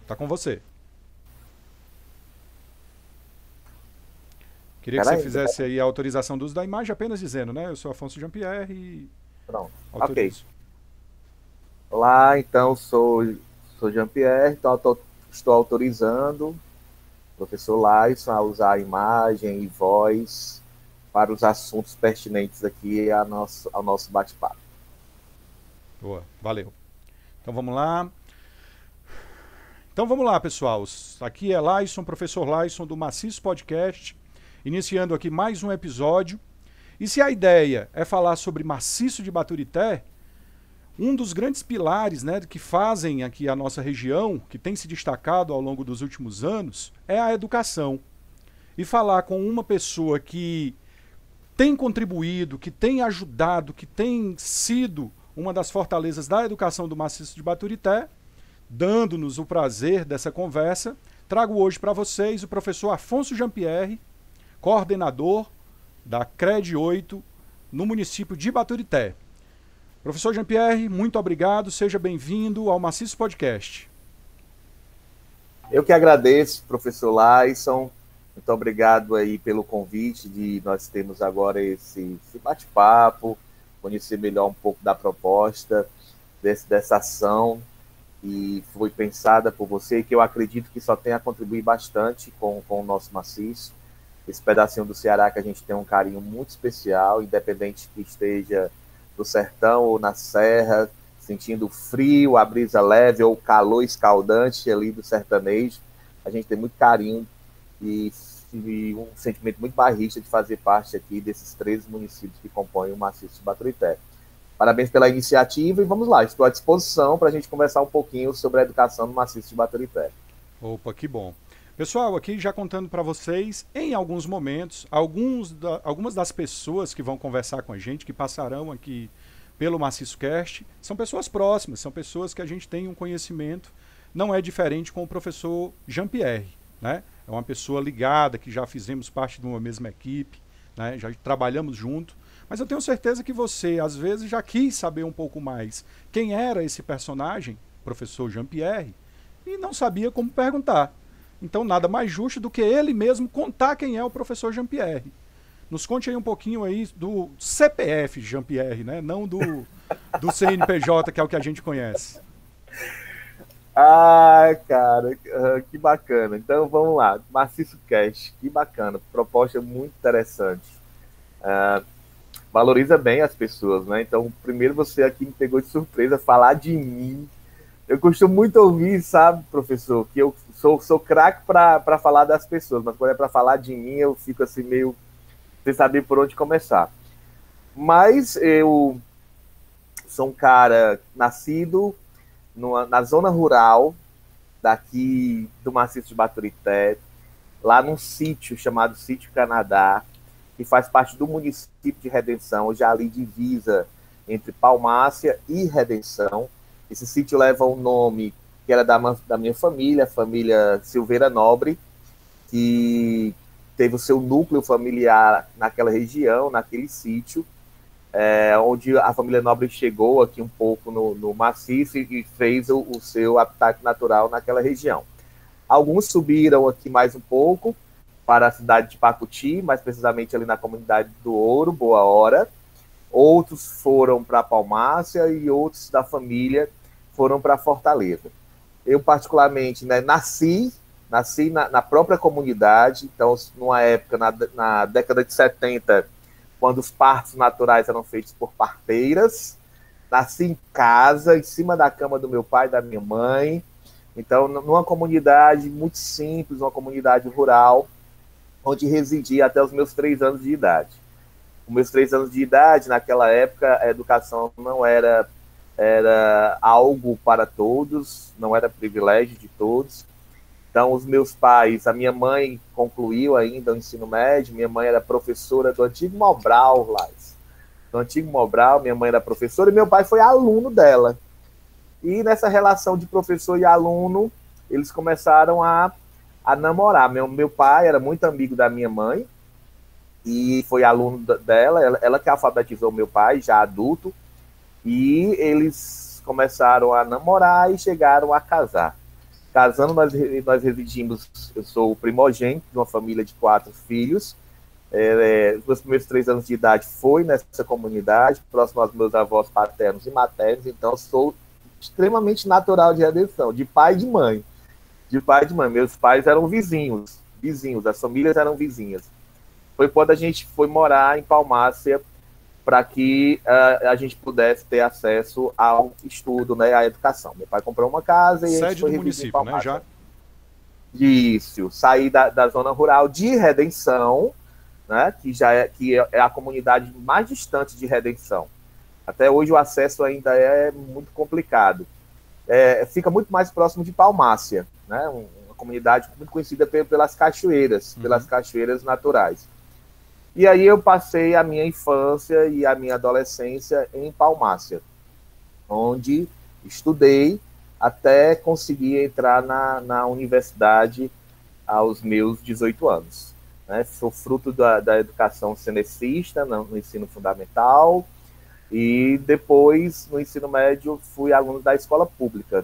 Tá com você. Queria que você fizesse aí a autorização do uso da imagem, apenas dizendo, né? Eu sou Afonso Jean-Pierre e Pronto. Ok. autorizo. Olá, então sou Jean-Pierre, então estou autorizando o professor Laison a usar a imagem e voz para os assuntos pertinentes aqui ao nosso bate-papo. Boa, valeu. Então vamos lá. Então vamos lá, pessoal. Aqui é Laison, professor Laison do Maciço Podcast, iniciando aqui mais um episódio. E se a ideia é falar sobre Maciço de Baturité, um dos grandes pilares, né, que fazem aqui a nossa região, que tem se destacado ao longo dos últimos anos, é a educação. E falar com uma pessoa que tem contribuído, que tem ajudado, que tem sido uma das fortalezas da educação do Maciço de Baturité, dando-nos o prazer dessa conversa, trago hoje para vocês o professor Afonso Jean-Pierre, coordenador da CRED 8 no município de Baturité. Professor Jean-Pierre, muito obrigado, seja bem-vindo ao Maciço Podcast. Eu que agradeço, professor Laison, muito obrigado aí pelo convite de nós termos agora esse bate-papo, conhecer melhor um pouco da proposta dessa ação que foi pensada por você, que eu acredito que só tem a contribuir bastante com o nosso maciço. Esse pedacinho do Ceará que a gente tem um carinho muito especial, independente que esteja no sertão ou na serra, sentindo o frio, a brisa leve ou o calor escaldante ali do sertanejo, a gente tem muito carinho e um sentimento muito barrista de fazer parte aqui desses 13 municípios que compõem o Maciço de Baturité. Parabéns pela iniciativa e vamos lá, estou à disposição para a gente conversar um pouquinho sobre a educação no Maciço de Baturité. Opa, que bom. Pessoal, aqui já contando para vocês, em alguns momentos, algumas das pessoas que vão conversar com a gente, que passarão aqui pelo Maciço Cast, são pessoas próximas, são pessoas que a gente tem um conhecimento, não é diferente com o professor Jean-Pierre, né? É uma pessoa ligada, que já fizemos parte de uma mesma equipe, né? Já trabalhamos junto, mas eu tenho certeza que você, às vezes, já quis saber um pouco mais quem era esse personagem, professor Jean-Pierre, e não sabia como perguntar. Então, nada mais justo do que ele mesmo contar quem é o professor Jean-Pierre. Nos conte aí um pouquinho aí do CPF Jean-Pierre, né? Não do CNPJ, que é o que a gente conhece. Ah, cara, que bacana. Então, vamos lá. Maciço Cast, que bacana. Proposta muito interessante. Valoriza bem as pessoas, né? Então, primeiro você aqui me pegou de surpresa falar de mim. Eu costumo muito ouvir, sabe, professor, que eu sou craque para falar das pessoas, mas quando é para falar de mim, eu fico assim meio sem saber por onde começar. Mas eu sou um cara nascido na zona rural daqui do Maciço de Baturité, lá num sítio chamado Sítio Canadá, que faz parte do município de Redenção, já ali divisa entre Palmácia e Redenção. Esse sítio leva um nome que era da minha família, a família Silveira Nobre, que teve o seu núcleo familiar naquela região, naquele sítio, onde a família Nobre chegou aqui um pouco no maciço e fez o seu habitat natural naquela região. Alguns subiram aqui mais um pouco para a cidade de Pacuti, mais precisamente ali na comunidade do Ouro, Boa Hora. Outros foram para Palmácia e outros da família foram para Fortaleza. Eu, particularmente, né, nasci na própria comunidade, então, numa época, na década de 70, quando os partos naturais eram feitos por parteiras, nasci em casa, em cima da cama do meu pai e da minha mãe, então, numa comunidade muito simples, uma comunidade rural, onde residi até os meus 3 anos de idade. Com meus 3 anos de idade, naquela época, a educação não era algo para todos, não era privilégio de todos. Então, os meus pais, a minha mãe concluiu ainda o ensino médio, minha mãe era professora do antigo Mobral, Lais. Do antigo Mobral, minha mãe era professora e meu pai foi aluno dela. E nessa relação de professor e aluno, eles começaram a namorar. Meu pai era muito amigo da minha mãe e foi aluno dela, ela que alfabetizou meu pai, já adulto, e eles começaram a namorar e chegaram a casar. Casando, nós residimos, eu sou o primogênito de uma família de 4 filhos. Os meus primeiros 3 anos de idade foi nessa comunidade, próximo aos meus avós paternos e maternos, então sou extremamente natural de Redenção, de pai e de mãe. De pai e de mãe. Meus pais eram vizinhos, as famílias eram vizinhas. Foi quando a gente foi morar em Palmácia para que a gente pudesse ter acesso ao estudo, né, à educação. Meu pai comprou uma casa e a gente foi do município, né, já? Isso, saí da zona rural de Redenção, né, que é a comunidade mais distante de Redenção. Até hoje o acesso ainda é muito complicado. Fica muito mais próximo de Palmácia, né, uma comunidade muito conhecida pelas cachoeiras, pelas cachoeiras naturais. E aí eu passei a minha infância e a minha adolescência em Palmácia, onde estudei até conseguir entrar na universidade aos meus 18 anos. Né? Sou fruto da educação cenecista no ensino fundamental e depois, no ensino médio, fui aluno da escola pública.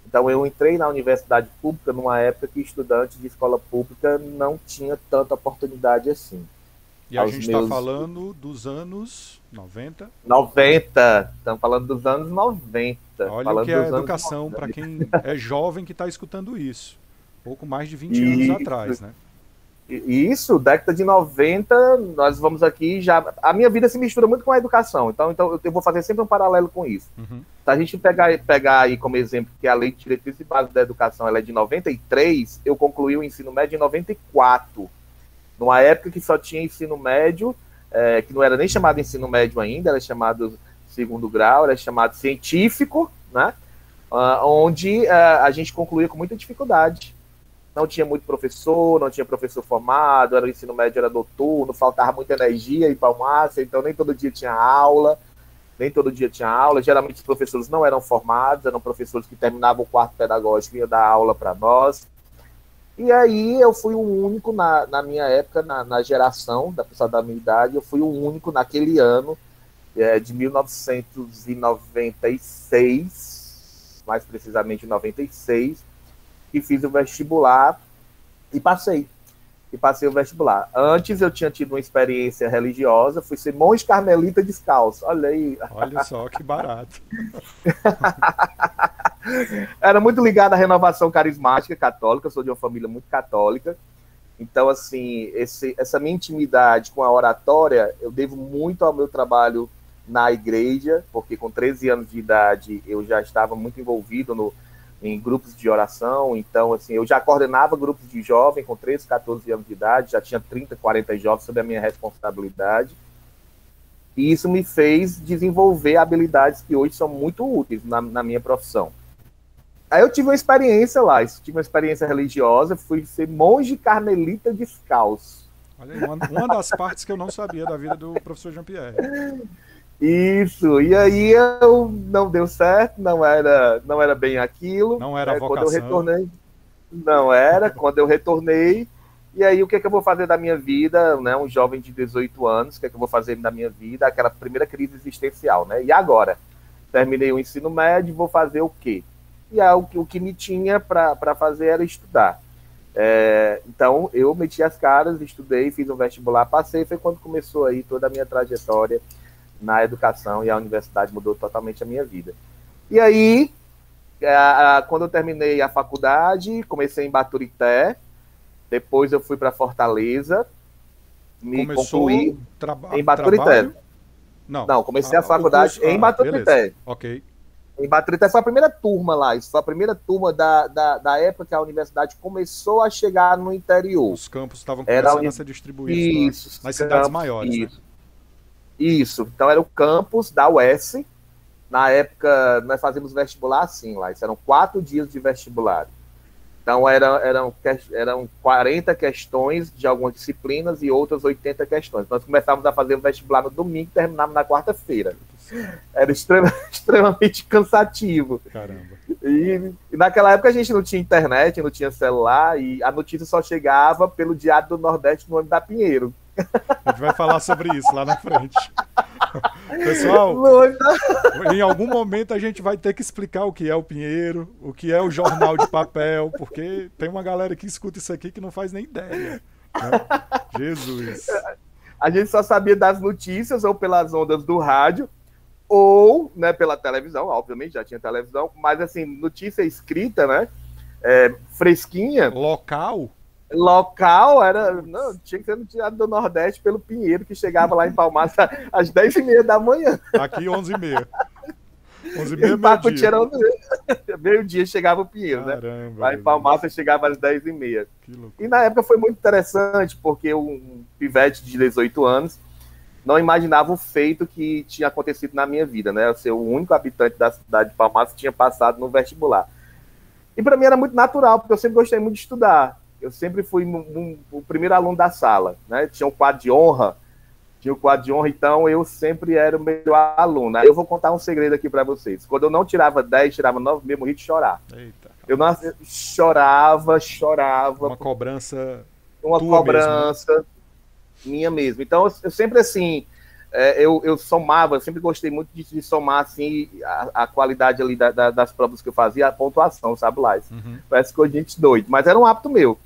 Então eu entrei na universidade pública numa época que estudante de escola pública não tinha tanta oportunidade assim. E a gente está falando dos anos 90? 90, estamos falando dos anos 90. Olha o que é a educação para quem é jovem que está escutando isso. Pouco mais de 20 anos atrás, né? Isso, década de 90, nós vamos aqui já... A minha vida se mistura muito com a educação, então eu vou fazer sempre um paralelo com isso. Se a gente pegar aí como exemplo que a Lei de Diretrizes e Bases da Educação ela é de 93, eu concluí o ensino médio em 94. Numa época que só tinha ensino médio, que não era nem chamado ensino médio ainda, era chamado segundo grau, era chamado científico, né? Onde a gente concluía com muita dificuldade. Não tinha muito professor, não tinha professor formado, o ensino médio era noturno, faltava muita energia em Palmácia, então nem todo dia tinha aula, geralmente os professores não eram formados, eram professores que terminavam o quarto pedagógico e iam dar aula para nós. E aí eu fui o único na minha época, na geração da pessoa da minha idade, eu fui o único naquele ano de 1996, mais precisamente 96, que fiz o vestibular e passei o vestibular. Antes eu tinha tido uma experiência religiosa, fui ser monge carmelita descalço. Olha aí. Olha só que barato. Era muito ligado à renovação carismática católica, eu sou de uma família muito católica. Então, assim, essa minha intimidade com a oratória, eu devo muito ao meu trabalho na igreja, porque com 13 anos de idade eu já estava muito envolvido em grupos de oração. Então, assim, eu já coordenava grupos de jovens com 13, 14 anos de idade, já tinha 30, 40 jovens sob a minha responsabilidade. E isso me fez desenvolver habilidades que hoje são muito úteis na minha profissão. Aí eu tive uma experiência lá, tive uma experiência religiosa, fui ser monge carmelita descalço. Olha aí, uma das partes que eu não sabia da vida do professor Jean-Pierre. Isso, e aí eu não deu certo, não era bem aquilo. Não era a vocação. Quando eu retornei, quando eu retornei, e aí o que é que eu vou fazer da minha vida, né, um jovem de 18 anos, o que é que eu vou fazer da minha vida, aquela primeira crise existencial, né, e agora? Terminei o ensino médio, vou fazer o quê? E aí, o que me tinha para fazer era estudar. Então eu meti as caras, estudei, fiz um vestibular, passei, foi quando começou aí toda a minha trajetória na educação, e a universidade mudou totalmente a minha vida. E aí, quando eu terminei a faculdade, comecei em Baturité, depois eu fui para Fortaleza, concluí em Baturité. Não, comecei a faculdade em Baturité. Beleza. Ok. Em Baturité foi a primeira turma lá, isso foi a primeira turma da época que a universidade começou a chegar no interior. Os campos estavam começando a ser distribuídos nas cidades maiores. Isso. Né? Isso, então era o campus da UES. Na época, nós fazíamos vestibular assim lá, isso eram 4 dias de vestibular. Então eram 40 questões de algumas disciplinas e outras 80 questões. Nós começávamos a fazer o vestibular no domingo e terminávamos na quarta-feira. Era extremamente cansativo. Caramba. E naquela época a gente não tinha internet, não tinha celular, e a notícia só chegava pelo Diário do Nordeste no ano da Pinheiro. A gente vai falar sobre isso lá na frente. Pessoal, em algum momento a gente vai ter que explicar o que é o Pinheiro, o que é o jornal de papel, porque tem uma galera que escuta isso aqui que não faz nem ideia. Né? Jesus. A gente só sabia das notícias ou pelas ondas do rádio, ou, né, pela televisão, obviamente, já tinha televisão, mas assim, notícia escrita, né, fresquinha. Local era, não, tinha que ser noticiado do Nordeste pelo Pinheiro, que chegava lá em Palmares às 10h30 da manhã. Aqui 11h30. 11h30, meio-dia chegava o Pinheiro, caramba, né? Lá em Palmares chegava às 10h30. Que e na época foi muito interessante, porque um pivete de 18 anos não imaginava o feito que tinha acontecido na minha vida, né? Eu ser o único habitante da cidade de Palmares que tinha passado no vestibular. E para mim era muito natural, porque eu sempre gostei muito de estudar. Eu sempre fui o primeiro aluno da sala, né? Tinha o quadro de honra, então eu sempre era o melhor aluno. Aí eu vou contar um segredo aqui para vocês. Quando eu não tirava 10, tirava 9, mesmo morri de chorar. Eita, eu não chorava. Uma cobrança mesmo, minha mesmo. Então eu sempre assim, eu somava, eu sempre gostei muito de somar assim a qualidade ali das provas que eu fazia, a pontuação, sabe, Lais? Parece que a gente doido, mas era um hábito meu.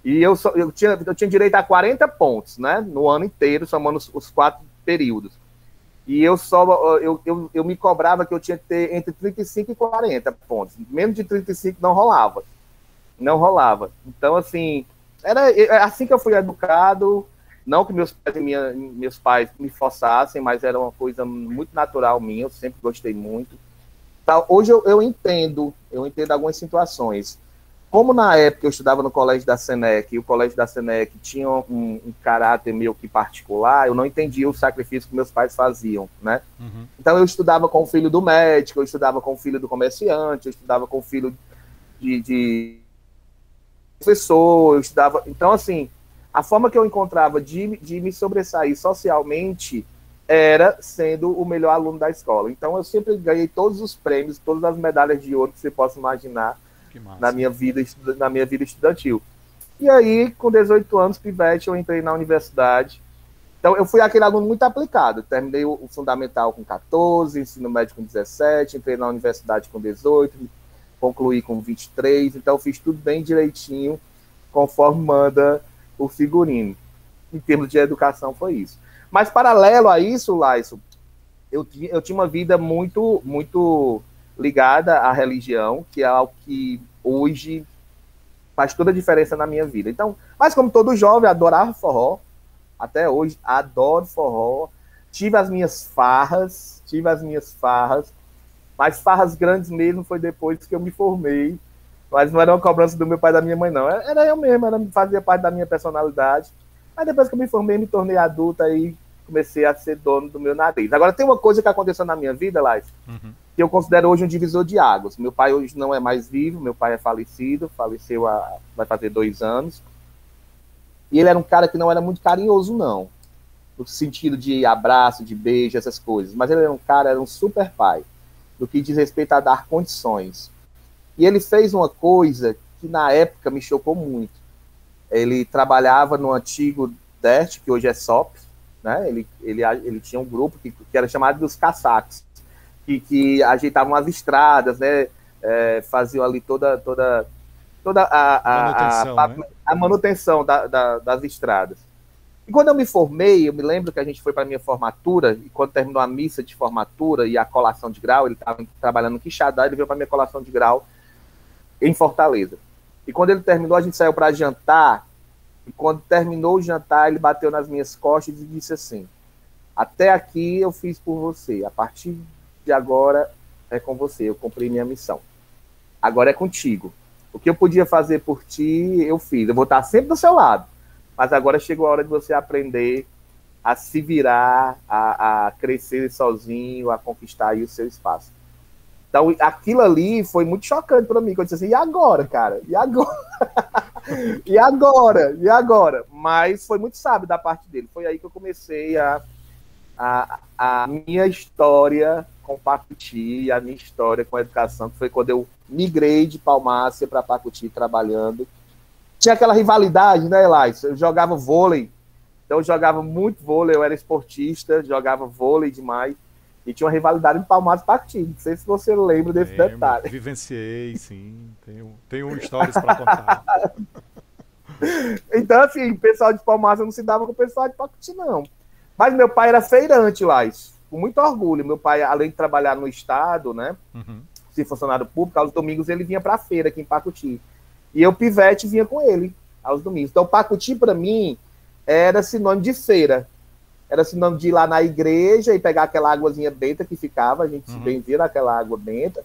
E eu tinha direito a 40 pontos, né? No ano inteiro, somando os 4 períodos. E eu me cobrava que eu tinha que ter entre 35 e 40 pontos. Menos de 35 não rolava. Não rolava. Então, assim, era assim que eu fui educado. Não que meus pais me forçassem, mas era uma coisa muito natural minha. Eu sempre gostei muito. Hoje eu entendo algumas situações. Como na época eu estudava no colégio da Senec, e o colégio da Senec tinha um caráter meio que particular, eu não entendia o sacrifício que meus pais faziam, né? Então eu estudava com o filho do médico, eu estudava com o filho do comerciante, eu estudava com o filho de professor, eu estudava... Então, assim, a forma que eu encontrava de me sobressair socialmente era sendo o melhor aluno da escola. Então eu sempre ganhei todos os prêmios, todas as medalhas de ouro que você possa imaginar, na minha vida estudantil. E aí, com 18 anos, pivete, eu entrei na universidade. Então, eu fui aquele aluno muito aplicado. Terminei o fundamental com 14, ensino médio com 17, entrei na universidade com 18, concluí com 23. Então, eu fiz tudo bem direitinho, conforme manda o figurino. Em termos de educação, foi isso. Mas, paralelo a isso, Laison, eu tinha uma vida muito, muito ligada à religião, que é algo que hoje faz toda a diferença na minha vida. Então, mas como todo jovem, adorava forró, até hoje adoro forró, tive as minhas farras, mas farras grandes mesmo foi depois que eu me formei, mas não era uma cobrança do meu pai e da minha mãe, não, era eu mesmo, fazia parte da minha personalidade, mas depois que eu me formei, me tornei adulta e comecei a ser dono do meu nariz. Agora, tem uma coisa que aconteceu na minha vida, Laís, que eu considero hoje um divisor de águas. Meu pai hoje não é mais vivo, meu pai é falecido, faleceu vai fazer 2 anos. E ele era um cara que não era muito carinhoso, não. No sentido de abraço, de beijo, essas coisas. Mas ele era um super pai, no que diz respeito a dar condições. E ele fez uma coisa que na época me chocou muito. Ele trabalhava no antigo DERT, que hoje é SOP, né? Ele tinha um grupo que era chamado dos caçacos, que ajeitavam as estradas, né? Faziam ali toda a manutenção das estradas. E quando eu me formei, eu me lembro que a gente foi para a minha formatura, e quando terminou a missa de formatura e a colação de grau, ele estava trabalhando no Quixadá, ele veio para a minha colação de grau em Fortaleza. E quando ele terminou, a gente saiu para jantar, e quando terminou o jantar, ele bateu nas minhas costas e disse assim: até aqui eu fiz por você, a partir de agora é com você, eu cumpri minha missão. Agora é contigo. O que eu podia fazer por ti, eu fiz. Eu vou estar sempre do seu lado. Mas agora chegou a hora de você aprender a se virar, a crescer sozinho, a conquistar aí o seu espaço. Então, aquilo ali foi muito chocante para mim. Eu disse assim, e agora, cara? E agora? E agora? E agora? Mas foi muito sábio da parte dele. Foi aí que eu comecei a minha história com Pacuti, a minha história com a educação, que foi quando eu migrei de Palmácia para Pacuti trabalhando. Tinha aquela rivalidade, né, Elias? Eu jogava vôlei, então eu jogava muito vôlei, eu era esportista, jogava vôlei demais. E tinha uma rivalidade em Palmares e Pacuti. Não sei se você lembra desse detalhe. Vivenciei, sim. Tenho histórias para contar. Então, assim, o pessoal de Palmares não se dava com o pessoal de Pacuti, não. Mas meu pai era feirante lá, isso, com muito orgulho. Meu pai, além de trabalhar no Estado, né, ser funcionário público, aos domingos ele vinha para a feira aqui em Pacuti. E eu, pivete, vinha com ele aos domingos. Então, Pacuti, para mim, era sinônimo de feira. Era sinônimo de ir lá na igreja e pegar aquela águazinha benta que ficava, a gente se benzia naquela água benta,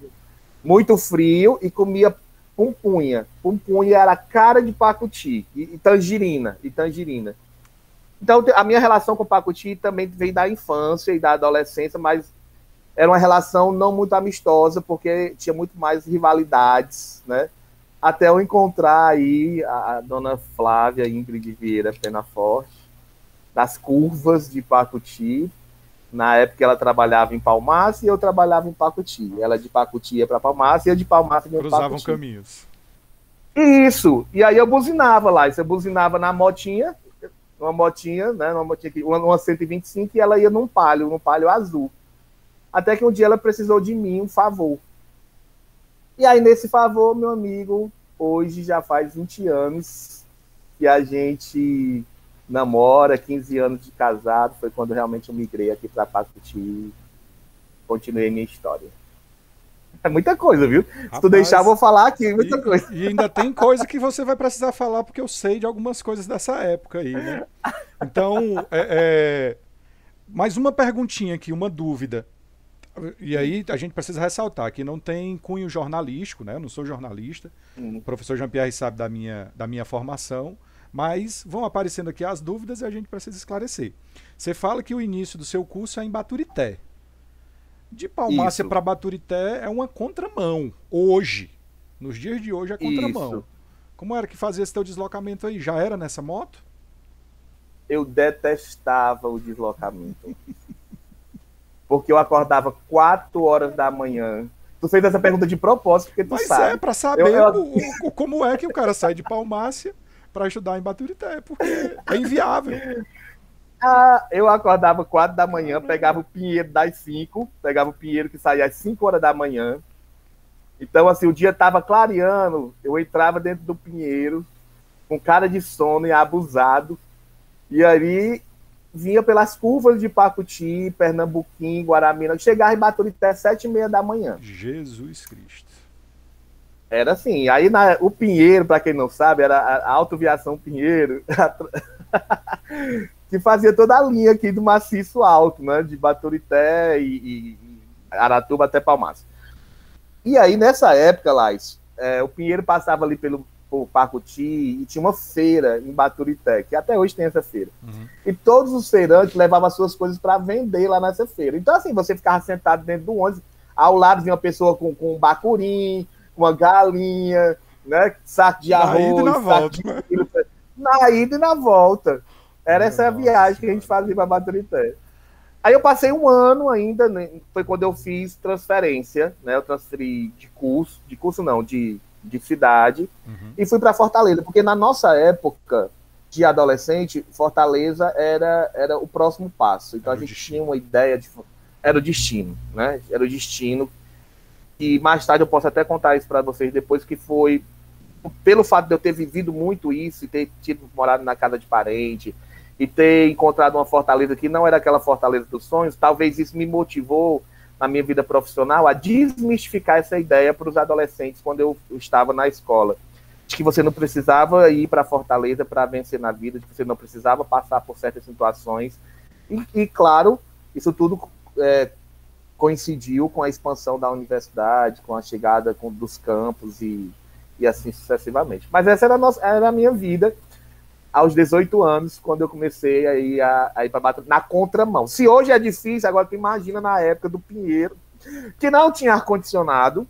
muito frio, e comia pumpunha. Pumpunha era cara de Pacuti, e tangerina. Então, a minha relação com o Pacuti também veio da infância e da adolescência, mas era uma relação não muito amistosa, porque tinha muito mais rivalidades, né? Até eu encontrar aí a dona Flávia Ingrid Vieira Penaforte, das curvas de Pacuti. Na época ela trabalhava em Palmares e eu trabalhava em Pacuti. Ela de Pacuti ia para Palmares e eu de Palmares ia para Pacuti. Cruzavam caminhos. Isso. E aí eu buzinava lá. Eu buzinava na motinha, uma motinha, né? Uma 125, e ela ia num palio azul. Até que um dia ela precisou de mim, um favor. E aí, nesse favor, meu amigo, hoje já faz 20 anos que a gente namora, 15 anos de casado, foi quando realmente eu migrei aqui para Pacuti e continuei minha história. É muita coisa, viu? Rapaz, se tu deixar, eu vou falar aqui, muita coisa. E ainda tem coisa que você vai precisar falar, porque eu sei de algumas coisas dessa época aí, né? Então, mais uma perguntinha aqui, uma dúvida. E aí a gente precisa ressaltar que não tem cunho jornalístico, né? Eu não sou jornalista. O professor Jean-Pierre sabe da minha formação. Mas vão aparecendo aqui as dúvidas e a gente precisa esclarecer. Você fala que o início do seu curso é em Baturité. De Palmácia para Baturité é uma contramão. Hoje. Nos dias de hoje é contramão. Isso. Como era que fazia esse teu deslocamento aí? Já era nessa moto? Eu detestava o deslocamento. Porque eu acordava 4 horas da manhã. Tu fez essa pergunta de propósito, porque tu sabe. Mas é, para saber como é que o cara sai de Palmácia para estudar em Baturité, porque é inviável. Eu acordava 4 da manhã, pegava o Pinheiro das 5, pegava o Pinheiro que saía às 5 horas da manhã. Então, assim, o dia estava clareando, eu entrava dentro do Pinheiro, com cara de sono e abusado, e aí vinha pelas curvas de Pacuti, Pernambuquim, Guaramina, chegava em Baturité às 7h30 da manhã. Jesus Cristo. Era assim, aí o Pinheiro, para quem não sabe, era a Autoviação Pinheiro, que fazia toda a linha aqui do Maciço Alto, né, de Baturité e Aratuba até Palmares. E aí, nessa época, Lais, o Pinheiro passava ali por Pacuti e tinha uma feira em Baturité, que até hoje tem essa feira. E todos os feirantes levavam as suas coisas para vender lá nessa feira. Então, assim, você ficava sentado dentro do ônibus, ao lado vinha uma pessoa com um bacurim, uma galinha, né, saco de arroz, na ida e na volta. Era essa viagem que a gente fazia para Baturité. Aí eu passei um ano ainda, né, foi quando eu fiz transferência, né, eu transferi de cidade, e fui para Fortaleza, porque na nossa época de adolescente, Fortaleza era o próximo passo. Então a gente tinha uma ideia era o destino, né? Era o destino. E mais tarde eu posso até contar isso para vocês depois, que foi pelo fato de eu ter vivido muito isso e ter morado na casa de parente e ter encontrado uma Fortaleza que não era aquela Fortaleza dos sonhos, talvez isso me motivou na minha vida profissional a desmistificar essa ideia para os adolescentes quando eu estava na escola, de que você não precisava ir para Fortaleza para vencer na vida, de que você não precisava passar por certas situações. E claro, isso tudo coincidiu com a expansão da universidade, com a chegada dos campos e assim sucessivamente. Mas essa era a minha vida aos 18 anos, quando eu comecei a ir para Baturité na contramão. Se hoje é difícil, agora tu imagina na época do Pinheiro, que não tinha ar-condicionado,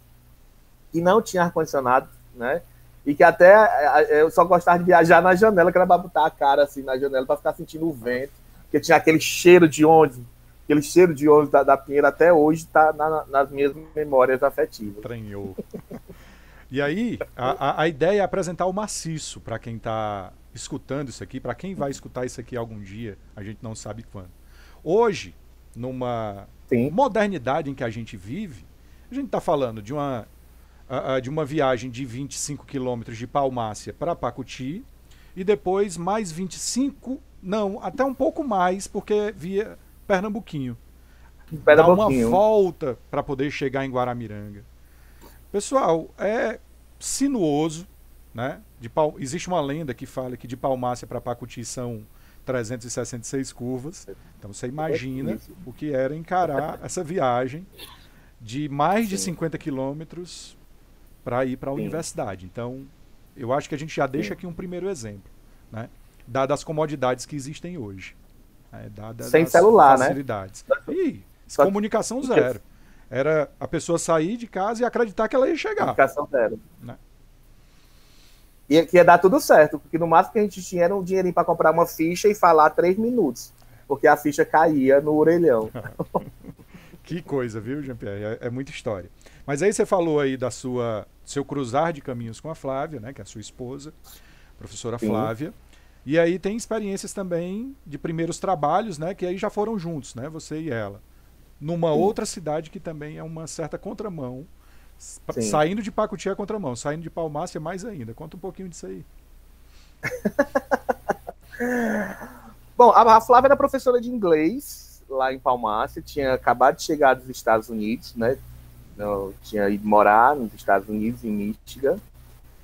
né? E que até eu só gostava de viajar na janela, que era para botar a cara assim na janela, para ficar sentindo o vento, porque tinha aquele cheiro de ônibus, da Pinheiro até hoje está nas minhas memórias afetivas. Estranhou. E aí, a ideia é apresentar o maciço para quem está escutando isso aqui, para quem vai escutar isso aqui algum dia, a gente não sabe quando. Hoje, numa Sim. modernidade em que a gente vive, a gente está falando de uma viagem de 25 quilômetros de Palmácia para Pacuti, e depois mais 25, não, até um pouco mais, porque via Pernambuquinho. Dá uma volta para poder chegar em Guaramiranga. Pessoal, é sinuoso, né? Existe uma lenda que fala que de Palmácia para Pacuti são 366 curvas. Então você imagina o que era encarar essa viagem de mais de 50 quilômetros para ir para a universidade. Então, eu acho que a gente já deixa aqui um primeiro exemplo, né? Dadas as comodidades que existem hoje. Dadas sem as celular, facilidades. E comunicação zero. Era a pessoa sair de casa e acreditar que ela ia chegar. Comunicação zero. Né? E que ia dar tudo certo, porque no máximo que a gente tinha era um dinheirinho para comprar uma ficha e falar 3 minutos, porque a ficha caía no orelhão. Que coisa, viu, Jean-Pierre? É muita história. Mas aí você falou aí da seu cruzar de caminhos com a Flávia, né, que é a sua esposa, professora Flávia. E aí tem experiências também de primeiros trabalhos, né, que aí já foram juntos, né, você e ela. Numa outra cidade que também é uma certa contramão. Saindo de Pacuti é contramão, saindo de Palmácia mais ainda. Conta um pouquinho disso aí. Bom, a Flávia era professora de inglês lá em Palmácia, tinha acabado de chegar dos Estados Unidos, né? Tinha ido morar nos Estados Unidos, em Michigan,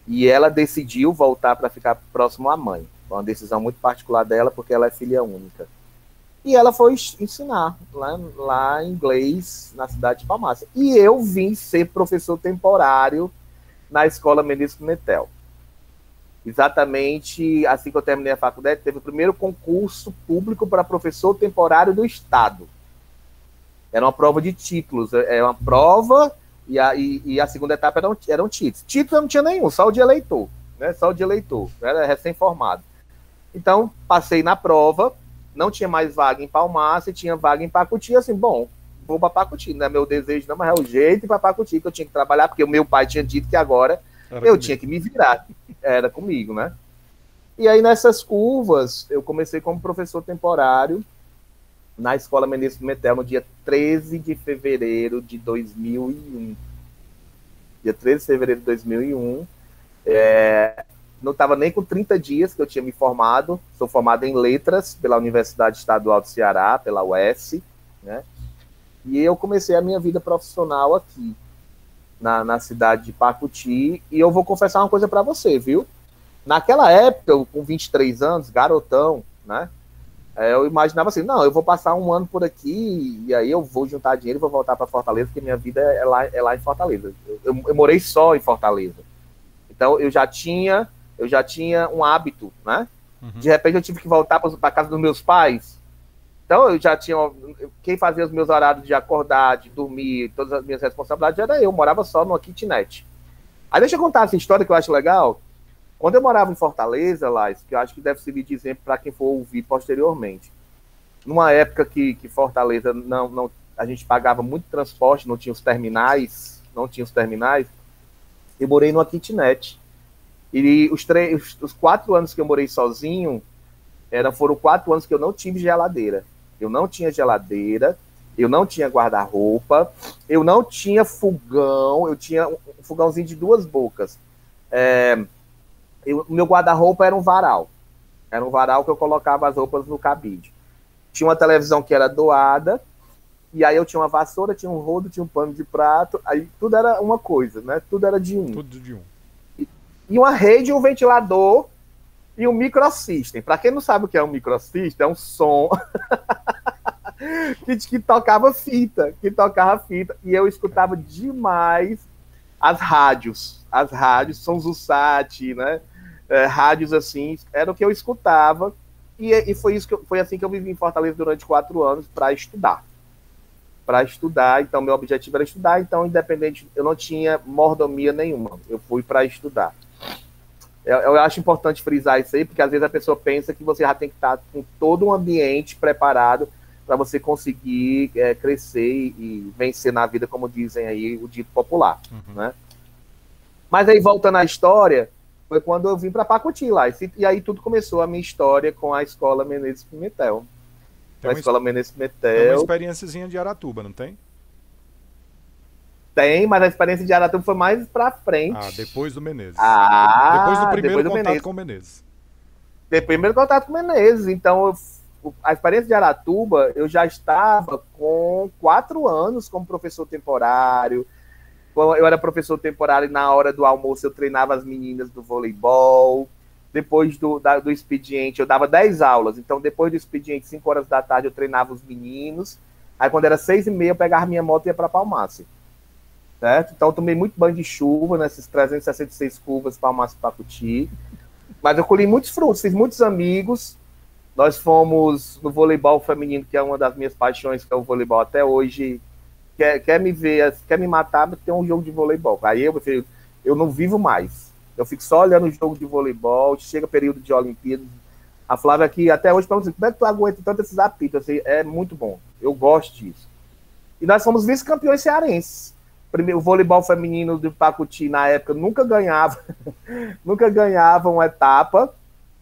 e ela decidiu voltar para ficar próximo à mãe. Foi uma decisão muito particular dela, porque ela é filha única. E ela foi ensinar lá inglês na cidade de Palmácia. E eu vim ser professor temporário na Escola Menezes Pimentel. Exatamente assim que eu terminei a faculdade, teve o primeiro concurso público para professor temporário do Estado. Era uma prova de títulos. Era uma prova e a segunda etapa eram títulos. Título eu não tinha nenhum, só o de eleitor. Né? Só o de eleitor. Eu era recém-formado. Então, passei na prova. Não tinha mais vaga em Palmácia, tinha vaga em Pacuti, assim, bom, vou para Pacuti, não é meu desejo não, mas é o jeito para Pacuti que eu tinha que trabalhar, porque o meu pai tinha dito que agora tinha que me virar, era comigo, né? E aí nessas curvas, eu comecei como professor temporário na Escola Menezes Pimentel no dia 13 de fevereiro de 2001. Dia 13 de fevereiro de 2001, não estava nem com 30 dias que eu tinha me formado. Sou formado em letras pela Universidade Estadual do Ceará, pela UES, né? E eu comecei a minha vida profissional aqui, na cidade de Pacuti. E eu vou confessar uma coisa para você, viu? Naquela época, eu, com 23 anos, garotão, né? Eu imaginava assim, não, eu vou passar um ano por aqui e aí eu vou juntar dinheiro e vou voltar para Fortaleza, porque minha vida é lá em Fortaleza. Eu morei só em Fortaleza. Então, eu já tinha um hábito, né? De repente eu tive que voltar para a casa dos meus pais. Então eu já tinha... Quem fazia os meus horários de acordar, de dormir, todas as minhas responsabilidades era eu. Morava só numa kitnet. Aí deixa eu contar essa história que eu acho legal. Quando eu morava em Fortaleza, Lais, que eu acho que deve servir de exemplo para quem for ouvir posteriormente. Numa época que Fortaleza a gente pagava muito transporte, não tinha os terminais, eu morei numa kitnet. E os 4 anos que eu morei sozinho, foram 4 anos que eu não tive geladeira. Eu não tinha geladeira, eu não tinha guarda-roupa, eu não tinha fogão, eu tinha um fogãozinho de 2 bocas. O meu guarda-roupa era um varal. Era um varal que eu colocava as roupas no cabide. Tinha uma televisão que era doada, e aí eu tinha uma vassoura, tinha um rodo, tinha um pano de prato, aí tudo era uma coisa, né? Tudo era de um. Tudo de um. E uma rede, um ventilador e um microsystem. Para quem não sabe o que é um microsystem, é um som que tocava fita. E eu escutava demais as rádios, Sonzusat, né? Rádios assim, era o que eu escutava. E foi assim que eu vivi em Fortaleza durante 4 anos para estudar. Então meu objetivo era estudar, então independente, eu não tinha mordomia nenhuma, eu fui para estudar. Eu acho importante frisar isso aí, porque às vezes a pessoa pensa que você já tem que estar com todo um ambiente preparado para você conseguir crescer e vencer na vida, como dizem aí, o dito popular. Né? Mas aí, voltando à história, foi quando eu vim para Pacuti lá, e aí tudo começou a minha história com a Escola Menezes Pimentel. com a Escola Menezes Tem uma Pimentel. experiênciazinha de Aratuba, não tem? Tem, mas a experiência de Aratuba foi mais pra frente. Ah, depois do Menezes. Ah, Depois do primeiro depois do contato Menezes. com o Menezes. Depois do primeiro contato com o Menezes. Então, a experiência de Aratuba, eu já estava com 4 anos como professor temporário. Eu era professor temporário e na hora do almoço eu treinava as meninas do voleibol. Depois do expediente, eu dava 10 aulas. Então, depois do expediente, 5 horas da tarde, eu treinava os meninos. Aí, quando era 6h30, eu pegava minha moto e ia para Palmácia. Certo? Então, eu tomei muito banho de chuva nessas 366 curvas Palmácia e Pacuti. Mas eu colhi muitos frutos, fiz muitos amigos. Nós fomos no voleibol feminino, que é uma das minhas paixões, que é o voleibol até hoje. Quer me ver, quer me matar, tem um jogo de voleibol. Aí eu não vivo mais. Eu fico só olhando o jogo de voleibol, chega período de Olimpíadas. A Flávia aqui, até hoje, pergunta, como é que tu aguenta tanto esses apitos? Assim, é muito bom, eu gosto disso. E nós fomos vice-campeões cearenses. O voleibol feminino do Pacuti, na época, nunca ganhava uma etapa.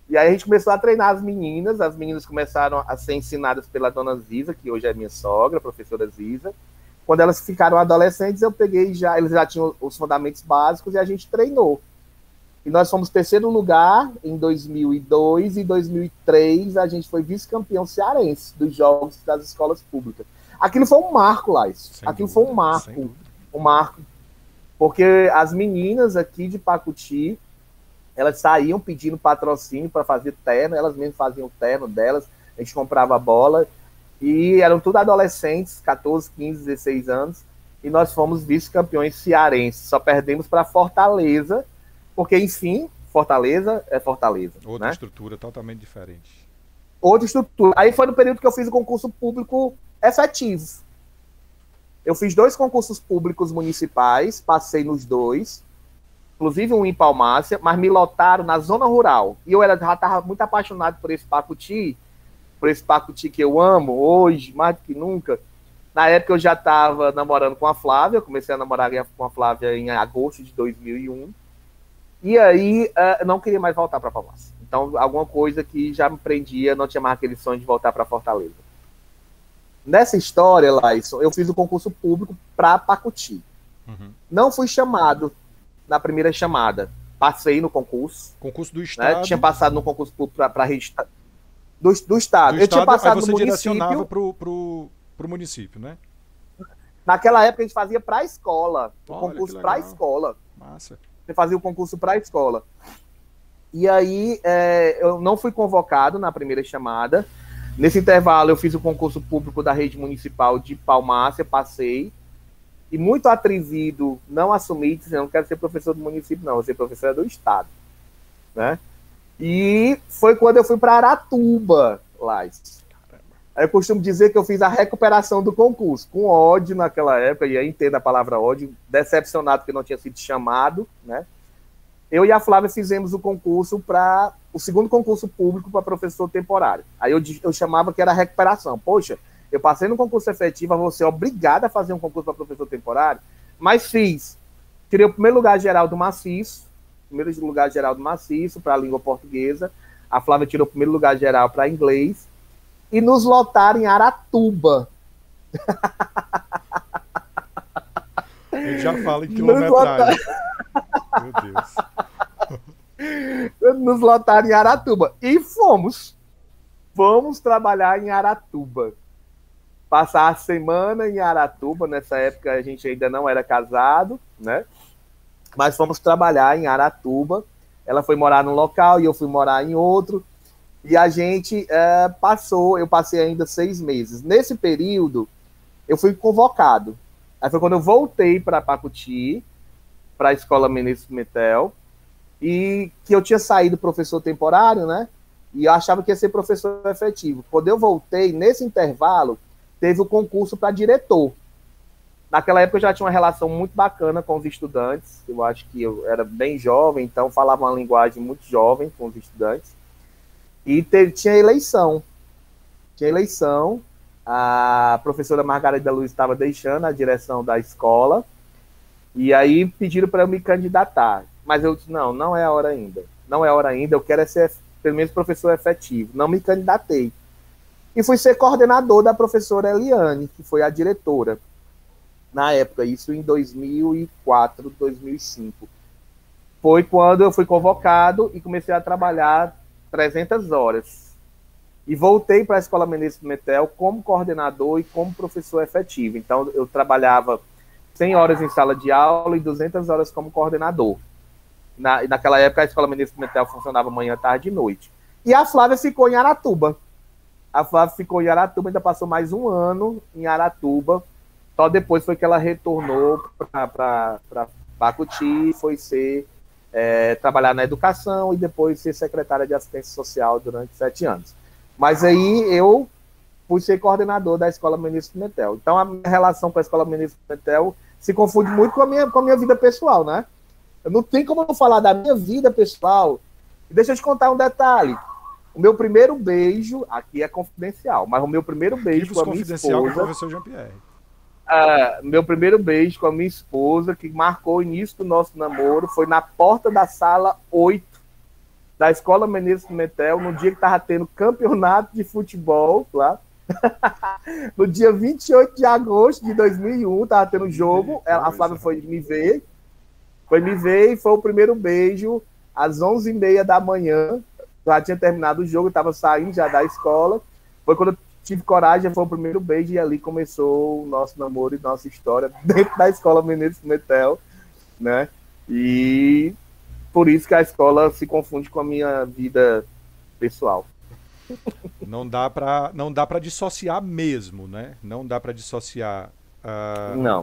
E aí a gente começou a treinar as meninas começaram a ser ensinadas pela dona Ziza, que hoje é minha sogra, a professora Ziza. Quando elas ficaram adolescentes, eu peguei eles já tinham os fundamentos básicos e a gente treinou. E nós fomos 3º lugar em 2002 e 2003 a gente foi vice-campeão cearense dos jogos das escolas públicas. Aquilo foi um marco, Laís. Aquilo foi um marco. Porque as meninas aqui de Pacuti, elas saíam pedindo patrocínio para fazer terno, elas mesmas faziam o terno delas, a gente comprava bola, e eram tudo adolescentes, 14, 15, 16 anos, e nós fomos vice-campeões cearenses. Só perdemos para Fortaleza, porque, enfim, Fortaleza é Fortaleza. Outra né? estrutura totalmente diferente. Outra estrutura. Aí foi no período que eu fiz o concurso público efetivo. Eu fiz 2 concursos públicos municipais, passei nos 2, inclusive um em Palmácia, mas me lotaram na zona rural. E eu já estava muito apaixonado por esse Pacuti que eu amo hoje, mais do que nunca. Na época eu já estava namorando com a Flávia, eu comecei a namorar com a Flávia em agosto de 2001. E aí não queria mais voltar para Palmácia. Então, alguma coisa que já me prendia, não tinha mais aquele sonho de voltar para Fortaleza. Nessa história, Laison, eu fiz o concurso público para Pacuti. Uhum. Não fui chamado na primeira chamada. Passei no concurso. Concurso do Estado. Né? Tinha passado no concurso público para a rede do Estado. Eu tinha passado aí você no município. direcionava pro município, né? Naquela época a gente fazia para a escola. O Olha, concurso para a escola. Massa. Você fazia o concurso para a escola. E aí eu não fui convocado na primeira chamada. Nesse intervalo eu fiz o concurso público da rede municipal de Palmácia, passei. E muito atrevido, não assumi, disse, eu não quero ser professor do município, não, vou ser professor do Estado. Né? E foi quando eu fui para Aratuba, Laís. Aí eu costumo dizer que eu fiz a recuperação do concurso, com ódio naquela época, e aí entendo a palavra ódio, decepcionado que não tinha sido chamado, né? Eu e a Flávia fizemos o concurso o segundo concurso público para professor temporário. Aí eu chamava que era recuperação. Poxa, eu passei no concurso efetivo, vou ser obrigado a fazer um concurso para professor temporário, mas fiz. Tirei o primeiro lugar geral do maciço para a língua portuguesa. A Flávia tirou o primeiro lugar geral para inglês. E nos lotaram em Aratuba. Ele já fala em quilometragem. Meu Deus. Nos lotaram em Aratuba. E fomos. Vamos trabalhar em Aratuba. Passar a semana em Aratuba. Nessa época a gente ainda não era casado, né? Mas fomos trabalhar em Aratuba. Ela foi morar num local e eu fui morar em outro. E a gente eu passei ainda 6 meses. Nesse período, eu fui convocado. Aí foi quando eu voltei para Pacuti, para a Escola Menezes Pimentel, e que eu tinha saído professor temporário, né? E eu achava que ia ser professor efetivo. Quando eu voltei, nesse intervalo, teve o concurso para diretor. Naquela época eu já tinha uma relação muito bacana com os estudantes. Eu acho que eu era bem jovem, então falava uma linguagem muito jovem com os estudantes. E tinha eleição. A professora Margarida Luiz estava deixando a direção da escola. E aí pediram para eu me candidatar. Mas eu disse, não é a hora ainda. Não é a hora ainda, eu quero ser pelo menos professor efetivo. Não me candidatei. e fui ser coordenador da professora Eliane, que foi a diretora, na época, isso em 2004, 2005. Foi quando eu fui convocado e comecei a trabalhar 300 horas. E voltei para a Escola Menezes Pimentel como coordenador e como professor efetivo. Então, eu trabalhava 100 horas em sala de aula e 200 horas como coordenador. Naquela época, a Escola Menezes Pimentel funcionava manhã, tarde e noite. E a Flávia ficou em Aratuba. A Flávia ficou em Aratuba, ainda passou mais um ano em Aratuba. Só depois foi que ela retornou para Pacuti, foi trabalhar na educação e depois ser secretária de assistência social durante 7 anos. Mas aí eu fui ser coordenador da Escola Menezes Pimentel. Então a minha relação com a Escola Menezes Pimentel se confunde muito com a minha vida pessoal, né? Eu não tenho como não falar da minha vida pessoal. Deixa eu te contar um detalhe. O meu primeiro beijo, aqui é confidencial, mas o meu primeiro beijo com a minha esposa... com o professor Jean-Pierre. Meu primeiro beijo com a minha esposa, que marcou o início do nosso namoro, foi na porta da sala 8 da Escola Menezes Pimentel, no dia que estava tendo campeonato de futebol lá. No dia 28 de agosto de 2001, estava tendo jogo, a Flávia foi me ver e foi o primeiro beijo às 11h30 da manhã. Já tinha terminado o jogo, eu estava saindo já da escola. Foi quando eu tive coragem, foi o primeiro beijo, e ali começou o nosso namoro e nossa história dentro da Escola Menezes Pimentel, né? E por isso que a escola se confunde com a minha vida pessoal. Não dá para dissociar mesmo, né? Não dá para dissociar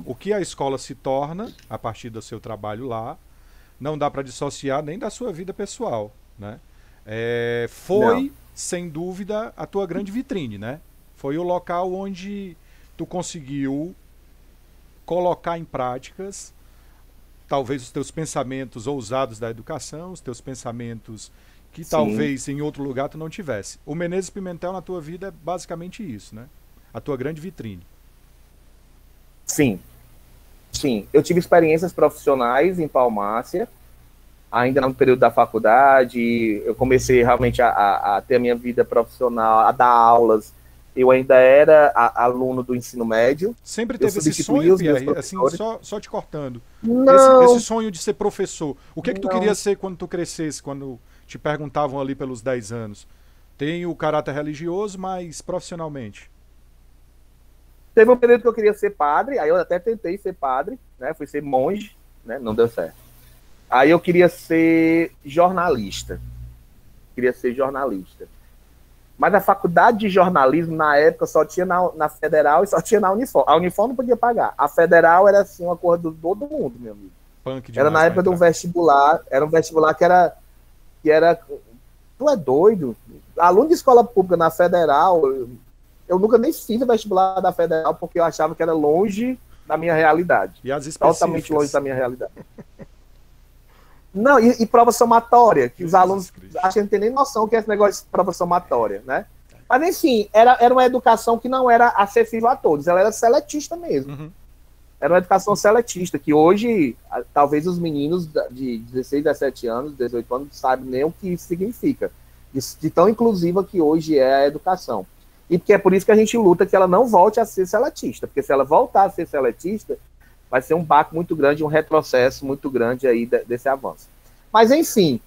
o que a escola se torna a partir do seu trabalho lá. Não dá para dissociar nem da sua vida pessoal, né? Foi, sem dúvida, a tua grande vitrine, né? Foi o local onde tu conseguiu colocar em práticas talvez os teus pensamentos ousados da educação, os teus pensamentos que Sim. talvez em outro lugar tu não tivesse. O Menezes Pimentel na tua vida é basicamente isso, né? A tua grande vitrine. Sim. Sim. Eu tive experiências profissionais em Palmácia, ainda no período da faculdade. Eu comecei realmente a ter a minha vida profissional, a dar aulas. Eu ainda era aluno do ensino médio. Sempre teve esse sonho, Pierre? Assim, só te cortando. Não. Esse sonho de ser professor. O que tu queria ser quando tu crescesse, quando te perguntavam ali pelos 10 anos? Tem o caráter religioso, mas profissionalmente? Teve um período que eu queria ser padre, aí eu até tentei ser padre, né? Fui ser monge, né? Não deu certo. Aí eu queria ser jornalista. Mas a faculdade de jornalismo, na época, só tinha na Federal e só tinha na Unifor. A Unifor não podia pagar. A Federal era, assim, uma coisa de todo mundo, meu amigo. Era na época de um vestibular. Era um vestibular que era... Tu é doido? Aluno de escola pública na Federal, eu nunca nem fiz o vestibular da Federal, porque eu achava que era longe da minha realidade. E as específicas? Totalmente longe da minha realidade. Não, e prova somatória, que os alunos acham que não tem nem noção o que é esse negócio de prova somatória, né? Mas, enfim, era uma educação que não era acessível a todos, ela era seletista mesmo. Uhum. Era uma educação seletista, que hoje, talvez os meninos de 16, 17 anos, 18 anos, sabem nem o que isso significa, de tão inclusiva que hoje é a educação. E porque é por isso que a gente luta que ela não volte a ser seletista, porque se ela voltar a ser seletista, vai ser um baque muito grande, um retrocesso muito grande aí desse avanço. Mas, enfim,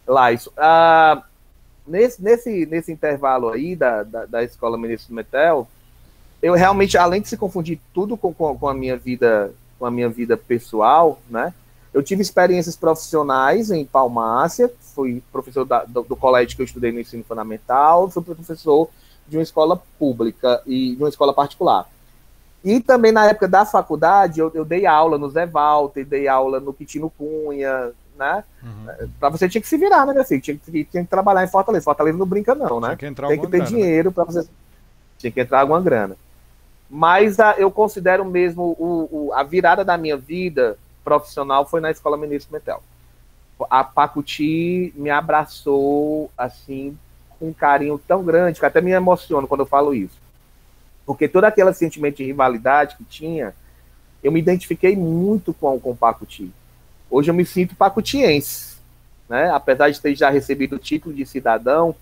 Laís, nesse intervalo aí da Escola Menezes Pimentel, eu realmente, além de se confundir tudo com a minha vida pessoal, né, eu tive experiências profissionais em Palmácia, fui professor do colégio que eu estudei no ensino fundamental, fui professor de uma escola pública e de uma escola particular. E também na época da faculdade, eu dei aula no Zé Walter, dei aula no Quitino Cunha, né? Uhum. Pra você tinha que se virar, né, meu filho? Tinha que trabalhar em Fortaleza. Fortaleza não brinca, não, né? Tem que ter dinheiro para você. Tinha que entrar alguma grana. Mas eu considero mesmo a virada da minha vida profissional foi na Escola Menezes Pimentel. A Pacuti me abraçou, assim, com um carinho tão grande, que até me emociono quando eu falo isso. Porque todo aquele sentimento de rivalidade que tinha, eu me identifiquei muito com o Pacuti. Hoje eu me sinto pacutiense, né? Apesar de ter já recebido o título de cidadão,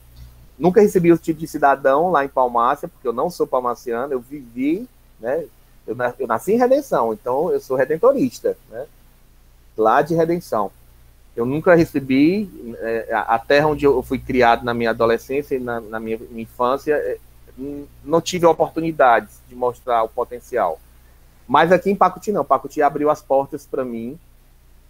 nunca recebi o título de cidadão lá em Palmácia, porque eu não sou palmaciano, eu vivi, né? Eu nasci em Redenção, então eu sou redentorista, né? Lá de Redenção. Eu nunca recebi, a terra onde eu fui criado na minha adolescência e na minha infância, não tive a oportunidade de mostrar o potencial. Mas aqui em Pacuti não, Pacuti abriu as portas para mim,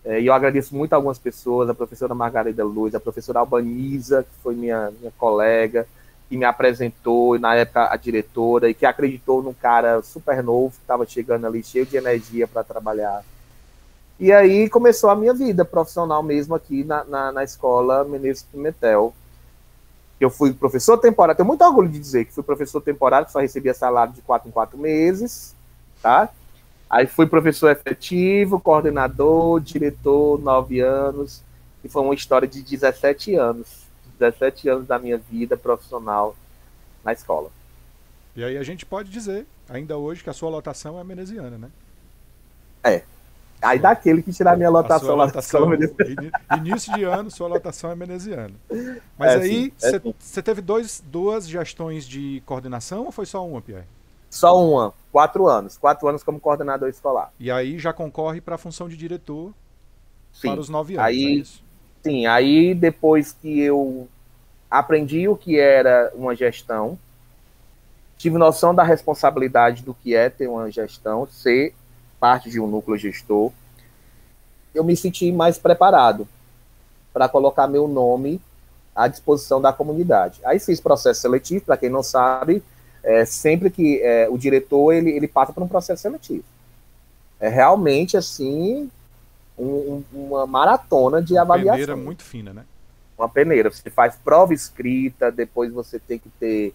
e eu agradeço muito a algumas pessoas, a professora Margarida Luz, a professora Albaniza, que foi minha colega, que me apresentou, e na época a diretora, e que acreditou num cara super novo, que estava chegando ali cheio de energia para trabalhar. E aí começou a minha vida profissional mesmo aqui na escola Menezes Pimentel. Eu fui professor temporário, tenho muito orgulho de dizer que fui professor temporário, que só recebia salário de 4 em 4 meses, tá? Aí fui professor efetivo, coordenador, diretor, 9 anos, e foi uma história de 17 anos. 17 anos da minha vida profissional na escola. E aí a gente pode dizer, ainda hoje, que a sua lotação é veneziana, né? Aí daquele que tirar minha lotação lá da escola início de ano, sua lotação é veneziana. Mas aí, você teve duas gestões de coordenação ou foi só uma, Pierre? Só uma, 4 anos. 4 anos como coordenador escolar. E aí já concorre para a função de diretor para os 9 anos, aí, é isso? Sim, aí depois que eu aprendi o que era uma gestão, tive noção da responsabilidade do que é ter uma gestão, ser parte de um núcleo gestor, eu me senti mais preparado para colocar meu nome à disposição da comunidade. Aí fiz processo seletivo, para quem não sabe, sempre que o diretor ele passa por um processo seletivo. É realmente assim uma maratona de avaliação. Uma peneira muito fina, né? Uma peneira. Você faz prova escrita, depois você tem que ter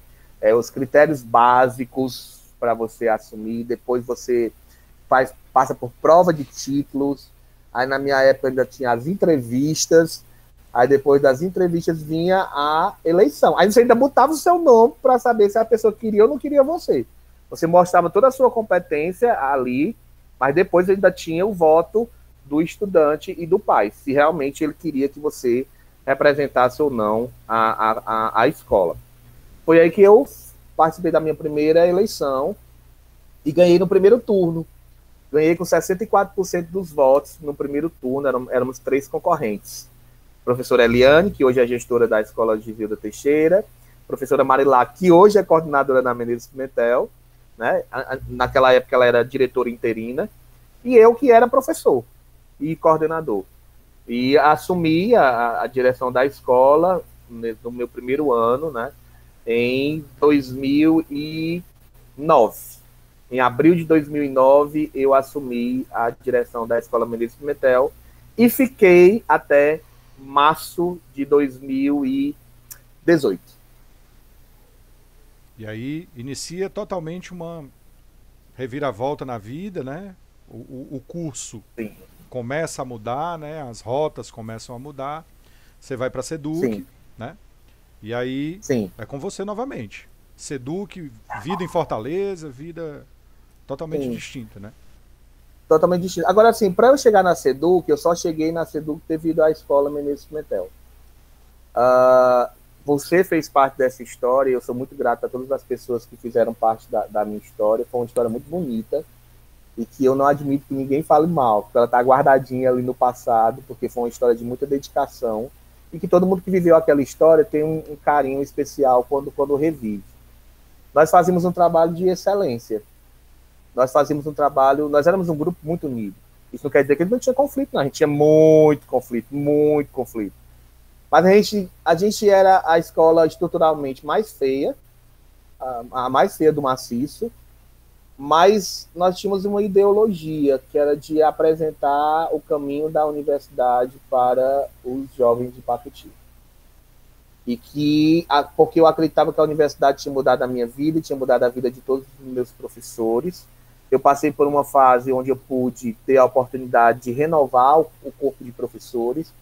os critérios básicos para você assumir, depois você passa por prova de títulos, aí na minha época ainda tinha as entrevistas, aí depois das entrevistas vinha a eleição. Aí você ainda botava o seu nome para saber se a pessoa queria ou não queria você. Você mostrava toda a sua competência ali, mas depois ainda tinha o voto do estudante e do pai, se realmente ele queria que você representasse ou não a escola. Foi aí que eu participei da minha primeira eleição e ganhei no primeiro turno. Ganhei com 64% dos votos no primeiro turno, éramos 3 concorrentes. Professora Eliane, que hoje é gestora da Escola de Gilda Teixeira, professora Marilá, que hoje é coordenadora da Menezes Pimentel, né? Naquela época ela era diretora interina, e eu que era professor e coordenador. E assumi a direção da escola no meu primeiro ano, né? Em 2009. Em abril de 2009, eu assumi a direção da Escola Menezes Pimentel e fiquei até março de 2018. E aí inicia totalmente uma reviravolta na vida, né? O curso Sim. começa a mudar, né? As rotas começam a mudar. Você vai para a SEDUC, Sim. né? E aí Sim. é com você novamente. SEDUC, vida em Fortaleza, vida totalmente Sim. distinta, né? Totalmente distinto. Agora, assim, para eu chegar na SEDUC, eu só cheguei na SEDUC devido à Escola Menezes Pimentel. Você fez parte dessa história e eu sou muito grato a todas as pessoas que fizeram parte da minha história. Foi uma história muito bonita e que eu não admito que ninguém fale mal, porque ela está guardadinha ali no passado, porque foi uma história de muita dedicação e que todo mundo que viveu aquela história tem um carinho especial quando revive. Nós fazíamos um trabalho de excelência. Nós fazíamos um trabalho, nós éramos um grupo muito unido. Isso não quer dizer que a gente não tinha conflito, não. A gente tinha muito conflito, muito conflito. Mas a gente era a escola estruturalmente mais feia, a mais feia do maciço, mas nós tínhamos uma ideologia que era de apresentar o caminho da universidade para os jovens de Pacuti. E porque eu acreditava que a universidade tinha mudado a minha vida, tinha mudado a vida de todos os meus professores. Eu passei por uma fase onde eu pude ter a oportunidade de renovar o corpo de professores.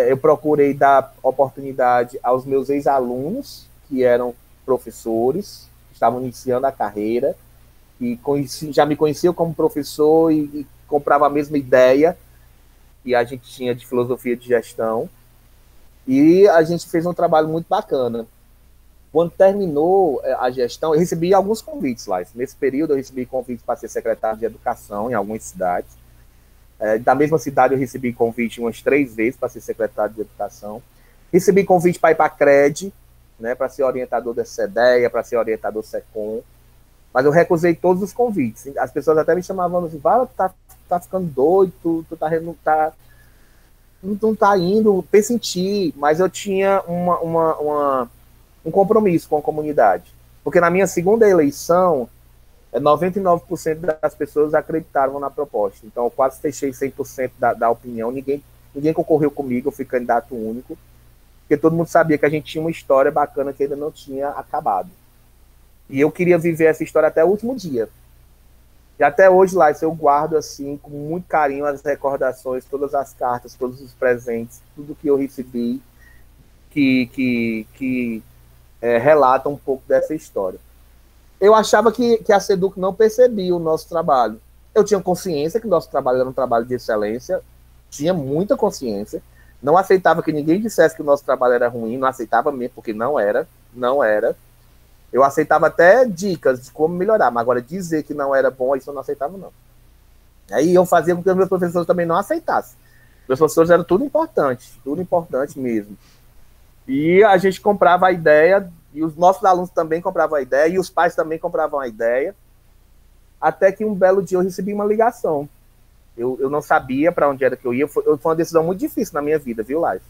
Eu procurei dar oportunidade aos meus ex-alunos, que eram professores, que estavam iniciando a carreira, e já me conheciam como professor e comprava a mesma ideia que a gente tinha de filosofia de gestão. E a gente fez um trabalho muito bacana. Quando terminou a gestão, eu recebi alguns convites lá. Nesse período, eu recebi convites para ser secretário de educação em algumas cidades. Da mesma cidade, eu recebi convite umas 3 vezes para ser secretário de educação. Recebi convite para ir para a CRED, né, para ser orientador da CEDEA, para ser orientador SECOM. Mas eu recusei todos os convites. As pessoas até me chamavam assim, Vala, tá ficando doido, não tá indo, pensa em ti. Mas eu tinha um compromisso com a comunidade. Porque na minha segunda eleição, 99% das pessoas acreditaram na proposta. Então, eu quase fechei 100% da opinião. Ninguém concorreu comigo, eu fui candidato único. Porque todo mundo sabia que a gente tinha uma história bacana que ainda não tinha acabado. E eu queria viver essa história até o último dia. E até hoje, lá, eu guardo, assim, com muito carinho as recordações, todas as cartas, todos os presentes, tudo que eu recebi que relata um pouco dessa história. Eu achava que a SEDUC não percebia o nosso trabalho. Eu tinha consciência que o nosso trabalho era um trabalho de excelência, tinha muita consciência, não aceitava que ninguém dissesse que o nosso trabalho era ruim, não aceitava mesmo, porque não era. Eu aceitava até dicas de como melhorar, mas agora dizer que não era bom, isso eu não aceitava, não. Aí eu fazia com que os meus professores também não aceitassem. Meus professores eram tudo importante mesmo. E a gente comprava a ideia, e os nossos alunos também compravam a ideia, e os pais também compravam a ideia, até que um belo dia eu recebi uma ligação. Eu não sabia para onde era que eu ia, foi uma decisão muito difícil na minha vida, viu, Laís?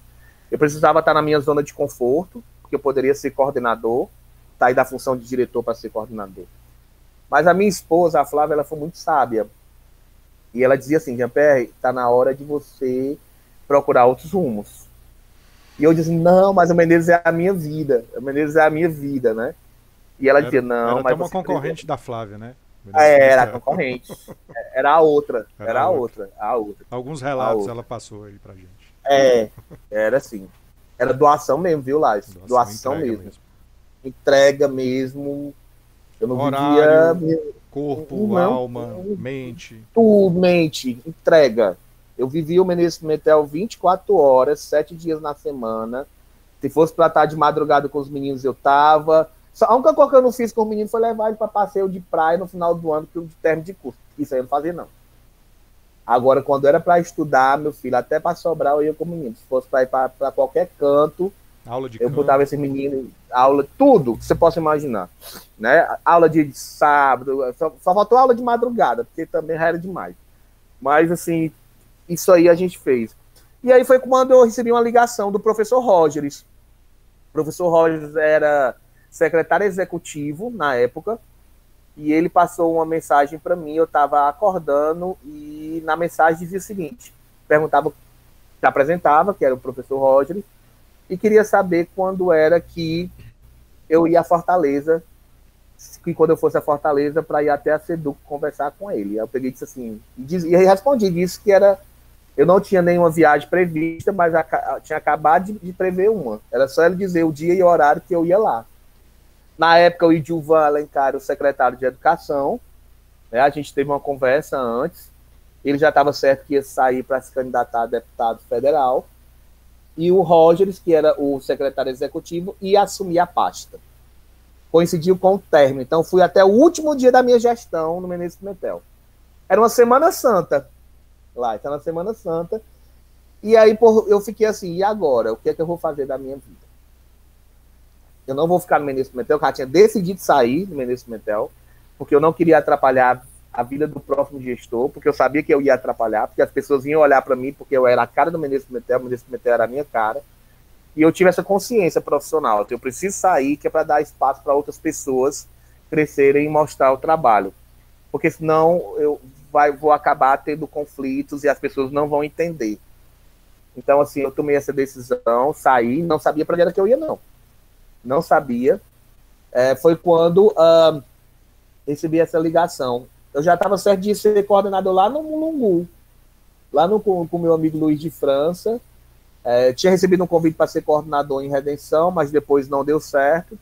Eu precisava estar na minha zona de conforto, porque eu poderia ser coordenador, sair da função de diretor para ser coordenador. Mas a minha esposa, a Flávia, ela foi muito sábia. E ela dizia assim, Jean-Pierre, está na hora de você procurar outros rumos. E eu disse, não, mas o Menezes é a minha vida. O Menezes é a minha vida, né? E ela dizia, não, era mas até uma concorrente da Flávia, né? Era a concorrente. Era a outra. Era a outra. Alguns relatos ela passou aí pra gente. Era assim. Era doação mesmo, viu, Lázaro? Doação mesmo. Entrega mesmo. Eu não horário, vivia... corpo, alma, mente. Tudo, mente, entrega. Eu vivia o Menezes Pimentel 24 horas, 7 dias na semana. Se fosse pra estar de madrugada com os meninos, eu tava. A única coisa que eu não fiz com os meninos foi levar eles para passeio de praia no final do ano, de término de curso. Isso aí eu não fazia, não. Agora, quando era para estudar, meu filho, até para Sobral eu ia com os meninos. Se fosse para ir para qualquer canto, aula de eu botava esses meninos, aula, tudo que você possa imaginar. Né? Aula de sábado, só faltou aula de madrugada, porque também já era demais. Mas, assim, isso aí a gente fez. E aí foi quando eu recebi uma ligação do professor Rogers. O professor Rogers era secretário executivo na época, e ele passou uma mensagem para mim, eu estava acordando, e na mensagem dizia o seguinte, perguntava, se apresentava, que era o professor Rogers, e queria saber quando era que eu ia a Fortaleza, que quando eu fosse a Fortaleza, para ir até a SEDUC conversar com ele. Aí eu peguei e disse assim, e aí respondi, disse que era, eu não tinha nenhuma viagem prevista, mas tinha acabado de prever uma. Era só ele dizer o dia e o horário que eu ia lá. Na época, o Idilvan Alencar, o secretário de Educação, né, a gente teve uma conversa antes, ele já estava certo que ia sair para se candidatar a deputado federal, e o Rogers, que era o secretário executivo, ia assumir a pasta. Coincidiu com o término, então fui até o último dia da minha gestão no Menezes Pimentel. Era uma Semana Santa, lá, então era uma Semana Santa, e aí eu fiquei assim, e agora? O que é que eu vou fazer da minha vida? Eu não vou ficar no Menezes Pimentel, eu já tinha decidido sair do Menezes Pimentel, porque eu não queria atrapalhar a vida do próximo gestor, porque eu sabia que eu ia atrapalhar, porque as pessoas iam olhar para mim, porque eu era a cara do Menezes Pimentel, o Menezes Pimentel era a minha cara, e eu tive essa consciência profissional, eu preciso sair, que é para dar espaço para outras pessoas crescerem e mostrar o trabalho, porque senão eu vou acabar tendo conflitos e as pessoas não vão entender. Então, assim, eu tomei essa decisão, saí, não sabia para onde era que eu ia, não sabia. Foi quando recebi essa ligação. Eu já estava certo de ser coordenador lá no Mulungu, lá com o meu amigo Luiz de França. Tinha recebido um convite para ser coordenador em Redenção, mas depois não deu certo.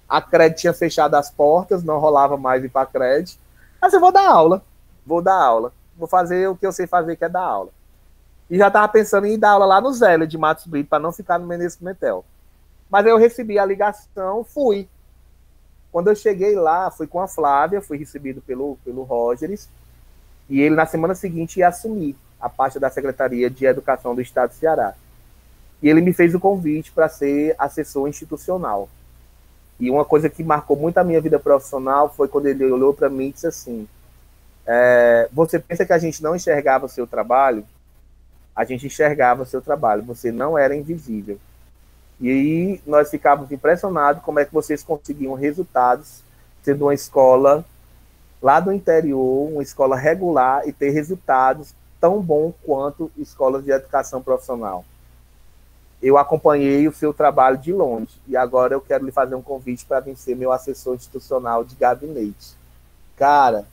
A CRED tinha fechado as portas, não rolava mais ir para a CRED. Mas eu vou dar aula. Vou fazer o que eu sei fazer, que é dar aula. E já estava pensando em dar aula lá no Zélio de Matos Brito, para não ficar no Menezes Pimentel. Mas aí eu recebi a ligação, fui. Quando eu cheguei lá, fui com a Flávia, fui recebido pelo Rogers, e ele na semana seguinte ia assumir a pasta da Secretaria de Educação do Estado do Ceará. E ele me fez o convite para ser assessor institucional. E uma coisa que marcou muito a minha vida profissional foi quando ele olhou para mim e disse assim, você pensa que a gente não enxergava o seu trabalho? A gente enxergava o seu trabalho, você não era invisível. E aí nós ficávamos impressionados como é que vocês conseguiam resultados sendo uma escola lá do interior, uma escola regular, e ter resultados tão bons quanto escolas de educação profissional. Eu acompanhei o seu trabalho de longe, e agora eu quero lhe fazer um convite para vir ser meu assessor institucional de gabinete. Cara,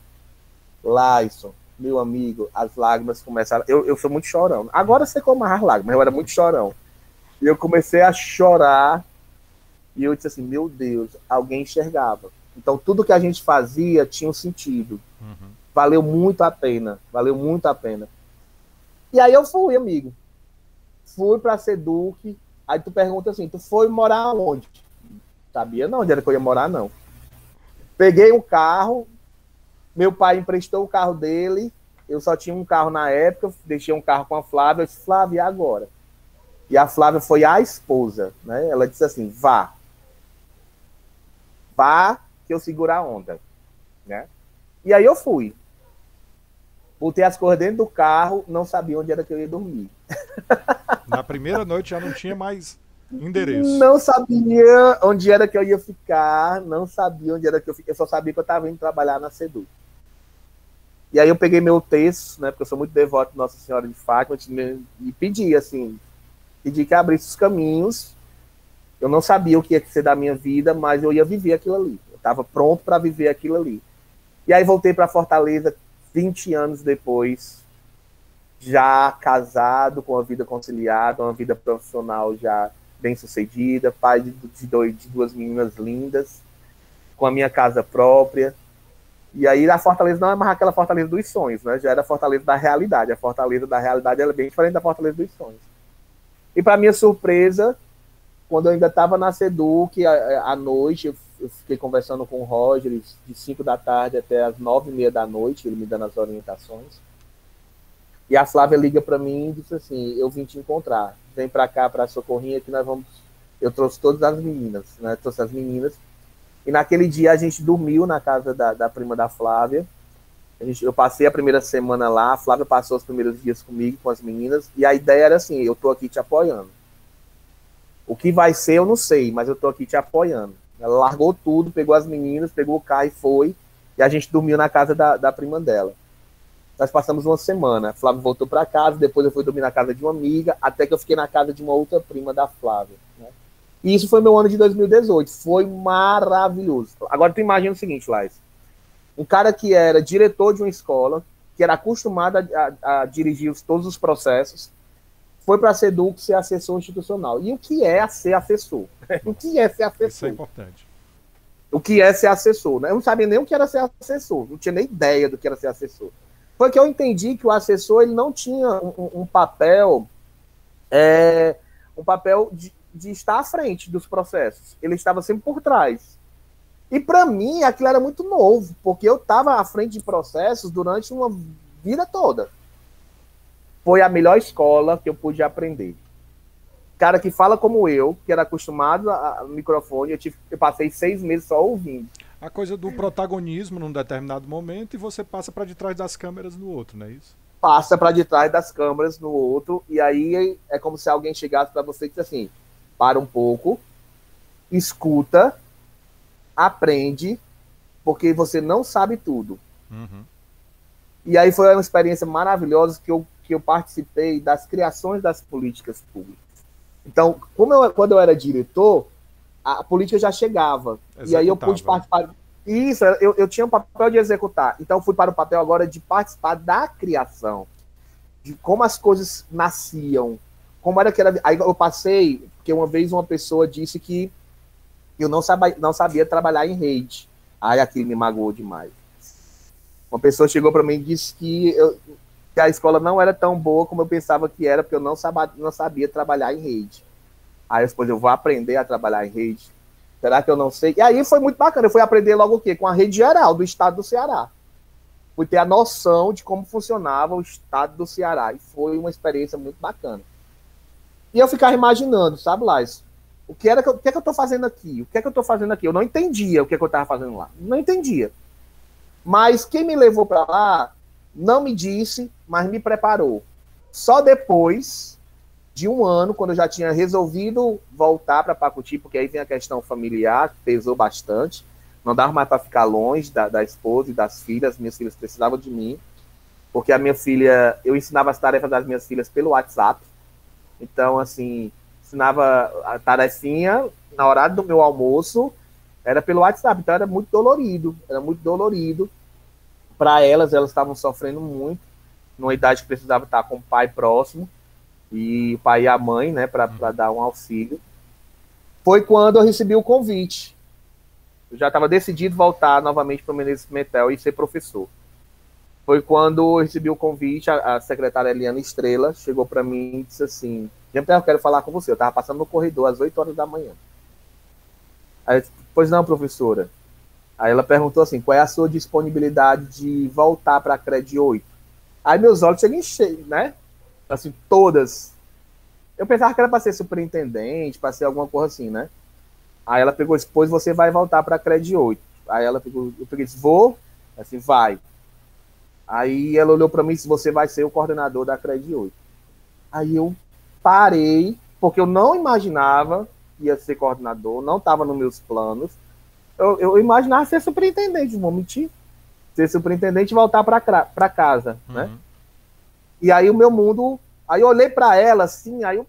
Laison, meu amigo, as lágrimas começaram... Eu sou muito chorão. Agora você como as lágrimas, eu era muito chorão. E eu comecei a chorar, e eu disse assim, meu Deus, alguém enxergava. Então, tudo que a gente fazia tinha um sentido. Uhum. Valeu muito a pena. Valeu muito a pena. E aí eu fui, amigo. Fui para a Seduc. Aí tu pergunta assim, tu foi morar onde? Sabia não onde era que eu ia morar, não. Peguei um carro. Meu pai emprestou o carro dele. Eu só tinha um carro na época. Deixei um carro com a Flávia. Eu disse, Flávia, e agora? E a Flávia foi a esposa, né? Ela disse assim, vá. Vá que eu seguro a onda, né? E aí eu fui. Botei as coisas dentro do carro, não sabia onde era que eu ia dormir. Na primeira noite já não tinha mais endereço. Não sabia onde era que eu ia ficar, não sabia onde era que eu fiquei, eu só sabia que eu estava indo trabalhar na Seduc. E aí eu peguei meu texto, né, porque eu sou muito devoto de Nossa Senhora de Fátima, e pedi, assim, pedi que abrisse os caminhos. Eu não sabia o que ia ser da minha vida, mas eu ia viver aquilo ali. Eu estava pronto para viver aquilo ali. E aí voltei para Fortaleza 20 anos depois, já casado, com a vida conciliada, uma vida profissional já bem sucedida, pai de duas meninas lindas, com a minha casa própria. E aí a Fortaleza não é mais aquela Fortaleza dos sonhos, né? Já era a Fortaleza da realidade. A Fortaleza da realidade ela é bem diferente da Fortaleza dos sonhos. E para minha surpresa, quando eu ainda estava na Seduc, à noite, eu fiquei conversando com o Roger de 5 da tarde até as 9h30 da noite, ele me dando as orientações. E a Flávia liga para mim e disse assim, eu vim te encontrar, vem para cá, para a Socorrinha, que nós vamos... Eu trouxe todas as meninas, né? Trouxe as meninas. E naquele dia a gente dormiu na casa da prima da Flávia. Eu passei a primeira semana lá, a Flávia passou os primeiros dias comigo, com as meninas, e a ideia era assim, eu tô aqui te apoiando. O que vai ser eu não sei, mas eu tô aqui te apoiando. Ela largou tudo, pegou as meninas, pegou o carro e foi, e a gente dormiu na casa da prima dela. Nós passamos uma semana, a Flávia voltou para casa, depois eu fui dormir na casa de uma amiga, até que eu fiquei na casa de uma outra prima da Flávia, né? E isso foi meu ano de 2018, foi maravilhoso. Agora tu imagina o seguinte, Laís, um cara que era diretor de uma escola, que era acostumado a dirigir todos os processos, foi para a Seduc ser assessor institucional. E o que é ser assessor? O que é ser assessor? Isso é importante. O que é ser assessor, né? Eu não sabia nem o que era ser assessor, não tinha nem ideia do que era ser assessor. Foi que eu entendi que o assessor ele não tinha um papel de estar à frente dos processos. Ele estava sempre por trás. E para mim aquilo era muito novo, porque eu estava à frente de processos durante uma vida toda. Foi a melhor escola que eu pude aprender. Cara que fala como eu, que era acostumado ao microfone, eu passei 6 meses só ouvindo. A coisa do protagonismo num determinado momento e você passa para de trás das câmeras no outro, não é isso? Passa para de trás das câmeras no outro, e aí é como se alguém chegasse para você e disse assim, para um pouco, escuta, aprende, porque você não sabe tudo. Uhum. E aí foi uma experiência maravilhosa que eu participei das criações das políticas públicas. Então, quando eu era diretor, a política já chegava. Executava. E aí eu pude participar. Isso, eu tinha um papel de executar. Então, eu fui para o papel agora de participar da criação, de como as coisas nasciam, como era que era. Aí eu passei, porque uma vez uma pessoa disse que eu não sabia trabalhar em rede. Aí aquilo me magoou demais. Uma pessoa chegou para mim e disse que a escola não era tão boa como eu pensava que era, porque eu não sabia trabalhar em rede. Aí depois eu vou aprender a trabalhar em rede. Será que eu não sei? E aí foi muito bacana. Eu fui aprender logo o quê? Com a rede geral do estado do Ceará. Fui ter a noção de como funcionava o estado do Ceará. E foi uma experiência muito bacana. E eu ficava imaginando, sabe, Lais? O que é que eu estou fazendo aqui? O que é que eu estou fazendo aqui? Eu não entendia o que é que eu estava fazendo lá. Não entendia. Mas quem me levou para lá não me disse, mas me preparou. Só depois de um ano, quando eu já tinha resolvido voltar para Pacuti, porque aí vem a questão familiar, que pesou bastante. Não dava mais para ficar longe da esposa e das filhas. Minhas filhas precisavam de mim. Porque a minha filha, eu ensinava as tarefas das minhas filhas pelo WhatsApp. Então, assim, ensinava a tarefinha na hora do meu almoço, era pelo WhatsApp. Então, era muito dolorido. Era muito dolorido. Para elas estavam sofrendo muito. Numa idade que precisava estar com o pai próximo. E o pai e a mãe, né, para dar um auxílio. Foi quando eu recebi o convite. Eu já estava decidido voltar novamente para o Menezes Pimentel e ser professor. Foi quando eu recebi o convite, a secretária Eliana Estrela chegou para mim e disse assim, eu quero falar com você. Eu estava passando no corredor às 8 horas da manhã. Aí eu disse, pois não, professora. Aí ela perguntou assim, qual é a sua disponibilidade de voltar para a CRED 8? Aí meus olhos chegam cheios, né? Assim, todas. Eu pensava que era para ser superintendente, para ser alguma coisa assim, né? Aí ela pegou e disse, pois você vai voltar para a CRED 8. Aí ela pegou, eu peguei e disse, vou? Assim, vai. Aí ela olhou para mim e disse, você vai ser o coordenador da CRED 8. Aí eu parei, porque eu não imaginava que ia ser coordenador, não estava nos meus planos. Eu imaginava ser superintendente, vou mentir. Ser superintendente e voltar para casa, né? E aí o meu mundo... Aí eu olhei para ela, assim, aí eu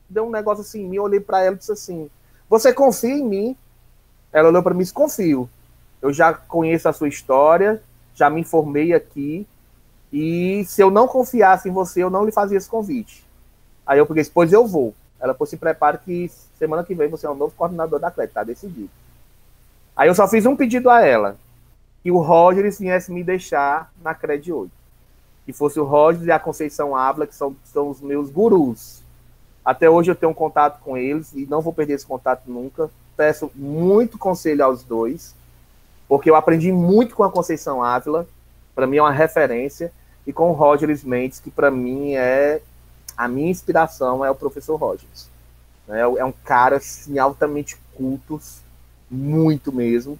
dei um negócio assim em mim, eu olhei para ela e disse assim, você confia em mim? Ela olhou para mim e disse, confio. Eu já conheço a sua história, já me informei aqui, e se eu não confiasse em você, eu não lhe fazia esse convite. Aí eu peguei, pois eu vou. Ela, pois se prepare que semana que vem você é o novo coordenador da CRED, tá decidido. Aí eu só fiz um pedido a ela, que o Rogers viesse me deixar na CRED 8. Que fosse o Rogers e a Conceição Ávila, que são os meus gurus. Até hoje eu tenho um contato com eles, e não vou perder esse contato nunca. Peço muito conselho aos dois, porque eu aprendi muito com a Conceição Ávila, para mim é uma referência, e com o Rogers Mendes, que para mim é a minha inspiração, é o professor Rogers. É um cara assim, altamente culto, muito mesmo,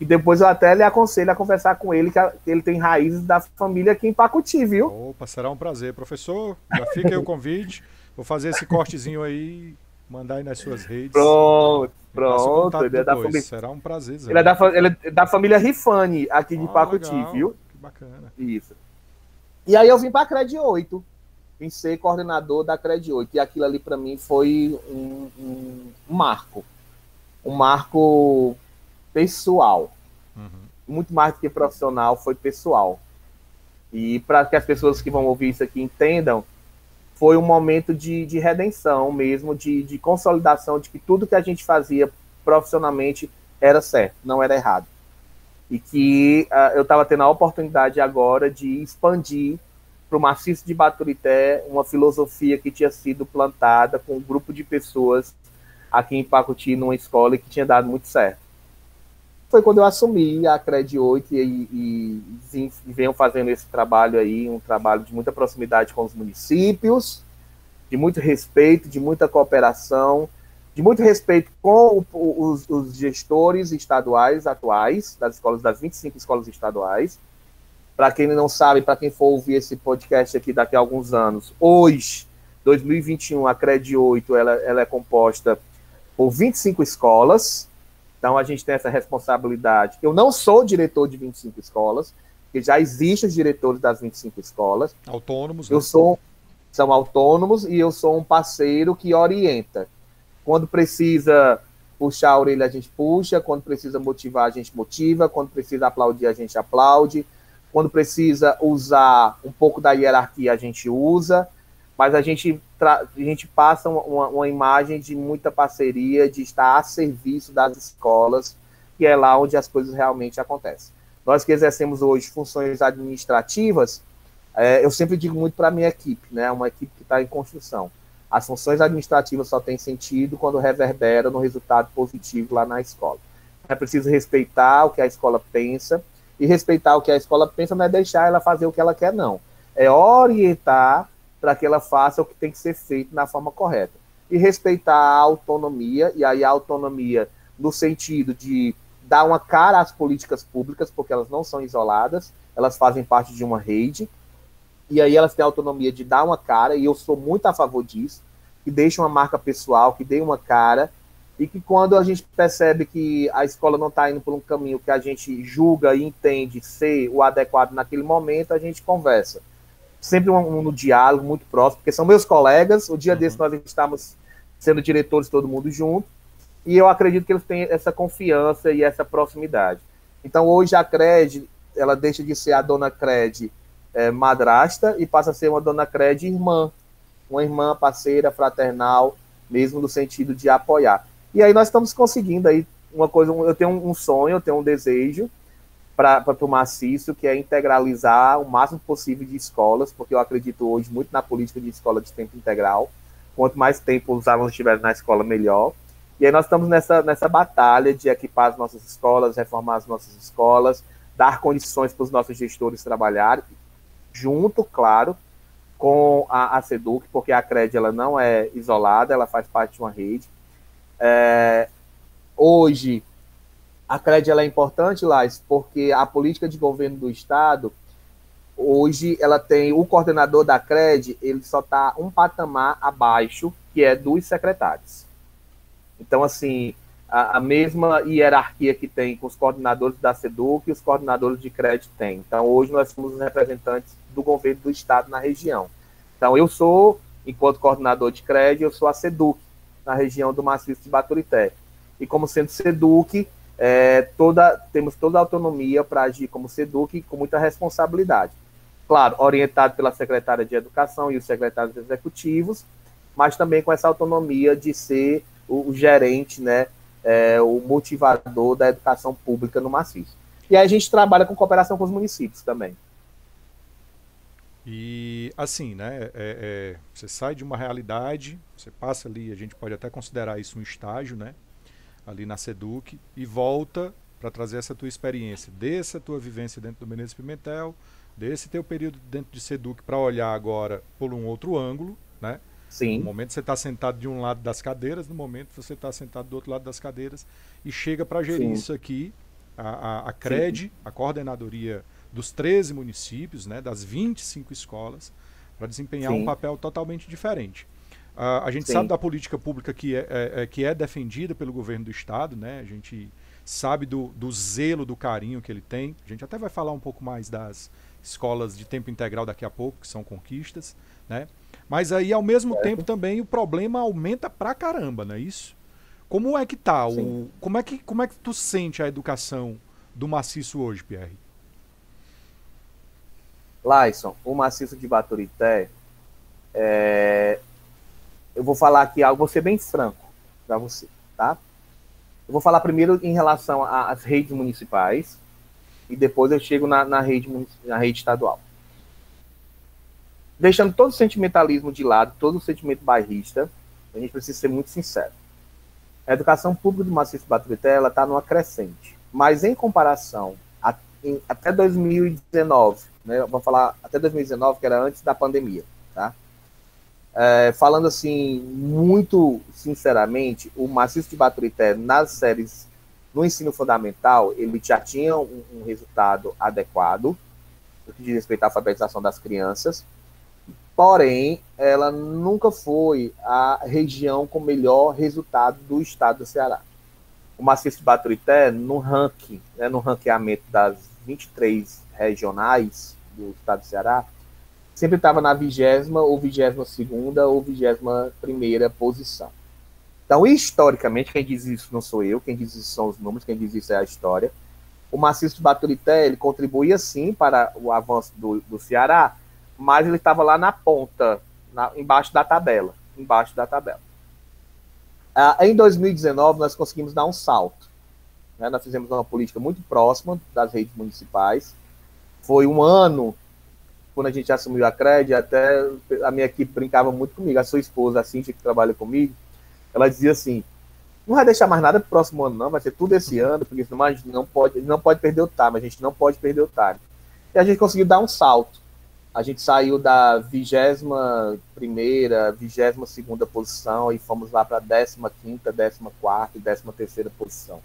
e depois eu até lhe aconselho a conversar com ele, que ele tem raízes da família aqui em Pacuti, viu? Opa, será um prazer. Professor, já fica aí o convite, vou fazer esse cortezinho aí, mandar aí nas suas redes. Pronto. Ele é da família. Será um prazer. Ele é da família Rifani, aqui de Pacuti, legal. Viu? Que bacana. Isso. E aí eu vim para a CRED 8, vim ser coordenador da CRED 8, e aquilo ali para mim foi um marco. Um marco pessoal. Muito mais do que profissional, foi pessoal. E para que as pessoas que vão ouvir isso aqui entendam, foi um momento de redenção mesmo, de consolidação de que tudo que a gente fazia profissionalmente era certo, não era errado. E que eu estava tendo a oportunidade agora de expandir para o maciço de Baturité uma filosofia que tinha sido plantada com um grupo de pessoas aqui em Pacuti, numa escola, e que tinha dado muito certo. Foi quando eu assumi a CRED 8 e venho fazendo esse trabalho aí, um trabalho de muita proximidade com os municípios, de muito respeito, de muita cooperação, de muito respeito com os gestores estaduais atuais, das 25 escolas estaduais. Para quem não sabe, para quem for ouvir esse podcast aqui daqui a alguns anos, hoje, 2021, a CRED 8 ela é composta por 25 escolas. Então, a gente tem essa responsabilidade. Eu não sou diretor de 25 escolas, porque já existem os diretores das 25 escolas. Autônomos. São autônomos, e eu sou um parceiro que orienta. Quando precisa puxar a orelha, a gente puxa. Quando precisa motivar, a gente motiva. Quando precisa aplaudir, a gente aplaude. Quando precisa usar um pouco da hierarquia, a gente usa. Mas a gente passa uma imagem de muita parceria, de estar a serviço das escolas, que é lá onde as coisas realmente acontecem. Nós que exercemos hoje funções administrativas, eu sempre digo muito para a minha equipe, né, uma equipe que está em construção. As funções administrativas só têm sentido quando reverberam no resultado positivo lá na escola. É preciso respeitar o que a escola pensa, e respeitar o que a escola pensa não é deixar ela fazer o que ela quer, não. É orientar para que ela faça o que tem que ser feito na forma correta. E respeitar a autonomia, e aí a autonomia no sentido de dar uma cara às políticas públicas, porque elas não são isoladas, elas fazem parte de uma rede, e aí elas têm a autonomia de dar uma cara, e eu sou muito a favor disso, que deixe uma marca pessoal, que dê uma cara, e que quando a gente percebe que a escola não está indo por um caminho que a gente julga e entende ser o adequado naquele momento, a gente conversa. Sempre no diálogo, muito próximo, porque são meus colegas, o dia desse nós estamos sendo diretores todo mundo junto, e eu acredito que eles têm essa confiança e essa proximidade. Então hoje a CRED, ela deixa de ser a dona CRED madrasta e passa a ser uma dona CRED irmã, uma irmã parceira, fraternal, mesmo no sentido de apoiar. E aí nós estamos conseguindo aí uma coisa, eu tenho um sonho, eu tenho um desejo para o Maciço, que é integralizar o máximo possível de escolas, porque eu acredito hoje muito na política de escola de tempo integral. Quanto mais tempo os alunos estiverem na escola, melhor. E aí nós estamos nessa batalha de equipar as nossas escolas, reformar as nossas escolas, dar condições para os nossos gestores trabalharem, junto, claro, com a SEDUC, porque a CRED ela não é isolada, ela faz parte de uma rede. Hoje, a CRED ela é importante, Lais, porque a política de governo do Estado, hoje, ela tem o coordenador da CRED, ele só está um patamar abaixo, que é dos secretários. Então, assim, a mesma hierarquia que tem com os coordenadores da SEDUC e os coordenadores de CRED tem. Então, hoje nós somos os representantes do governo do Estado na região. Então, eu sou, enquanto coordenador de CRED, eu sou a SEDUC, na região do Maciço de Baturité. E como sendo SEDUC, temos toda a autonomia para agir como SEDUC com muita responsabilidade. Claro, orientado pela secretária de Educação e os secretários executivos, mas também com essa autonomia de ser o gerente, né, o motivador da educação pública no Maciço. E aí a gente trabalha com cooperação com os municípios também. E assim, né, você sai de uma realidade, você passa ali, a gente pode até considerar isso um estágio, né, ali na SEDUC, e volta para trazer essa tua experiência, dessa tua vivência dentro do Menezes Pimentel, desse teu período dentro de SEDUC, para olhar agora por um outro ângulo, né? Sim. No momento você está sentado de um lado das cadeiras, no momento você está sentado do outro lado das cadeiras, e chega para gerir isso aqui, a CRED, sim, a coordenadoria dos 13 municípios, né, das 25 escolas, para desempenhar um papel totalmente diferente. A gente sabe da política pública que é defendida pelo governo do Estado, né? A gente sabe do zelo, do carinho que ele tem. A gente até vai falar um pouco mais das escolas de tempo integral daqui a pouco, que são conquistas, né? Mas aí, ao mesmo tempo, também o problema aumenta pra caramba, não é isso? Como é que tá? Como é que tu sente a educação do Maciço hoje, Pierre? Laison, o Maciço de Baturité, eu vou falar aqui algo, vou ser bem franco para você, tá? Eu vou falar primeiro em relação às redes municipais e depois eu chego na rede estadual. Deixando todo o sentimentalismo de lado, todo o sentimento bairrista, a gente precisa ser muito sincero. A educação pública do Maciço de Baturité, ela está numa crescente, mas em comparação até 2019, né, eu vou falar até 2019, que era antes da pandemia, tá? Falando assim, muito sinceramente, o Maciço de Baturité, nas séries, no ensino fundamental, ele já tinha um resultado adequado, no que diz respeito à alfabetização das crianças, porém, ela nunca foi a região com melhor resultado do estado do Ceará. O Maciço de Baturité, no ranking, né, no ranqueamento das 23 regionais do estado do Ceará, sempre estava na 20ª ou 22ª ou 21ª posição. Então, historicamente, quem diz isso não sou eu, quem diz isso são os números, quem diz isso é a história. O Maciço de Baturité, ele contribuía sim para o avanço do Ceará, mas ele estava lá na ponta, embaixo da tabela. Em 2019, nós conseguimos dar um salto. Né? Nós fizemos uma política muito próxima das redes municipais. Foi um ano quando a gente assumiu a CRED, até a minha equipe brincava muito comigo, a sua esposa, a Cíntia, que trabalha comigo, ela dizia assim, não vai deixar mais nada pro próximo ano, não, vai ser tudo esse ano, porque senão a gente não pode perder o time, a gente não pode perder o time. E a gente conseguiu dar um salto. A gente saiu da 21ª, 22ª posição e fomos lá para a 15ª, 14ª e 13ª posição.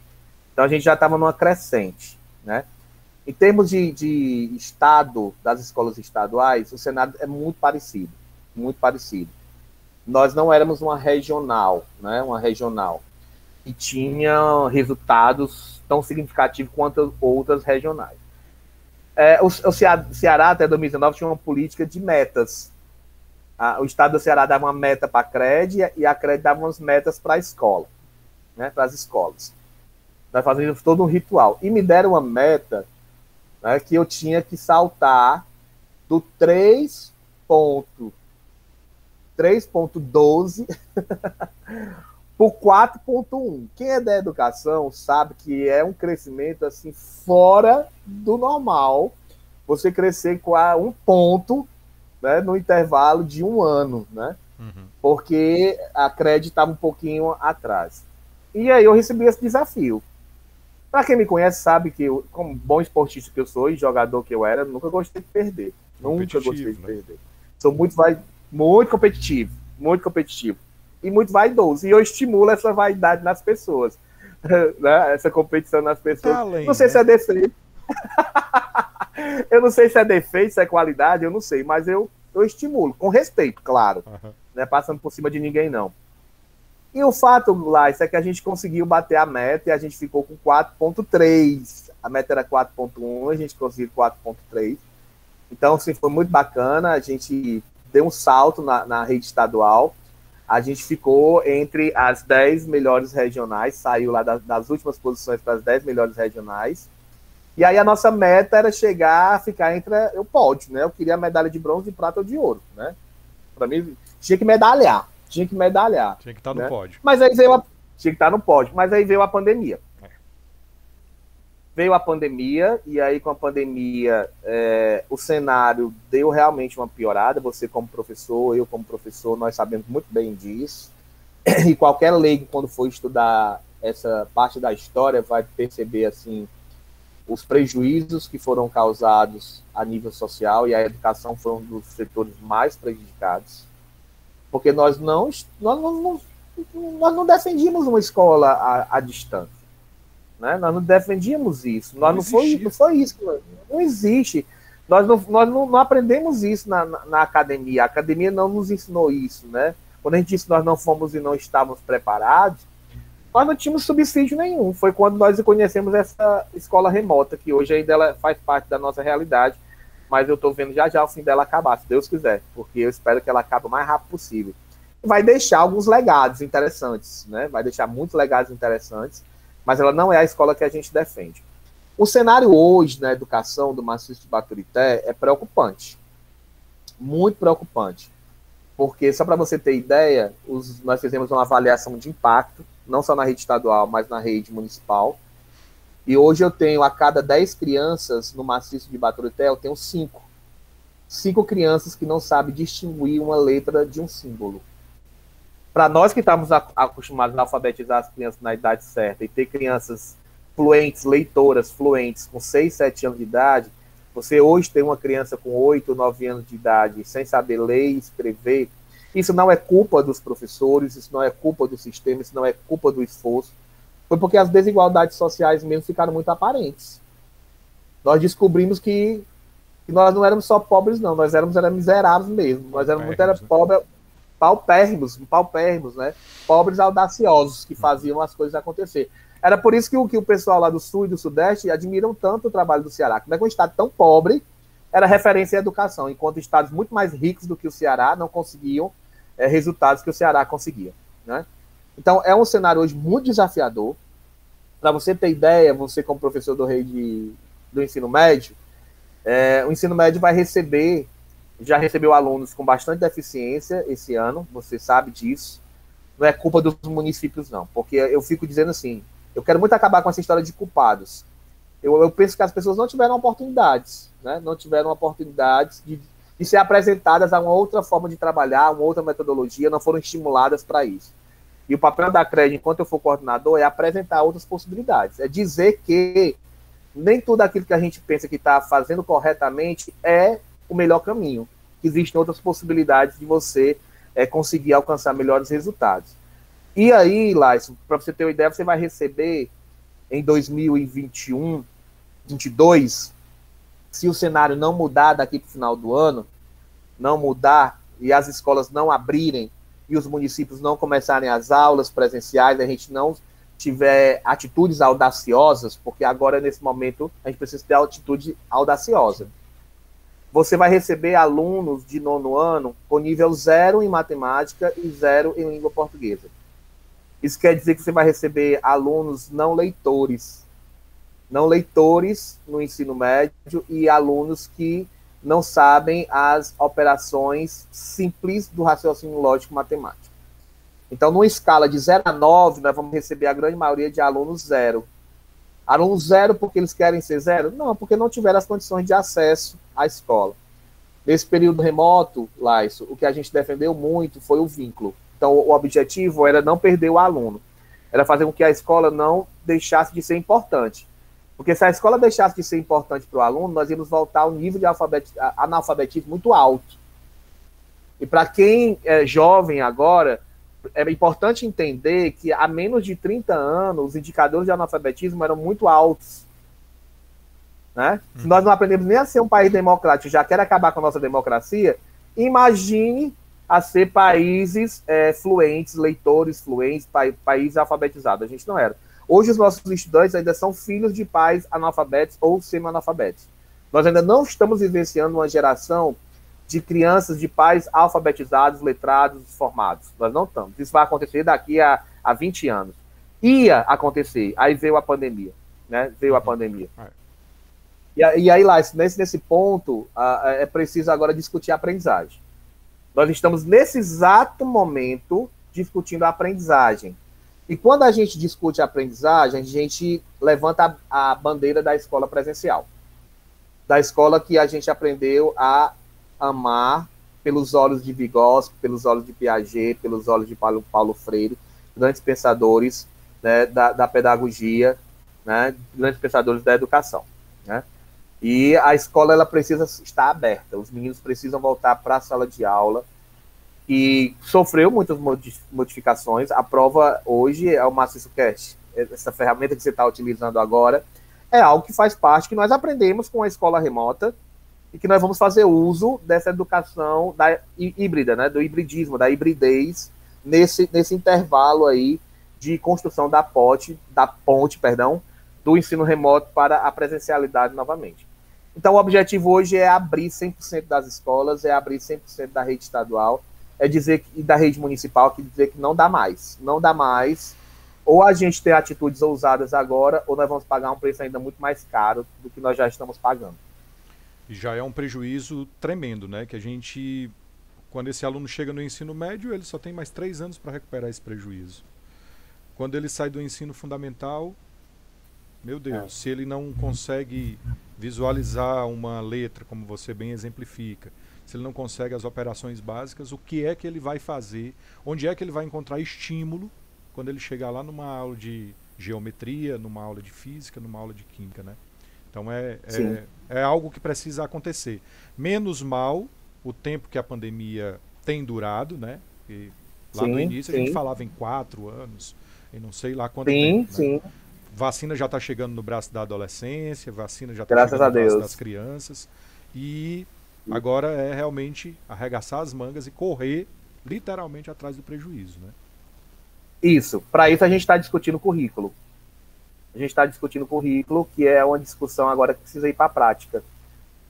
Então a gente já estava numa crescente, né? Em termos de estado, das escolas estaduais, o cenário é muito parecido, muito parecido. Nós não éramos uma regional, né? Uma regional, e tinha resultados tão significativos quanto outras regionais. O Ceará, até 2019, tinha uma política de metas. O estado do Ceará dava uma meta para a CRED e a CRED dava umas metas para a escola, né? Para as escolas. Nós fazíamos todo um ritual. E me deram uma meta, né, que eu tinha que saltar do 3.12 por 4.1. Quem é da educação sabe que é um crescimento assim fora do normal. Você crescer com um ponto, né, no intervalo de um ano, né? Uhum. Porque a CRED estava um pouquinho atrás. E aí eu recebi esse desafio. Para quem me conhece sabe que eu, como bom esportista que eu sou e jogador que eu era, nunca gostei de perder. Nunca gostei de perder. Sou muito competitivo, muito competitivo. E muito vaidoso. E eu estimulo essa vaidade nas pessoas. Né? Essa competição nas pessoas. Além, não sei, né? Se é defeito. Eu não sei se é defeito, se é qualidade, eu não sei. Mas eu estimulo, com respeito, claro. Uhum. Não é passando por cima de ninguém, não. E o fato, Lais, é que a gente conseguiu bater a meta e a gente ficou com 4.3. A meta era 4.1, a gente conseguiu 4.3. Então, assim, foi muito bacana. A gente deu um salto na rede estadual. A gente ficou entre as 10 melhores regionais, saiu lá das últimas posições para as 10 melhores regionais. E aí a nossa meta era ficar entre o pódio, né? Eu queria a medalha de bronze, de prata ou de ouro, né? Para mim, tinha que medalhar. Tinha que estar no pódio. Mas aí tinha que estar no pódio. Mas aí veio a pandemia. Veio a pandemia, e aí com a pandemia o cenário deu realmente uma piorada. Você como professor, eu como professor, nós sabemos muito bem disso. E qualquer leigo, quando for estudar essa parte da história, vai perceber assim, os prejuízos que foram causados a nível social, e a educação foi um dos setores mais prejudicados. Porque nós não defendíamos uma escola à distância. Né? Nós não defendíamos isso. Não foi isso. Não existe. Nós não aprendemos isso na academia. A academia não nos ensinou isso. Né? Quando a gente disse que nós não fomos e não estávamos preparados, nós não tínhamos subsídio nenhum. Foi quando nós conhecemos essa escola remota, que hoje ainda ela faz parte da nossa realidade, mas eu estou vendo já o fim dela acabar, se Deus quiser, porque eu espero que ela acabe o mais rápido possível. Vai deixar alguns legados interessantes, né? Vai deixar muitos legados interessantes, mas ela não é a escola que a gente defende. O cenário hoje na educação do Maciço de Baturité é preocupante, muito preocupante, porque, só para você ter ideia, nós fizemos uma avaliação de impacto, não só na rede estadual, mas na rede municipal, e hoje eu tenho, a cada 10 crianças no Maciço de Baturité, eu tenho 5 crianças que não sabem distinguir uma letra de um símbolo. Para nós que estamos acostumados a alfabetizar as crianças na idade certa e ter crianças fluentes, leitoras fluentes, com 6, 7 anos de idade, você hoje tem uma criança com 8, 9 anos de idade sem saber ler e escrever, isso não é culpa dos professores, isso não é culpa do sistema, isso não é culpa do esforço, foi porque as desigualdades sociais mesmo ficaram muito aparentes. Nós descobrimos que nós não éramos só pobres, não, nós éramos miseráveis mesmo, nós éramos muito pobres, paupérrimos, né? Pobres audaciosos que faziam as coisas acontecer. Era por isso que o pessoal lá do Sul e do Sudeste admiram tanto o trabalho do Ceará. Como é que um estado tão pobre era referência em educação, enquanto estados muito mais ricos do que o Ceará não conseguiam resultados que o Ceará conseguia, né? Então, é um cenário hoje muito desafiador. Para você ter ideia, você como professor do ensino médio, o ensino médio já recebeu alunos com bastante deficiência esse ano, você sabe disso. Não é culpa dos municípios, não, porque eu fico dizendo assim, eu quero muito acabar com essa história de culpados. Eu penso que as pessoas não tiveram oportunidades, né? Não tiveram oportunidades de ser apresentadas a uma outra forma de trabalhar, uma outra metodologia, não foram estimuladas para isso. E o papel da CRED, enquanto eu for coordenador, é apresentar outras possibilidades. É dizer que nem tudo aquilo que a gente pensa que está fazendo corretamente é o melhor caminho. Existem outras possibilidades de você conseguir alcançar melhores resultados. E aí, Laison, para você ter uma ideia, você vai receber em 2021, 2022, se o cenário não mudar daqui para o final do ano, não mudar e as escolas não abrirem e os municípios não começarem as aulas presenciais, a gente não tiver atitudes audaciosas, porque agora, nesse momento, a gente precisa ter atitude audaciosa. Você vai receber alunos de 9º ano com nível 0 em matemática e 0 em língua portuguesa. Isso quer dizer que você vai receber alunos não leitores no ensino médio e alunos que não sabem as operações simples do raciocínio lógico matemático. Então, numa escala de 0 a 9, nós vamos receber a grande maioria de alunos 0. Alunos 0 porque eles querem ser 0? Não, porque não tiveram as condições de acesso à escola. Nesse período remoto, Laison, o que a gente defendeu muito foi o vínculo. Então, o objetivo era não perder o aluno. Era fazer com que a escola não deixasse de ser importante. Porque se a escola deixasse de ser importante para o aluno, nós íamos voltar ao nível de analfabetismo muito alto. E para quem é jovem agora, é importante entender que há menos de 30 anos, os indicadores de analfabetismo eram muito altos. Né? Se nós não aprendemos nem a ser um país democrático, já quer acabar com a nossa democracia, imagine a ser países fluentes, leitores fluentes, países alfabetizados. A gente não era. Hoje os nossos estudantes ainda são filhos de pais analfabetos ou semi-analfabetos. Nós ainda não estamos vivenciando uma geração de crianças de pais alfabetizados, letrados, formados. Nós não estamos. Isso vai acontecer daqui a 20 anos. Ia acontecer. Aí veio a pandemia. Né? Veio a pandemia. E aí, lá, nesse ponto, é preciso agora discutir a aprendizagem. Nós estamos, nesse exato momento, discutindo a aprendizagem. E quando a gente discute a aprendizagem, a gente levanta a bandeira da escola presencial. Da escola que a gente aprendeu a amar pelos olhos de Vygotsky, pelos olhos de Piaget, pelos olhos de Paulo Freire, grandes pensadores, né, da pedagogia, né, grandes pensadores da educação. Né? E a escola ela precisa estar aberta, os meninos precisam voltar para a sala de aula, e sofreu muitas modificações. A prova hoje é o Maciço Cast. Essa ferramenta que você está utilizando agora é algo que faz parte, que nós aprendemos com a escola remota e que nós vamos fazer uso dessa educação híbrida, né, do hibridismo, da hibridez, nesse intervalo aí de construção da ponte, do ensino remoto para a presencialidade novamente. Então, o objetivo hoje é abrir 100% das escolas, é abrir 100% da rede estadual, é dizer que, e da rede municipal, que dizer que não dá mais. Não dá mais. Ou a gente tem atitudes ousadas agora, ou nós vamos pagar um preço ainda muito mais caro do que nós já estamos pagando. E já é um prejuízo tremendo, né? Que a gente, quando esse aluno chega no ensino médio, ele só tem mais 3 anos para recuperar esse prejuízo. Quando ele sai do ensino fundamental, meu Deus, se ele não consegue visualizar uma letra, como você bem exemplifica, se ele não consegue as operações básicas, o que é que ele vai fazer? Onde é que ele vai encontrar estímulo quando ele chegar lá numa aula de geometria, numa aula de física, numa aula de química, né? Então é algo que precisa acontecer. Menos mal o tempo que a pandemia tem durado, né? E lá no início a gente falava em 4 anos, e não sei lá quanto tempo. Né? Vacina já está chegando no braço da adolescência, vacina já está chegando no braço das crianças. E agora é realmente arregaçar as mangas e correr literalmente atrás do prejuízo, né? Isso. Para isso a gente está discutindo currículo. A gente está discutindo currículo, que é uma discussão agora que precisa ir para a prática.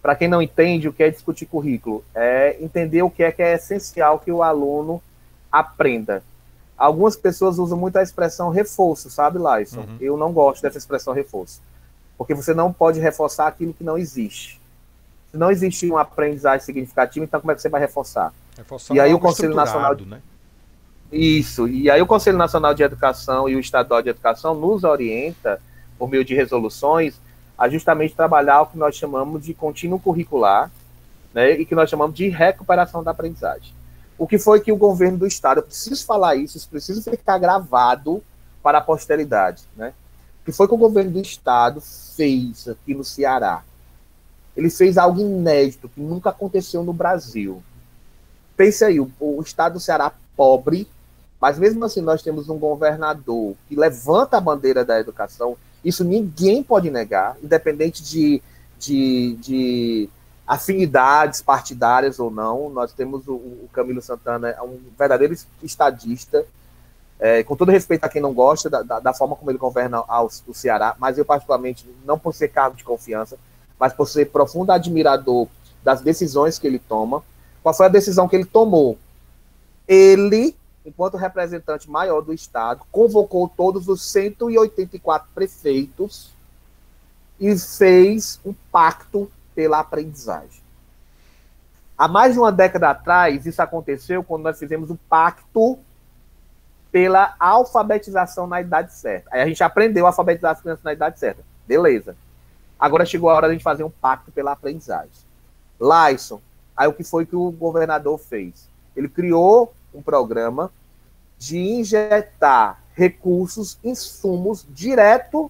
Para quem não entende o que é discutir currículo, é entender o que é essencial que o aluno aprenda. Algumas pessoas usam muito a expressão reforço, sabe, Laison? Uhum. Eu não gosto dessa expressão reforço. Porque você não pode reforçar aquilo que não existe. Se não existe uma aprendizagem significativa, então como é que você vai reforçar? Reforçar e aí o Conselho Nacional, né? Isso. E aí o Conselho Nacional de Educação e o Estadual de Educação nos orienta, por meio de resoluções, a justamente trabalhar o que nós chamamos de contínuo curricular, né, e que nós chamamos de recuperação da aprendizagem. O que foi que o governo do Estado, eu preciso falar isso precisa ficar gravado para a posteridade, né? O que foi que o governo do Estado fez aqui no Ceará? Ele fez algo inédito, que nunca aconteceu no Brasil. Pense aí, o Estado do Ceará pobre, mas mesmo assim nós temos um governador que levanta a bandeira da educação, isso ninguém pode negar, independente de afinidades partidárias ou não. Nós temos o Camilo Santana, é um verdadeiro estadista, com todo respeito a quem não gosta da forma como ele governa o Ceará, mas eu particularmente, não por ser cargo de confiança, mas por ser profundo admirador das decisões que ele toma. Qual foi a decisão que ele tomou? Ele, enquanto representante maior do Estado, convocou todos os 184 prefeitos e fez um pacto pela aprendizagem. Há mais de uma década atrás, isso aconteceu quando nós fizemos o pacto pela alfabetização na idade certa. Aí a gente aprendeu a alfabetizar as crianças na idade certa. Beleza. Agora chegou a hora de a gente fazer um pacto pela aprendizagem. Laisson, aí o que foi que o governador fez? Ele criou um programa de injetar recursos, insumos, direto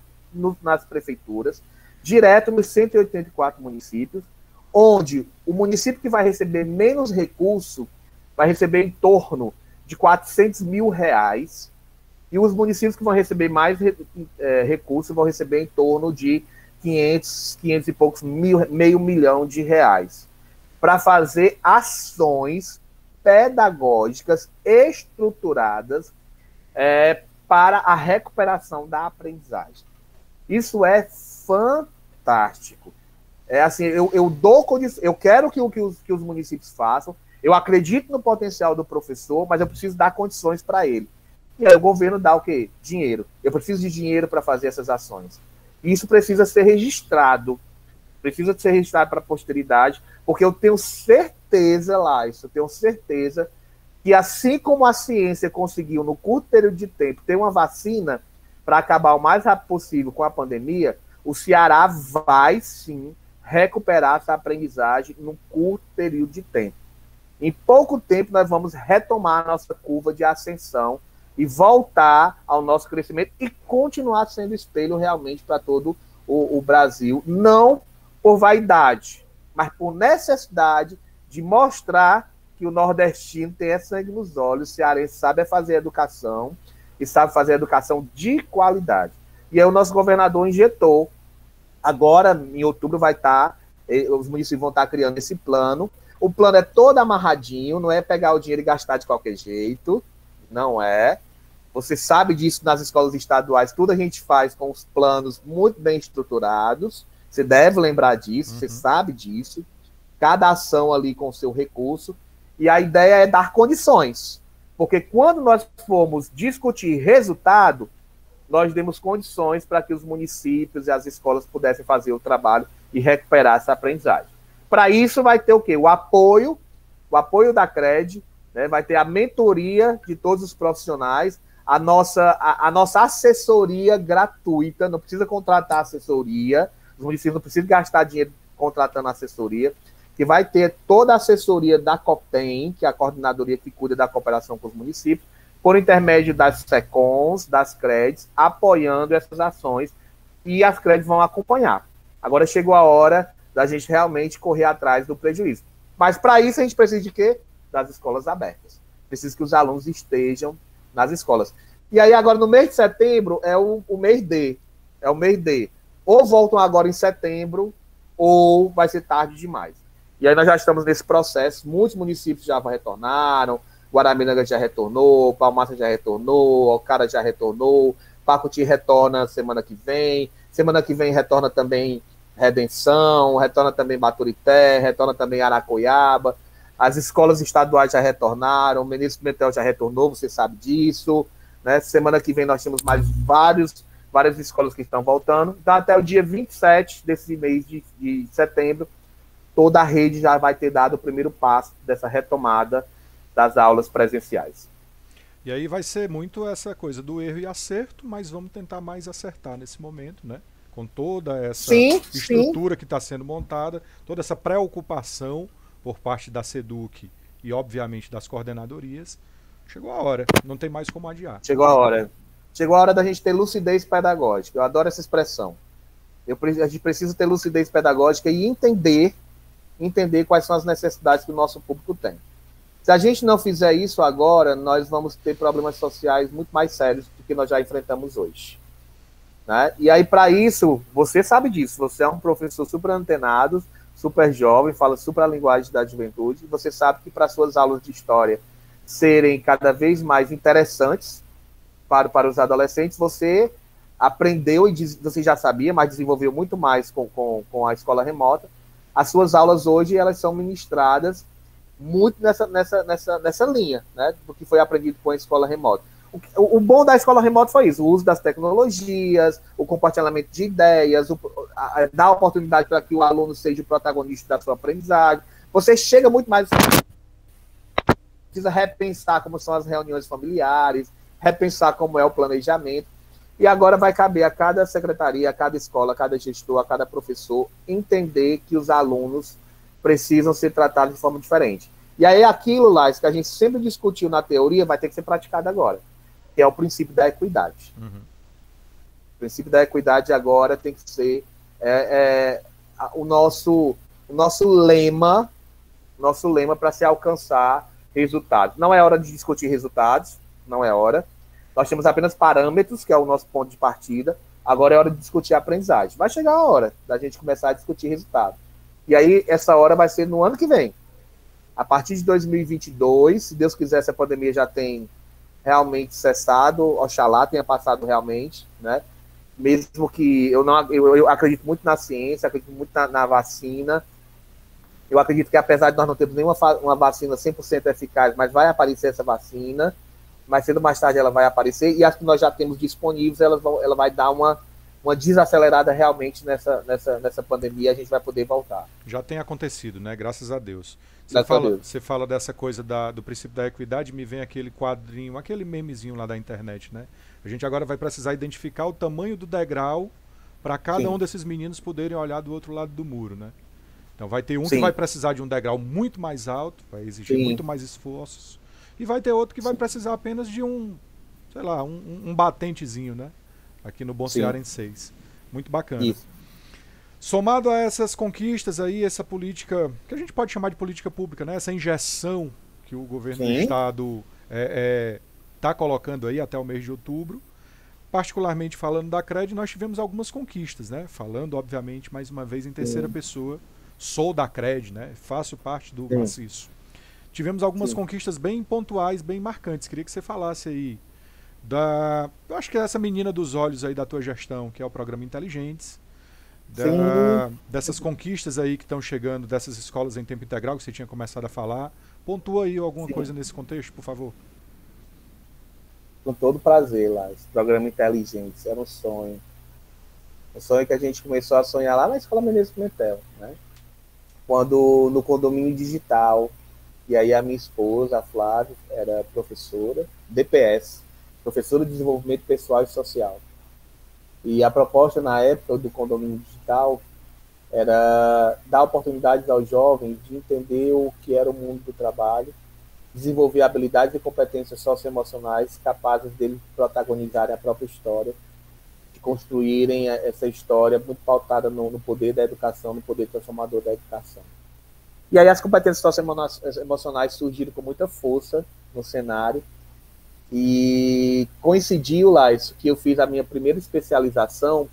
nas prefeituras, direto nos 184 municípios, onde o município que vai receber menos recurso vai receber em torno de R$400 mil, e os municípios que vão receber mais recursos vão receber em torno de 500 e poucos meio milhão de reais, para fazer ações pedagógicas estruturadas para a recuperação da aprendizagem. Isso é fantástico. Assim, eu quero que os municípios façam, eu acredito no potencial do professor, mas eu preciso dar condições para ele. E aí o governo dá o quê? Dinheiro. Eu preciso de dinheiro para fazer essas ações. Isso precisa ser registrado. Precisa ser registrado para a posteridade, porque eu tenho certeza, eu tenho certeza que assim como a ciência conseguiu, no curto período de tempo, ter uma vacina para acabar o mais rápido possível com a pandemia, o Ceará vai, sim, recuperar essa aprendizagem num curto período de tempo. Em pouco tempo, nós vamos retomar a nossa curva de ascensão e voltar ao nosso crescimento e continuar sendo espelho realmente para todo o Brasil, não por vaidade, mas por necessidade de mostrar que o nordestino tem sangue nos olhos, o cearense sabe fazer educação e sabe fazer educação de qualidade. E aí o nosso governador injetou, agora em outubro vai estar, os municípios vão estar criando esse plano. O plano é todo amarradinho, não é pegar o dinheiro e gastar de qualquer jeito, não é. Você sabe disso nas escolas estaduais, tudo a gente faz com os planos muito bem estruturados, você deve lembrar disso, você sabe disso, cada ação ali com o seu recurso, e a ideia é dar condições, porque quando nós formos discutir resultado, nós demos condições para que os municípios e as escolas pudessem fazer o trabalho e recuperar essa aprendizagem. Para isso vai ter o quê? O apoio da CRED, né? Vai ter a mentoria de todos os profissionais, a nossa assessoria gratuita, não precisa contratar assessoria, os municípios não precisam gastar dinheiro contratando assessoria, que vai ter toda a assessoria da COPEM, que é a coordenadoria que cuida da cooperação com os municípios, por intermédio das SECONs, das CREDs, apoiando essas ações, e as CREDs vão acompanhar. Agora chegou a hora da gente realmente correr atrás do prejuízo. Mas para isso a gente precisa de quê? Das escolas abertas. Precisa que os alunos estejam nas escolas. E aí agora no mês de setembro é o mês D. É o mês D. Ou voltam agora em setembro, ou vai ser tarde demais. E aí nós já estamos nesse processo, muitos municípios já retornaram, Guaramiranga já retornou, Palmaça já retornou, Ocara já retornou, Pacuti retorna semana que vem retorna também Redenção, retorna também Baturité, retorna também Aracoiaba, as escolas estaduais já retornaram, o Ministro Pimentel já retornou, você sabe disso, né? Semana que vem nós temos mais várias escolas que estão voltando, então até o dia 27 desse mês de setembro, toda a rede já vai ter dado o primeiro passo dessa retomada das aulas presenciais. E aí vai ser muito essa coisa do erro e acerto, mas vamos tentar mais acertar nesse momento, né? Com toda essa estrutura que está sendo montada, toda essa preocupação por parte da SEDUC e, obviamente, das coordenadorias, chegou a hora, não tem mais como adiar. Chegou a hora. Chegou a hora da gente ter lucidez pedagógica. Eu adoro essa expressão. A gente precisa ter lucidez pedagógica e entender quais são as necessidades que o nosso público tem. Se a gente não fizer isso agora, nós vamos ter problemas sociais muito mais sérios do que nós já enfrentamos hoje. Né? E aí, para isso, você sabe disso, você é um professor super antenado, super jovem, fala super a linguagem da juventude, você sabe que para suas aulas de história serem cada vez mais interessantes para os adolescentes, você aprendeu e você já sabia, mas desenvolveu muito mais com a escola remota. As suas aulas hoje, elas são ministradas muito nessa linha, né, do que foi aprendido com a escola remota. O bom da escola remota foi isso, o uso das tecnologias, o compartilhamento de ideias, dar oportunidade para que o aluno seja o protagonista da sua aprendizagem. Você chega muito mais... Precisa repensar como são as reuniões familiares, repensar como é o planejamento. E agora vai caber a cada secretaria, a cada escola, a cada gestor, a cada professor, entender que os alunos precisam ser tratados de forma diferente. E aí aquilo lá, isso que a gente sempre discutiu na teoria, vai ter que ser praticado agora, que é o princípio da equidade. Uhum. O princípio da equidade agora tem que ser o nosso lema para se alcançar resultados. Não é hora de discutir resultados, não é hora. Nós temos apenas parâmetros, que é o nosso ponto de partida. Agora é hora de discutir a aprendizagem. Vai chegar a hora da gente começar a discutir resultado. E aí, essa hora vai ser no ano que vem. A partir de 2022, se Deus quiser, essa pandemia já tem realmente cessado, oxalá tenha passado realmente, né? Mesmo que eu acredito muito na ciência, acredito muito na vacina. Eu acredito que, apesar de nós não termos nenhuma uma vacina 100% eficaz, mas vai aparecer essa vacina, mais cedo ou mais tarde ela vai aparecer, e as que nós já temos disponíveis, ela vai dar uma desacelerada realmente nessa pandemia, a gente vai poder voltar. Já tem acontecido, né? Graças a Deus. Você fala dessa coisa do princípio da equidade, me vem aquele quadrinho, aquele memezinho lá da internet, né? A gente agora vai precisar identificar o tamanho do degrau para cada um desses meninos poderem olhar do outro lado do muro, né? Então vai ter um que vai precisar de um degrau muito mais alto, vai exigir muito mais esforços, e vai ter outro que vai precisar apenas de um batentezinho, né? Aqui no Bom Cearense. Muito bacana. Isso. Somado a essas conquistas aí, essa política, que a gente pode chamar de política pública, né? Essa injeção que o governo do Estado está colocando aí até o mês de outubro, particularmente falando da CRED, nós tivemos algumas conquistas, né? Falando, obviamente, mais uma vez em terceira pessoa, sou da CRED, né? Faço parte do maciço. Tivemos algumas conquistas bem pontuais, bem marcantes. Queria que você falasse aí eu acho que é essa menina dos olhos aí da tua gestão, que é o programa Inteligentes, dessas conquistas aí que estão chegando, dessas escolas em tempo integral que você tinha começado a falar. Pontua aí alguma coisa nesse contexto, por favor. Com todo prazer, lá. Esse programa Inteligentes era um sonho. Um sonho que a gente começou a sonhar lá na Escola Menezes Pimentel, né? Quando no condomínio digital, e aí a minha esposa, a Flávia, era professora, DPS, professora de desenvolvimento pessoal e social. E a proposta na época do condomínio digital era dar oportunidades aos jovens de entender o que era o mundo do trabalho, desenvolver habilidades e competências socioemocionais capazes deles protagonizarem a própria história, de construírem essa história muito pautada no poder da educação, no poder transformador da educação. E aí as competências socioemocionais surgiram com muita força no cenário, e coincidiu lá isso que eu fiz a minha primeira especialização.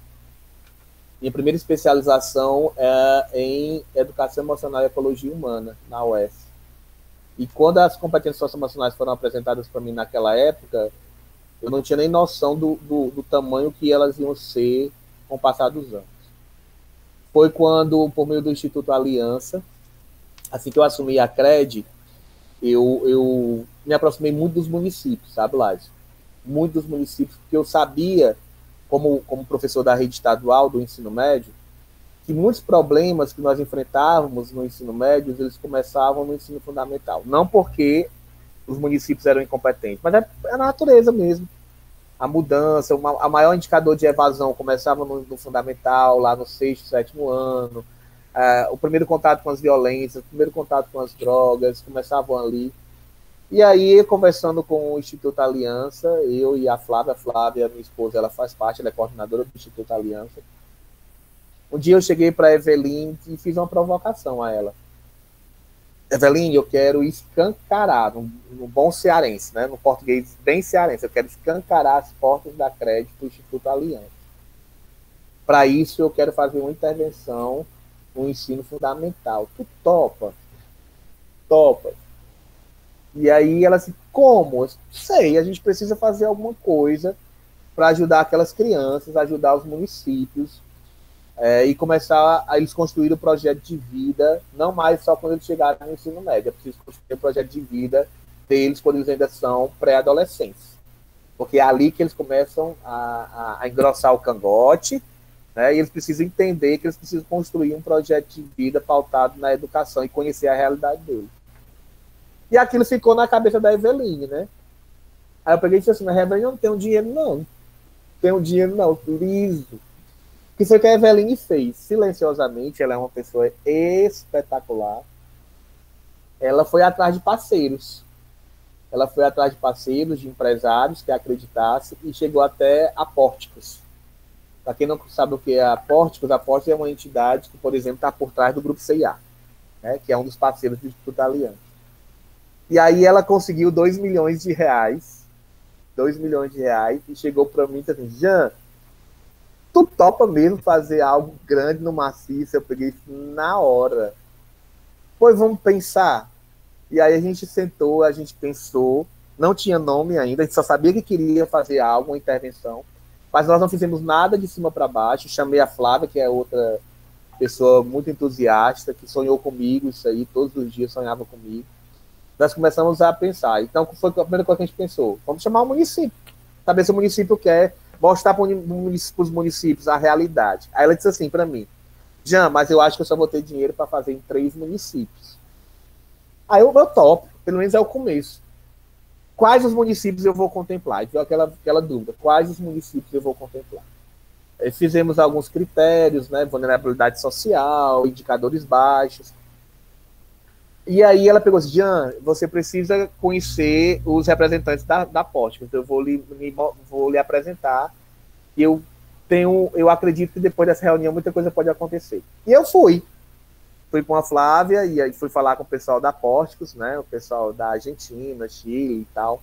Minha primeira especialização é em Educação Emocional e Ecologia Humana, na UES. E quando as competências socioemocionais foram apresentadas para mim naquela época, eu não tinha nem noção do tamanho que elas iam ser com o passar dos anos. Foi quando, por meio do Instituto Aliança, assim que eu assumi a CRED, eu me aproximei muito dos municípios, sabe, Lázio? Muito dos municípios, porque eu sabia, como professor da rede estadual do ensino médio, que muitos problemas que nós enfrentávamos no ensino médio, eles começavam no ensino fundamental. Não porque os municípios eram incompetentes, mas é a natureza mesmo. A mudança, a maior indicador de evasão começava no fundamental, lá no 6º, 7º ano. o primeiro contato com as violências, o primeiro contato com as drogas, começavam ali. E aí, conversando com o Instituto Aliança, eu e a Flávia, minha esposa, ela faz parte, ela é coordenadora do Instituto Aliança. Um dia eu cheguei para a Eveline e fiz uma provocação a ela. Eveline, eu quero escancarar, no bom cearense, né? No português bem cearense, eu quero escancarar as portas da crédito do Instituto Aliança. Para isso, eu quero fazer uma intervenção no ensino fundamental. Tu topa? Topa. E aí ela disse, como? Eu sei, a gente precisa fazer alguma coisa para ajudar aquelas crianças, ajudar os municípios, e começar a eles construir o projeto de vida, não mais só quando eles chegarem no ensino médio, é preciso construir o projeto de vida deles quando eles ainda são pré-adolescentes. Porque é ali que eles começam a engrossar o cangote, né, e eles precisam entender que eles precisam construir um projeto de vida pautado na educação e conhecer a realidade deles. E aquilo ficou na cabeça da Eveline, né? Aí eu peguei e disse assim, mas Eveline, eu não tenho dinheiro, não. Não tenho dinheiro, não, liso. O que foi que a Eveline fez? Silenciosamente, ela é uma pessoa espetacular. Ela foi atrás de parceiros. Ela foi atrás de parceiros, de empresários que acreditassem e chegou até a Pórticos. Para quem não sabe o que é a Pórticos é uma entidade que, por exemplo, está por trás do Grupo CIA, né, que é um dos parceiros do Instituto Aliança. E aí ela conseguiu 2 milhões de reais, 2 milhões de reais, e chegou para mim e disse assim, Jean, tu topa mesmo fazer algo grande no Maciço? Eu peguei na hora. Pois vamos pensar. E aí a gente sentou, a gente pensou, não tinha nome ainda, a gente só sabia que queria fazer algo, uma intervenção, mas nós não fizemos nada de cima para baixo. Chamei a Flávia, que é outra pessoa muito entusiasta, que sonhou comigo isso aí, todos os dias sonhava comigo. Nós começamos a pensar. Então, foi a primeira coisa que a gente pensou. Vamos chamar o município. Saber se o município quer mostrar para os municípios a realidade. Aí ela disse assim para mim, Jean, mas eu acho que eu só vou ter dinheiro para fazer em 3 municípios. Aí eu topo, pelo menos é o começo. Quais os municípios eu vou contemplar? E veio aquela dúvida, quais os municípios eu vou contemplar? Fizemos alguns critérios, né, vulnerabilidade social, indicadores baixos. E aí ela pegou assim, Jean, você precisa conhecer os representantes da Pórticos, então eu vou lhe apresentar, e eu acredito que depois dessa reunião muita coisa pode acontecer. E eu fui com a Flávia, e aí fui falar com o pessoal da Pórticos, né, o pessoal da Argentina, Chile e tal.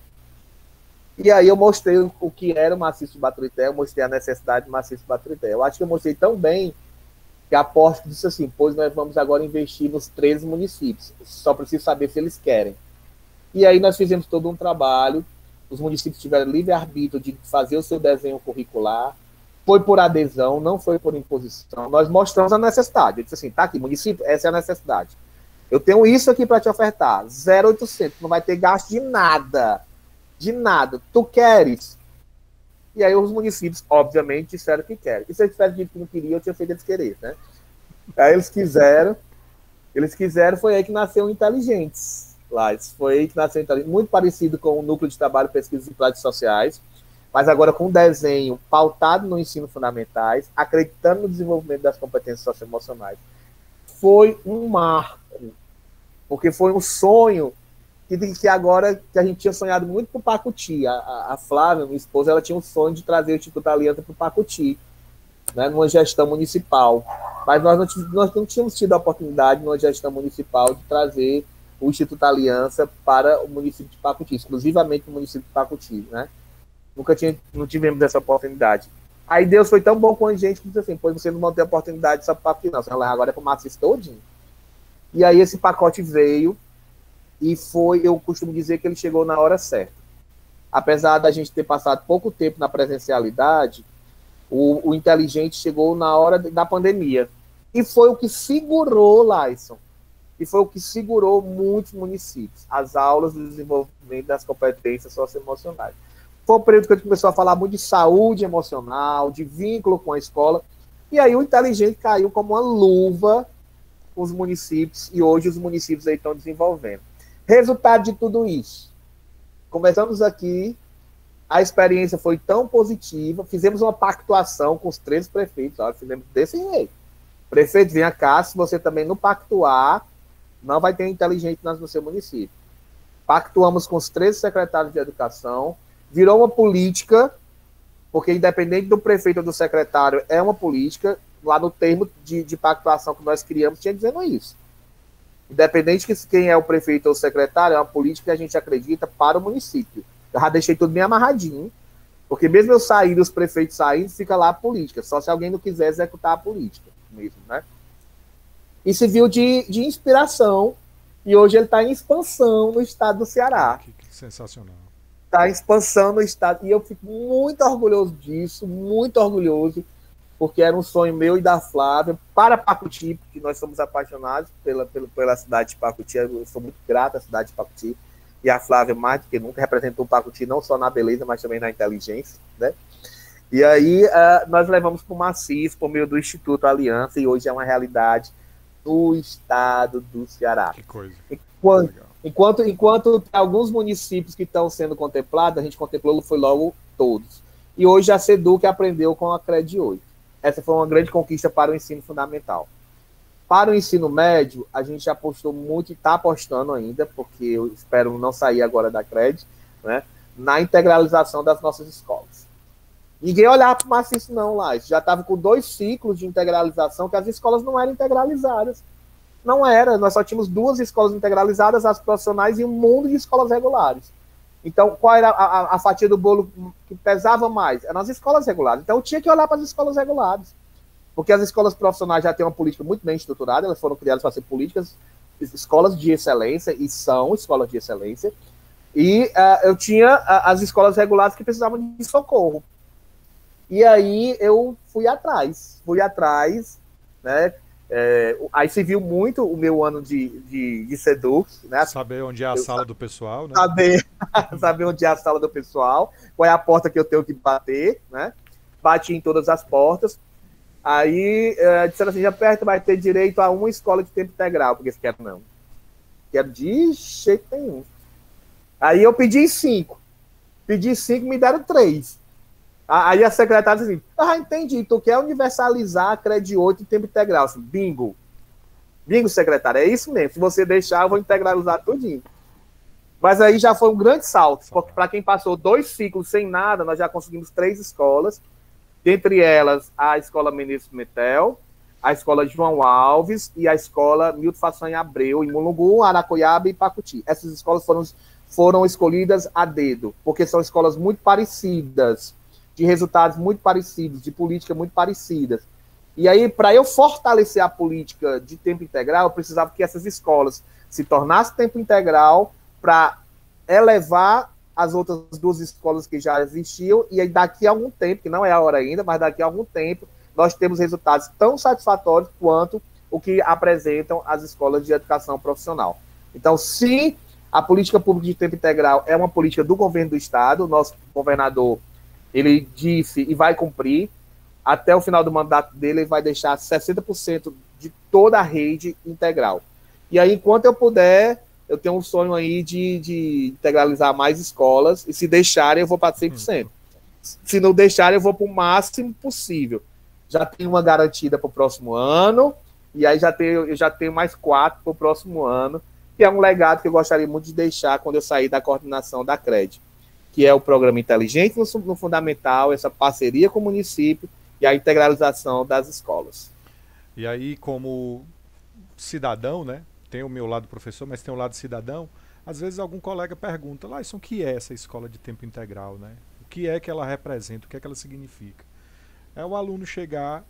E aí eu mostrei o que era o Maciço Baturité, eu mostrei a necessidade do Maciço Baturité. Eu acho que eu mostrei tão bem que a Pórticos disse assim, pois nós vamos agora investir nos 13 municípios, só preciso saber se eles querem. E aí nós fizemos todo um trabalho, os municípios tiveram livre-arbítrio de fazer o seu desenho curricular, foi por adesão, não foi por imposição, nós mostramos a necessidade. Eu disse assim, tá aqui, município, essa é a necessidade. Eu tenho isso aqui para te ofertar, 0,800, não vai ter gasto de nada, tu queres? E aí os municípios, obviamente, disseram que querem. E se eles tivessem dito que não queriam, eu tinha feito eles querer, né? Aí eles quiseram, foi aí que nasceu o Inteligentes. Lá, foi aí que nasceu o Inteligentes, muito parecido com o Núcleo de Trabalho, Pesquisas e Práticas Sociais, mas agora com um desenho pautado no ensino fundamentais, acreditando no desenvolvimento das competências socioemocionais. Foi um marco, porque foi um sonho que agora que a gente tinha sonhado muito para o Pacuti. A Flávia, minha esposa, ela tinha um sonho de trazer o Instituto Aliança para o Pacuti, né, numa gestão municipal. Mas nós não tínhamos tido a oportunidade, numa gestão municipal, de trazer o Instituto Aliança para o município de Pacuti, exclusivamente no município de Pacuti, né? Não tivemos essa oportunidade. Aí Deus foi tão bom com a gente que disse assim, pois você não vai ter oportunidade só para Pacuti, não. Você vai agora é para o Maciço todinho. E aí esse pacote veio, e eu costumo dizer que ele chegou na hora certa. Apesar da gente ter passado pouco tempo na presencialidade, o Inteligente chegou na hora da pandemia. E foi o que segurou, Laison, e foi o que segurou muitos municípios, as aulas do desenvolvimento das competências socioemocionais. Foi um período que a gente começou a falar muito de saúde emocional, de vínculo com a escola, e aí o Inteligente caiu como uma luva com os municípios, e hoje os municípios aí estão desenvolvendo. Resultado de tudo isso. Começamos aqui, a experiência foi tão positiva, fizemos uma pactuação com os 13 prefeitos, fizemos desse jeito. Prefeito, venha cá, se você também não pactuar, não vai ter inteligente no seu município. Pactuamos com os 13 secretários de educação, virou uma política, porque independente do prefeito ou do secretário, é uma política, lá no termo de pactuação que nós criamos, tinha dizendo isso. Independente de quem é o prefeito ou o secretário, é uma política que a gente acredita para o município. Eu já deixei tudo bem amarradinho, porque mesmo eu saindo, os prefeitos saindo, fica lá a política, só se alguém não quiser executar a política mesmo, né? E se viu de inspiração, e hoje ele está em expansão no estado do Ceará. Que sensacional. Está em expansão no estado, e eu fico muito orgulhoso disso, muito orgulhoso, porque era um sonho meu e da Flávia, para Pacuti, porque nós somos apaixonados pela cidade de Pacuti, eu sou muito grato à cidade de Pacuti, e a Flávia, mais do que nunca, representou o Pacuti não só na beleza, mas também na inteligência, né? E aí nós levamos para o Maciço, por meio do Instituto Aliança, e hoje é uma realidade no estado do Ceará. Que coisa. Enquanto alguns municípios que estão sendo contemplados, a gente contemplou, foi logo todos. E hoje a SEDUC aprendeu com a CRED 8. Essa foi uma grande conquista para o ensino fundamental. Para o ensino médio, a gente apostou muito e está apostando ainda, porque eu espero não sair agora da CRED, né, na integralização das nossas escolas. Ninguém olhava para o Maciço não lá. Já estava com 2 ciclos de integralização, que as escolas não eram integralizadas. Não era. Nós só tínhamos 2 escolas integralizadas, as profissionais, e um mundo de escolas regulares. Então, qual era a fatia do bolo que pesava mais? Eram as escolas regulares. Então, eu tinha que olhar para as escolas regulares. Porque as escolas profissionais já têm uma política muito bem estruturada, elas foram criadas para ser políticas, escolas de excelência, e são escolas de excelência. E eu tinha as escolas regulares que precisavam de socorro. E aí eu fui atrás, né? Aí se viu muito o meu ano de SEDUC, né? Saber onde é a sala do pessoal, né? Saber onde é a sala do pessoal, qual é a porta que eu tenho que bater, né? Bati em todas as portas. Aí disseram assim, já perto vai ter direito a uma escola de tempo integral, porque eles querem não. Quero de jeito nenhum. Aí eu pedi 5. Me deram 3. Aí a secretária disse assim, entendi, tu quer universalizar a CRED 8 em tempo integral. Assim, bingo, secretária, é isso mesmo. Se você deixar, eu vou integralizar tudinho. Mas aí já foi um grande salto, porque para quem passou 2 ciclos sem nada, nós já conseguimos 3 escolas, dentre elas a Escola Menezes Metel, a Escola João Alves e a Escola Milton Façanha Abreu, em Mulungu, Aracoiaba e Pacuti. Essas escolas foram escolhidas a dedo, porque são escolas muito parecidas, de resultados muito parecidos, de política muito parecidas. E aí, para eu fortalecer a política de tempo integral, eu precisava que essas escolas se tornassem tempo integral para elevar as outras 2 escolas que já existiam, e aí daqui a algum tempo, que não é a hora ainda, mas daqui a algum tempo, nós temos resultados tão satisfatórios quanto o que apresentam as escolas de educação profissional. Então, se a política pública de tempo integral é uma política do governo do Estado, o nosso governador, ele disse e vai cumprir, até o final do mandato dele, ele vai deixar 60% de toda a rede integral. E aí, enquanto eu puder, eu tenho um sonho aí de integralizar mais escolas, e se deixarem, eu vou para 100%. Se não deixarem, eu vou para o máximo possível. Já tenho uma garantida para o próximo ano, e aí eu já tenho mais 4 para o próximo ano, que é um legado que eu gostaria muito de deixar quando eu sair da coordenação da CRED, que é o programa Inteligente no Fundamental, essa parceria com o município e a integralização das escolas. E aí, como cidadão, né? Tem o meu lado professor, mas tem o lado cidadão. Às vezes algum colega pergunta, Laysson, o que é essa escola de tempo integral, né? O que é que ela representa, o que é que ela significa? É o aluno chegar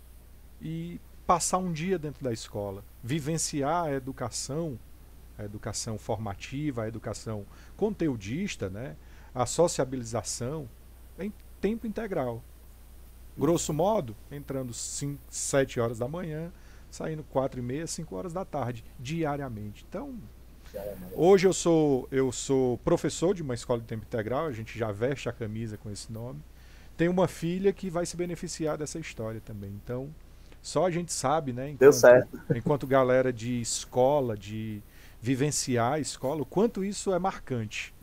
e passar um dia dentro da escola, vivenciar a educação formativa, a educação conteudista, né? A sociabilização em tempo integral. Grosso modo, entrando 7 horas da manhã, saindo 4h30, 5 horas da tarde, diariamente. Então, hoje eu sou professor de uma escola de tempo integral, a gente já veste a camisa com esse nome. Tenho uma filha que vai se beneficiar dessa história também. Então, só a gente sabe, né, enquanto galera de escola, de vivenciar a escola, o quanto isso é marcante.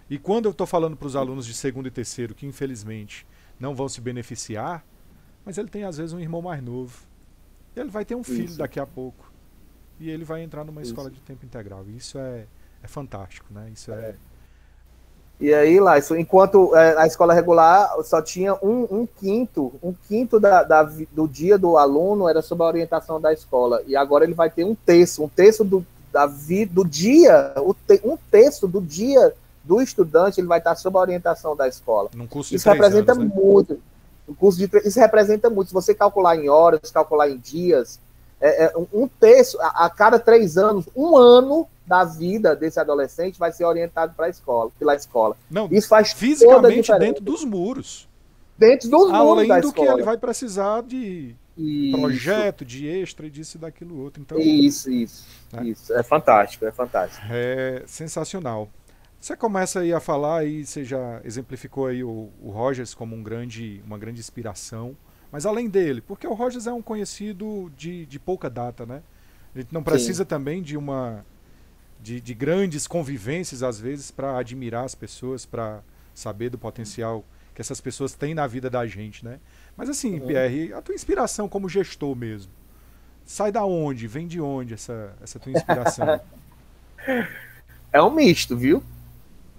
E quando eu estou falando para os alunos de 2º e 3º, que infelizmente não vão se beneficiar, mas ele tem às vezes um irmão mais novo. Ele vai ter um filho daqui a pouco. E ele vai entrar numa escola de tempo integral. E isso é fantástico, né? Isso é... E aí, lá, enquanto a escola regular só tinha um quinto do dia do aluno era sob a orientação da escola. E agora ele vai ter um terço do dia, um terço do dia do estudante, ele vai estar sob a orientação da escola. Num curso de isso representa anos, muito. Né? Isso representa muito. Se você calcular em horas, calcular em dias, um terço, a cada 3 anos, 1 ano da vida desse adolescente vai ser orientado pela escola. Não, isso faz fisicamente dentro dos muros. Dentro dos muros da escola. Além do que ele vai precisar de projeto, de extra, e disso e daquilo outro. Então, isso. É fantástico, É sensacional. Você começa aí a falar, e você já exemplificou aí o Rogers como uma grande inspiração. Mas além dele, porque o Rogers é um conhecido de pouca data, né? A gente não precisa também de grandes convivências, às vezes, para admirar as pessoas, para saber do potencial que essas pessoas têm na vida da gente, né? Mas assim, Pierre, a tua inspiração como gestor mesmo, sai da onde? Vem de onde essa tua inspiração? É um misto, viu?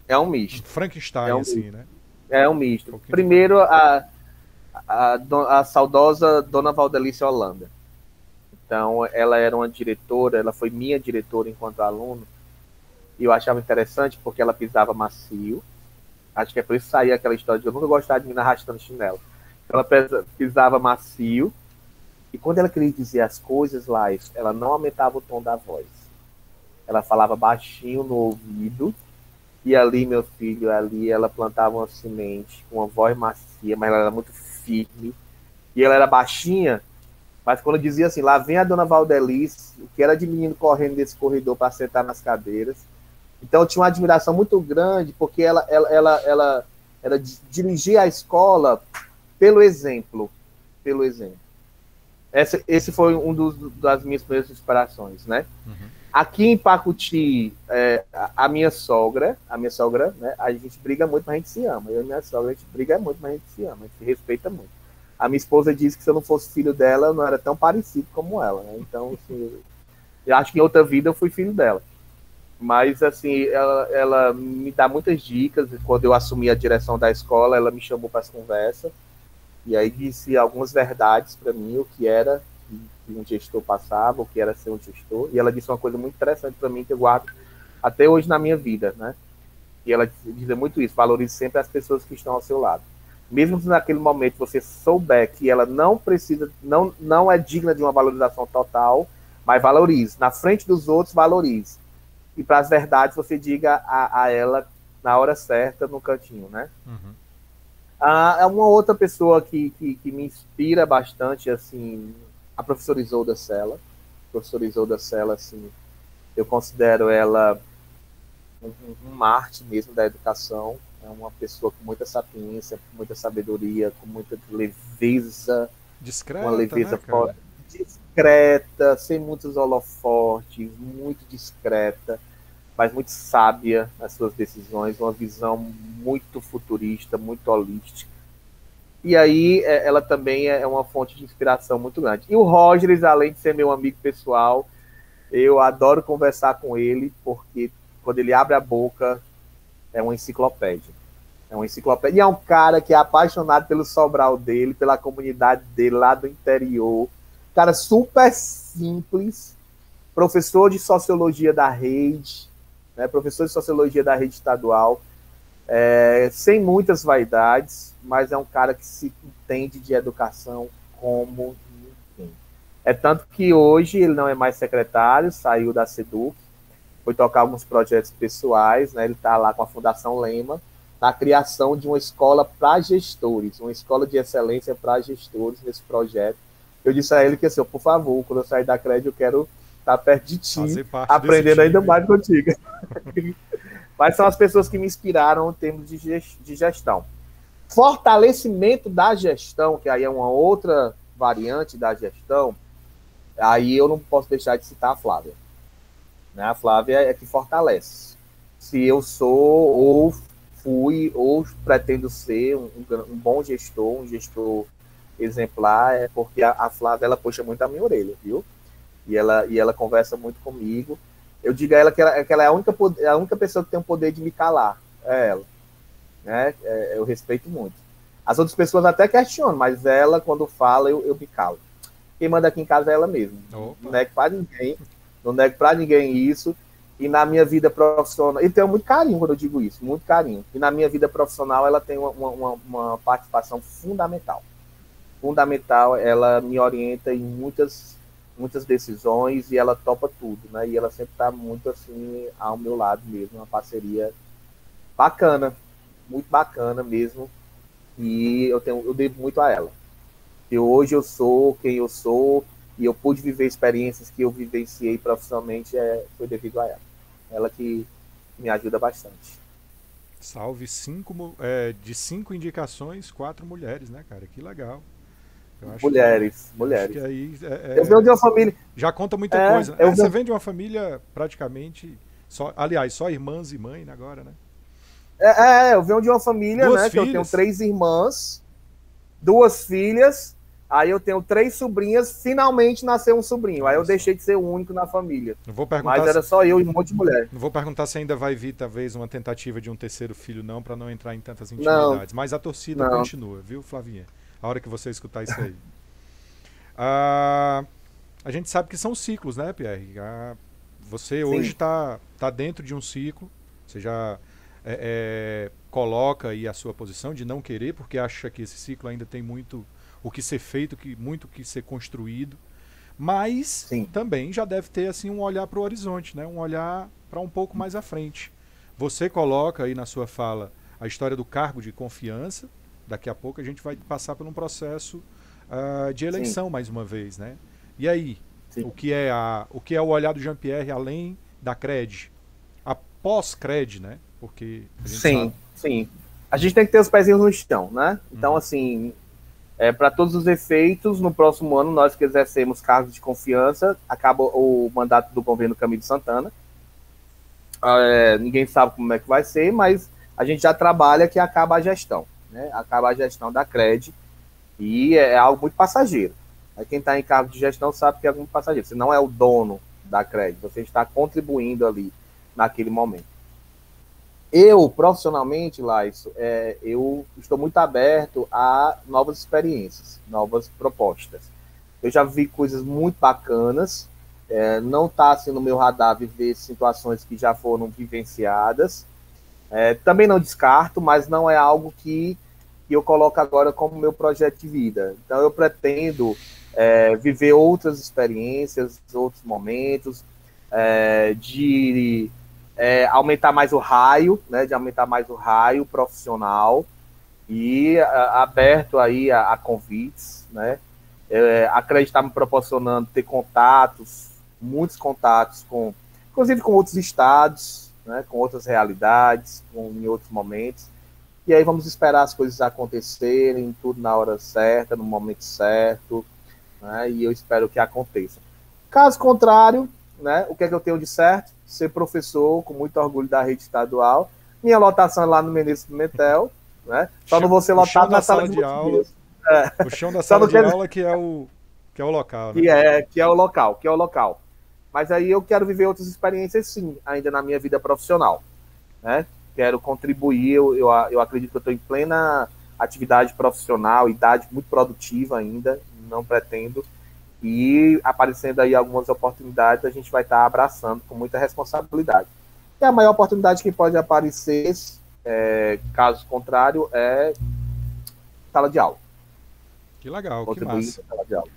É um misto. Frankenstein, assim, né? É um misto. Primeiro, a saudosa Dona Valdelice Holanda. Então, ela era uma diretora, ela foi minha diretora enquanto aluno, e eu achava interessante porque ela pisava macio. Acho que é por isso que saía aquela história de eu nunca gostava de me arrastando chinelo. Ela pisava macio, e quando ela queria dizer as coisas lá, ela não aumentava o tom da voz. Ela falava baixinho no ouvido, e ali, meu filho, ela plantava uma semente com uma voz macia, mas ela era muito firme, e ela era baixinha, mas quando dizia assim, lá vem a Dona Valdelice, o que era de menino correndo nesse corredor para sentar nas cadeiras. Então eu tinha uma admiração muito grande, porque ela dirigia a escola pelo exemplo. Esse foi das minhas primeiras inspirações, né? Aqui em Pacuti, a minha sogra, né, a gente briga muito, mas a gente se ama. Eu e minha sogra, a gente briga muito, mas a gente se ama, a gente se respeita muito. A minha esposa disse que se eu não fosse filho dela, eu não era tão parecido como ela, né? Então, assim, eu acho que em outra vida eu fui filho dela. Mas, assim, ela me dá muitas dicas. Quando eu assumi a direção da escola, ela me chamou para as conversas. E aí disse algumas verdades para mim, o que era que um gestor passava, o que era ser um gestor. E ela disse uma coisa muito interessante para mim, que eu guardo até hoje na minha vida, né? E ela dizia muito isso: valorize sempre as pessoas que estão ao seu lado. Mesmo se naquele momento você souber que ela não precisa, não é digna de uma valorização total, mas valorize. Na frente dos outros, valorize. E para as verdades, você diga a ela na hora certa, no cantinho, né? É uma outra pessoa que me inspira bastante, assim, a professora Isolda Sela. A professora Isolda Sela, assim, eu considero ela um Marte mesmo da educação. É uma pessoa com muita sapiência, com muita sabedoria, com muita leveza. Discreta, uma leveza, né, cara? Discreta, sem muitos holofotes, muito discreta, mas muito sábia nas suas decisões, uma visão muito futurista, muito holística. E aí ela também é uma fonte de inspiração muito grande. E o Rogers, além de ser meu amigo pessoal, eu adoro conversar com ele, porque quando ele abre a boca, é uma enciclopédia. E é um cara que é apaixonado pelo Sobral dele, pela comunidade dele lá do interior. Cara super simples, professor de sociologia da rede, né? Professor de sociologia da rede estadual, sem muitas vaidades, mas é um cara que se entende de educação como ninguém. É tanto que hoje ele não é mais secretário, saiu da SEDUC, foi tocar alguns projetos pessoais, né? Ele está lá com a Fundação Lema, na criação de uma escola para gestores, uma escola de excelência para gestores nesse projeto. Eu disse a ele que, assim, por favor, quando eu sair da Crédito, eu quero estar perto de ti, aprendendo ainda mais contigo. Mas são as pessoas que me inspiraram em termos de gestão. Fortalecimento da gestão, que aí é uma outra variante da gestão, aí eu não posso deixar de citar a Flávia. Né? A Flávia é que fortalece. Se eu sou, ou fui, ou pretendo ser um bom gestor, um gestor exemplar, é porque a Flávia, ela puxa muito a minha orelha, viu? E ela conversa muito comigo. Eu digo a ela que ela é a única pessoa que tem o poder de me calar, é ela. Né? Eu respeito muito. As outras pessoas até questionam, mas ela, quando fala, eu me calo. Quem manda aqui em casa é ela mesma. Não nego pra ninguém, não nego pra ninguém isso. E na minha vida profissional, e tenho muito carinho quando eu digo isso, muito carinho. E na minha vida profissional, ela tem uma participação fundamental. Fundamental, ela me orienta em muitas decisões e ela topa tudo, né? E ela sempre está muito assim ao meu lado mesmo, uma parceria bacana, muito bacana mesmo. E eu devo muito a ela. E hoje eu sou quem eu sou e eu pude viver experiências que eu vivenciei profissionalmente, foi devido a ela. Ela que me ajuda bastante. Salve de 5 indicações, 4 mulheres, né, cara? Que legal. Eu acho mulheres. Acho que aí eu venho de uma família. Já conta muita coisa. Você vem de uma família praticamente. Aliás, só irmãs e mãe agora, né? Eu venho de uma família, né? Que eu tenho 3 irmãs, 2 filhas. Aí eu tenho 3 sobrinhas, finalmente nasceu um sobrinho. Aí eu deixei de ser o único na família. Não vou perguntar mas era só eu e um monte de mulher. Não vou perguntar se ainda vai vir, talvez, uma tentativa de um terceiro filho, não, para não entrar em tantas intimidades. Mas a torcida continua, viu, Flavinha? A hora que você escutar isso aí. A gente sabe que são ciclos, né, Pierre? Você hoje está dentro de um ciclo. Você já coloca aí a sua posição de não querer, porque acha que esse ciclo ainda tem muito o que ser feito, muito o que ser construído, mas também já deve ter assim um olhar para o horizonte, né? Um olhar para um pouco mais à frente. Você coloca aí na sua fala a história do cargo de confiança. Daqui a pouco a gente vai passar por um processo de eleição mais uma vez, né? E aí, o que é o olhar do Jean-Pierre além da CRED? A pós-CRED, né? Porque a gente sabe. A gente tem que ter os pezinhos no chão, né? Então, assim, para todos os efeitos, no próximo ano, nós que exercemos cargos de confiança, acaba o mandato do governo Camilo Santana. Ninguém sabe como é que vai ser, mas a gente já trabalha que acaba a gestão, né? Acaba a gestão da CRED e é algo muito passageiro. Quem está em cargo de gestão sabe que é algo muito passageiro. Você não é o dono da CRED, você está contribuindo ali naquele momento. Eu, profissionalmente, Laísson, eu estou muito aberto a novas experiências, novas propostas. Eu já vi coisas muito bacanas, não está assim no meu radar viver situações que já foram vivenciadas. Também não descarto, mas não é algo que eu coloco agora como meu projeto de vida. Então, eu pretendo viver outras experiências, outros momentos, de aumentar mais o raio, né, de aumentar mais o raio profissional e aberto aí a convites, né? A CRED está me proporcionando ter contatos, muitos contatos, inclusive com outros estados, né, com outras realidades, em outros momentos. E aí vamos esperar as coisas acontecerem, tudo na hora certa, no momento certo, né, e eu espero que aconteça. Caso contrário, né, o que é que eu tenho de certo? Ser professor, com muito orgulho da rede estadual. Minha lotação é lá no Menezes Pimentel, né? Só não vou ser lotado na sala de aula. O chão da sala de aula que é o local, né? Que é o local. Mas aí eu quero viver outras experiências, sim, ainda na minha vida profissional, né? Quero contribuir, eu acredito que eu estou em plena atividade profissional, idade muito produtiva ainda, não pretendo. E aparecendo aí algumas oportunidades, a gente vai estar abraçando com muita responsabilidade. E a maior oportunidade que pode aparecer, caso contrário, é sala de aula. Que legal, que massa. Sala de aula.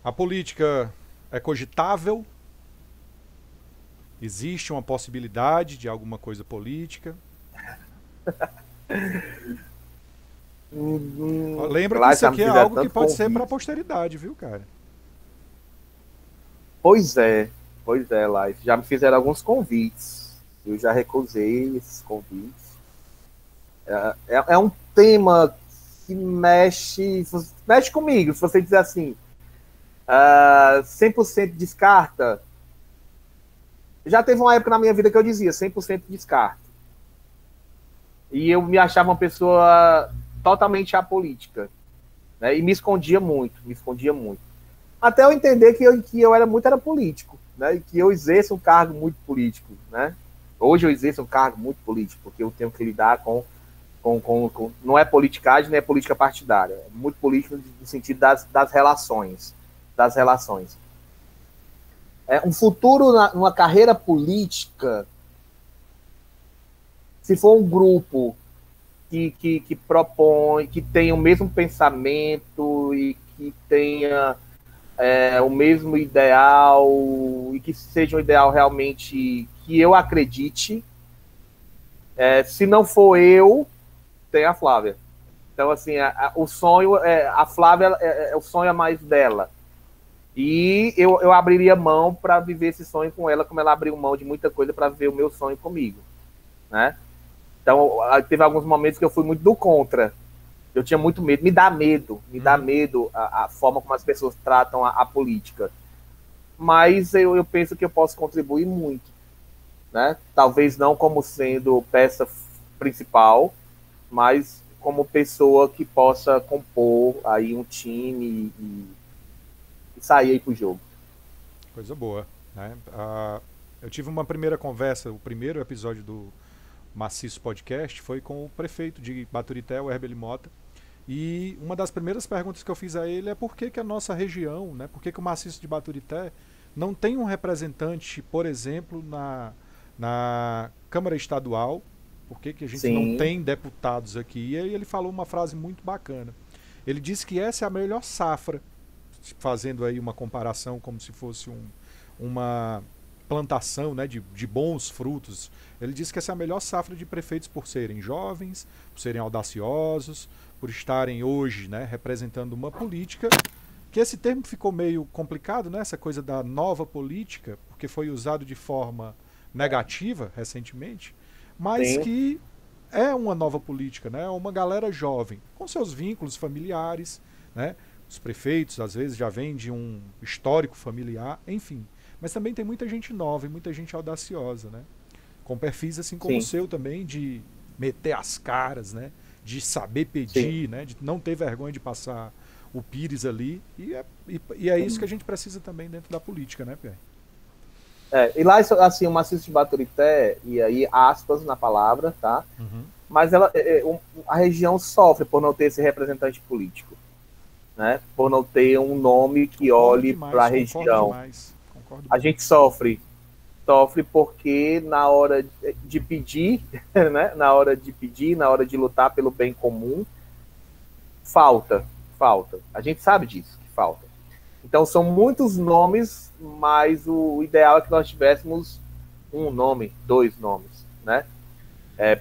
A política é cogitável? Existe uma possibilidade de alguma coisa política? Lembra que isso aqui é algo que pode ser para a posteridade, viu, cara? Pois é, Laís. Já me fizeram alguns convites. Eu já recusei esses convites. É um tema que mexe comigo. Se você dizer assim, 100% descarta. Já teve uma época na minha vida que eu dizia 100% descarta. E eu me achava uma pessoa totalmente apolítica, né? E me escondia muito, me escondia muito. Até eu entender que eu era político, né? E que eu exerço um cargo muito político, né? Hoje eu exerço um cargo muito político, porque eu tenho que lidar com não é politicagem, nem é política partidária, é muito político no sentido das relações, das relações. Um futuro numa carreira política, se for um grupo que propõe, que tenha o mesmo pensamento e que tenha o mesmo ideal e que seja um ideal realmente que eu acredite, se não for eu, tem a Flávia. Então, assim, o sonho, a Flávia, o sonho é mais dela. E eu abriria mão para viver esse sonho com ela, como ela abriu mão de muita coisa para viver o meu sonho comigo, né? Então, teve alguns momentos que eu fui muito do contra. Eu tinha muito medo, me dá medo a forma como as pessoas tratam a política. Mas eu penso que eu posso contribuir muito, né? Talvez não como sendo peça principal, mas como pessoa que possa compor aí um time e sair aí pro jogo. Coisa boa, né? Eu tive uma primeira conversa, o primeiro episódio do Maciço Podcast foi com o prefeito de Baturité, o Herbert Mota, e uma das primeiras perguntas que eu fiz a ele é por que a nossa região, né, por que o Maciço de Baturité não tem um representante, por exemplo, na Câmara Estadual, por que a gente Sim. não tem deputados aqui? E aí ele falou uma frase muito bacana. Ele disse que essa é a melhor safra, fazendo aí uma comparação como se fosse uma plantação, né, de bons frutos. Ele disse que essa é a melhor safra de prefeitos por serem jovens, por serem audaciosos, por estarem hoje, né, representando uma política, que esse termo ficou meio complicado, né, essa coisa da nova política, porque foi usado de forma negativa recentemente, mas Sim. que é uma nova política, né, uma galera jovem, com seus vínculos familiares, né, os prefeitos às vezes já vêm de um histórico familiar, enfim. Mas também tem muita gente nova e muita gente audaciosa, né? Com perfis assim como o seu também, de meter as caras, né? De saber pedir, né? De não ter vergonha de passar o pires ali. E é isso que a gente precisa também dentro da política, né, Pierre? E lá, assim, o Maciço de Baturité, e aí aspas na palavra, tá? Uhum. Mas a região sofre por não ter esse representante político, né? Por não ter um nome que olhe para a região. A gente sofre porque na hora de pedir, né? Na hora de lutar pelo bem comum, falta. A gente sabe disso, que falta. Então são muitos nomes, mas o ideal é que nós tivéssemos um nome, 2 nomes, né?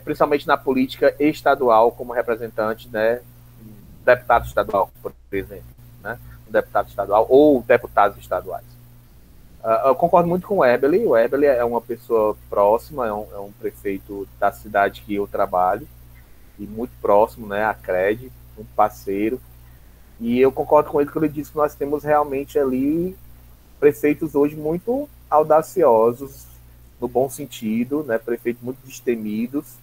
Principalmente na política estadual, como representante, né? Deputado estadual, por exemplo, né? Um deputado estadual ou deputados estaduais. Eu concordo muito com o Eberly. O Eberly é uma pessoa próxima, é um prefeito da cidade que eu trabalho, e muito próximo, né, a CRED, um parceiro. E eu concordo com ele quando ele disse que nós temos realmente ali prefeitos hoje muito audaciosos, no bom sentido, né, prefeitos muito destemidos,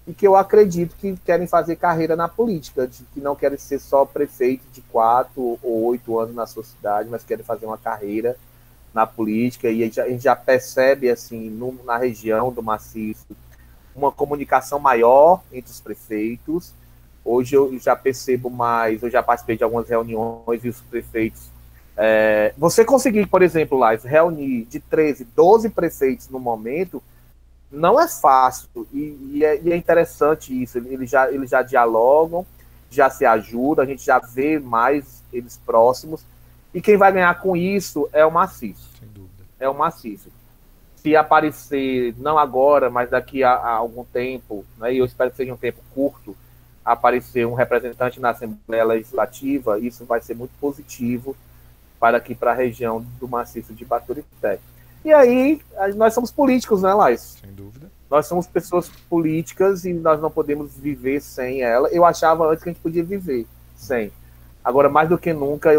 e que eu acredito que querem fazer carreira na política, que não querem ser só prefeito de 4 ou 8 anos na sua cidade, mas querem fazer uma carreira na política, e a gente já percebe, assim, na região do Maciço, uma comunicação maior entre os prefeitos. Hoje eu já percebo mais, eu já participei de algumas reuniões e os prefeitos... você conseguir, por exemplo, lá, reunir de 13, 12 prefeitos no momento, não é fácil, e é interessante isso. Eles já dialogam, já se ajudam, a gente já vê mais eles próximos, e quem vai ganhar com isso é o Maciço. Sem dúvida. É o Maciço. Se aparecer, não agora, mas daqui a algum tempo, né, e eu espero que seja um tempo curto, aparecer um representante na Assembleia Legislativa, isso vai ser muito positivo para a região do Maciço de Baturité. E aí, nós somos políticos, né, Laís? Sem dúvida. Nós somos pessoas políticas e nós não podemos viver sem ela. Eu achava antes que a gente podia viver sem. Agora, mais do que nunca,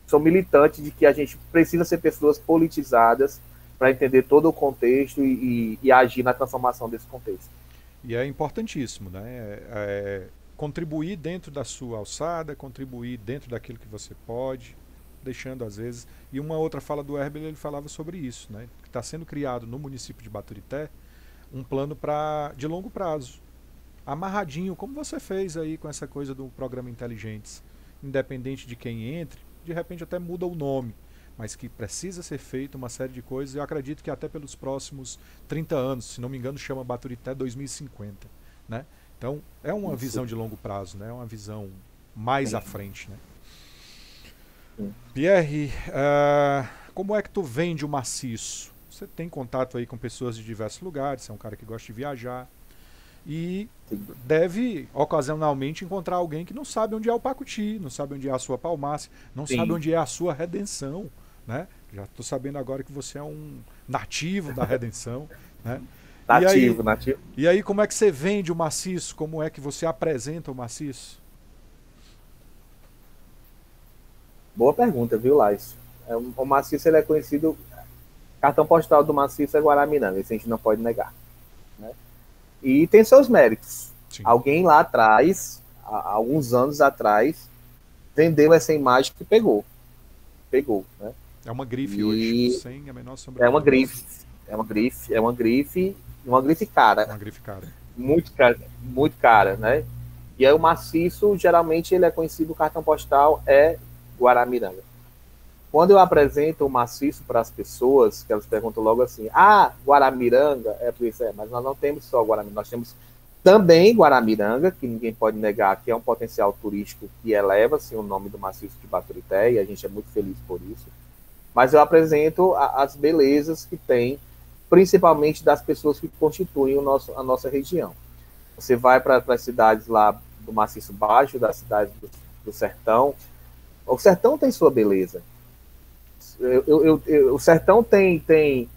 sou militante de que a gente precisa ser pessoas politizadas para entender todo o contexto e agir na transformação desse contexto. E é importantíssimo, né? contribuir dentro da sua alçada, contribuir dentro daquilo que você pode, deixando às vezes. E uma outra fala do Herbert, ele falava sobre isso, né? Que está sendo criado no município de Baturité um plano de longo prazo, amarradinho, como você fez aí com essa coisa do programa Inteligentes. Independente de quem entre, de repente até muda o nome, mas que precisa ser feito uma série de coisas. Eu acredito que até pelos próximos 30 anos, se não me engano, chama Baturité 2050, né? Então, é uma visão de longo prazo, né? É uma visão mais à frente, né? Pierre, como é que tu vende o maciço? Você tem contato aí com pessoas de diversos lugares, você é um cara que gosta de viajar e deve ocasionalmente encontrar alguém que não sabe onde é o Pacuti, não sabe onde é a sua Palmácia, não sabe onde é a sua Redenção, né? Já estou sabendo agora que você é um nativo da Redenção, né? Nativo. E aí, como é que você vende o maciço? Como é que você apresenta o maciço? Boa pergunta, viu, Lais? O maciço ele é conhecido... Cartão postal do maciço é Guaramiranga, isso a gente não pode negar, né? E tem seus méritos. Sim. Alguém lá atrás, há alguns anos atrás, vendeu essa imagem que pegou, né? É uma grife hoje, sem a menor sombra. É uma grife cara. Uma grife cara. Muito cara, né? E aí o maciço, geralmente, ele é conhecido, o cartão postal é Guaramiranga. Quando eu apresento o maciço para as pessoas, que elas perguntam logo assim, Guaramiranga, por isso, mas nós não temos só Guaramiranga, nós temos também Guaramiranga, que ninguém pode negar que é um potencial turístico que eleva assim, o nome do maciço de Baturité, e a gente é muito feliz por isso. Mas eu apresento as belezas que tem, principalmente das pessoas que constituem a nossa região. Você vai para as cidades lá do Maciço Baixo, das cidades do Sertão. O Sertão tem sua beleza. O Sertão tem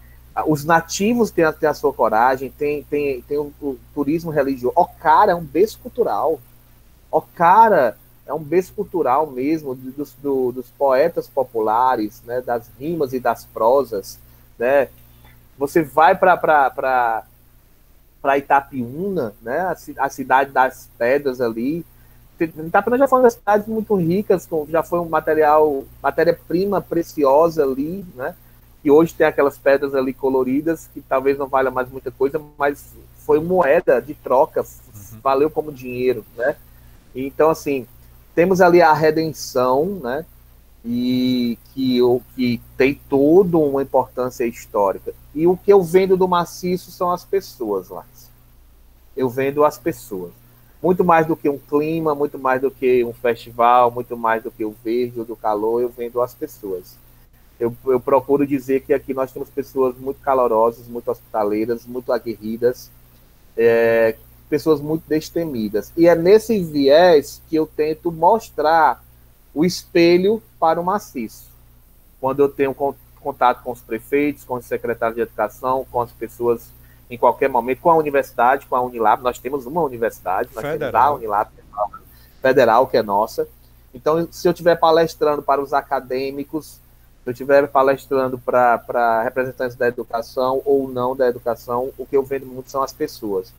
os nativos têm a sua coragem, tem o turismo religioso. Ocara é um berço cultural. Ocara é um berço cultural mesmo dos poetas populares, né, das rimas e das prosas, né? Você vai para Itapiúna, né, a cidade das pedras ali. Itapiúna já foi uma das cidades muito ricas, já foi matéria-prima preciosa ali, né? E hoje tem aquelas pedras ali coloridas que talvez não valha mais muita coisa, mas foi moeda de troca, valeu como dinheiro, né? Então, assim, temos ali a Redenção, né? E que tem toda uma importância histórica. E o que eu vendo do maciço são as pessoas lá. Eu vendo as pessoas. Muito mais do que um clima, muito mais do que um festival, muito mais do que o verde ou do calor, eu vendo as pessoas. Eu procuro dizer que aqui nós temos pessoas muito calorosas, muito hospitaleiras, muito aguerridas, pessoas muito destemidas. E é nesse viés que eu tento mostrar o espelho para o maciço. Quando eu tenho contato com os prefeitos, com os secretários de educação, com as pessoas em qualquer momento, com a universidade, com a Unilab, nós temos uma universidade, nós temos a Unilab federal, que é nossa. Então, se eu estiver palestrando para os acadêmicos, se eu estiver palestrando para representantes da educação ou não da educação, o que eu vendo muito são as pessoas.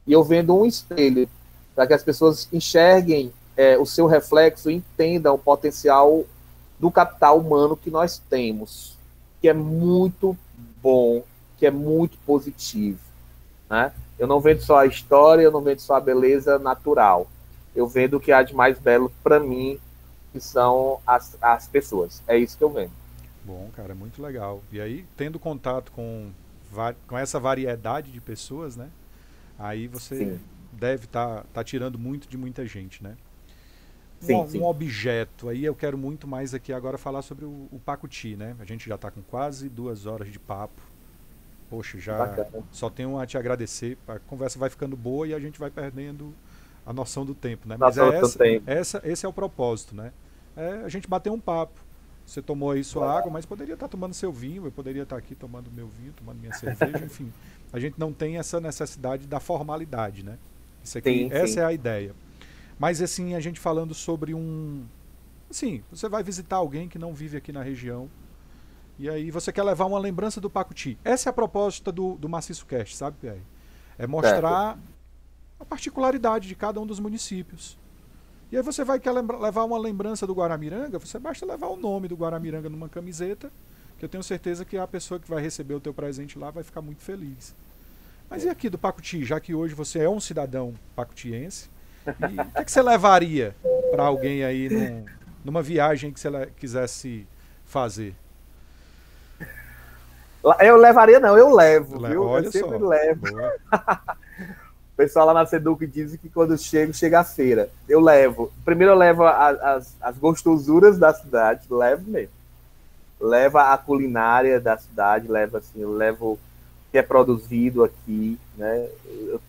E eu vendo um espelho para que as pessoas enxerguem o seu reflexo e entendam o potencial do capital humano que nós temos, que é muito bom, que é muito positivo, né? Eu não vendo só a história, eu não vendo só a beleza natural. Eu vendo o que há de mais belo para mim, que são as pessoas. É isso que eu vendo. Bom, cara, muito legal. E aí, tendo contato com essa variedade de pessoas, né? Aí você Sim. deve tá tirando muito de muita gente, né? Um objeto, aí eu quero muito mais aqui agora falar sobre o Pacuti, né? A gente já está com quase 2 horas de papo. Poxa, já Bacana. Só tenho a te agradecer. A conversa vai ficando boa e a gente vai perdendo a noção do tempo, né? Mas esse é o propósito, né? A gente bater um papo. Você tomou aí sua água, mas poderia estar tomando seu vinho, eu poderia estar aqui tomando meu vinho, tomando minha cerveja, enfim. A gente não tem essa necessidade da formalidade, né? Isso aqui, essa é a ideia. Mas assim, a gente falando sobre assim, você vai visitar alguém que não vive aqui na região, e aí você quer levar uma lembrança do Pacuti. Essa é a proposta do Maciço Cast, sabe, Pierre? É mostrar a particularidade de cada um dos municípios. E aí você vai querer levar uma lembrança do Guaramiranga, você basta levar o nome do Guaramiranga numa camiseta, que eu tenho certeza que a pessoa que vai receber o teu presente lá vai ficar muito feliz. Mas e aqui do Pacuti, já que hoje você é um cidadão pacutiense, e o que, é que você levaria para alguém aí numa viagem que você quisesse fazer? Eu levaria, não, eu levo, viu? Olha eu sempre só. levo. O pessoal lá na Seduc diz que quando chega a feira. Eu levo. Primeiro eu levo as gostosuras da cidade, levo mesmo. Leva a culinária da cidade, eu levo o que é produzido aqui, né? Eu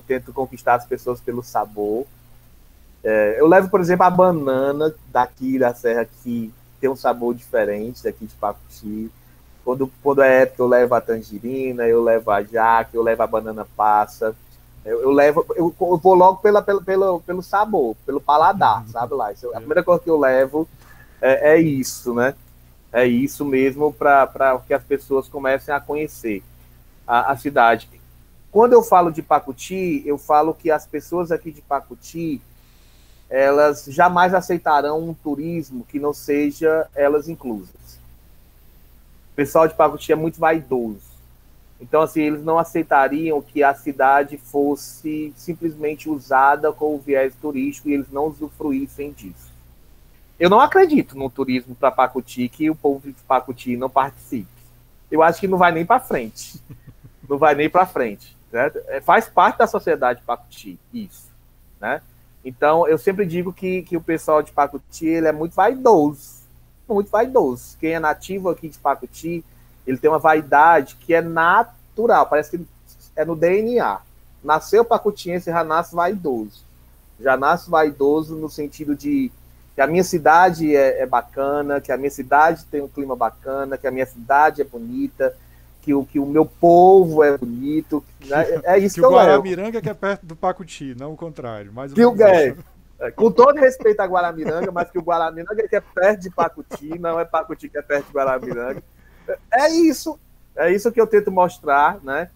tento conquistar as pessoas pelo sabor. Eu levo, por exemplo, a banana daqui da Serra, que tem um sabor diferente daqui de Pacuti. Quando é época, eu levo a tangerina, eu levo a jaca, eu levo a banana passa. Eu vou logo pelo sabor, pelo paladar, sabe lá? A primeira coisa que eu levo é isso, né? É isso mesmo para que as pessoas comecem a conhecer a cidade. Quando eu falo de Pacuti, eu falo que as pessoas aqui de Pacuti, elas jamais aceitarão um turismo que não seja elas inclusas. O pessoal de Pacuti é muito vaidoso. Então, assim, eles não aceitariam que a cidade fosse simplesmente usada com o viés turístico e eles não usufruíssem disso. Eu não acredito no turismo para Pacuti que o povo de Pacuti não participe. Eu acho que não vai nem para frente. Não vai nem para frente. Certo? Faz parte da sociedade de Pacuti, isso. Né? Então, eu sempre digo que o pessoal de Pacuti ele é muito vaidoso. Muito vaidoso. Quem é nativo aqui de Pacuti, ele tem uma vaidade que é natural, parece que é no DNA. Nasceu pacutiense, já nasce vaidoso. Já nasce vaidoso no sentido de que a minha cidade é bacana, que a minha cidade tem um clima bacana, que a minha cidade é bonita, que o meu povo é bonito. Né? É isso que o Guaramiranga que é perto do Pacuti, não o contrário. Mais com todo respeito a Guaramiranga, mas que o Guaramiranga que é perto de Pacuti, não é Pacuti que é perto de Guaramiranga. É isso que eu tento mostrar, né?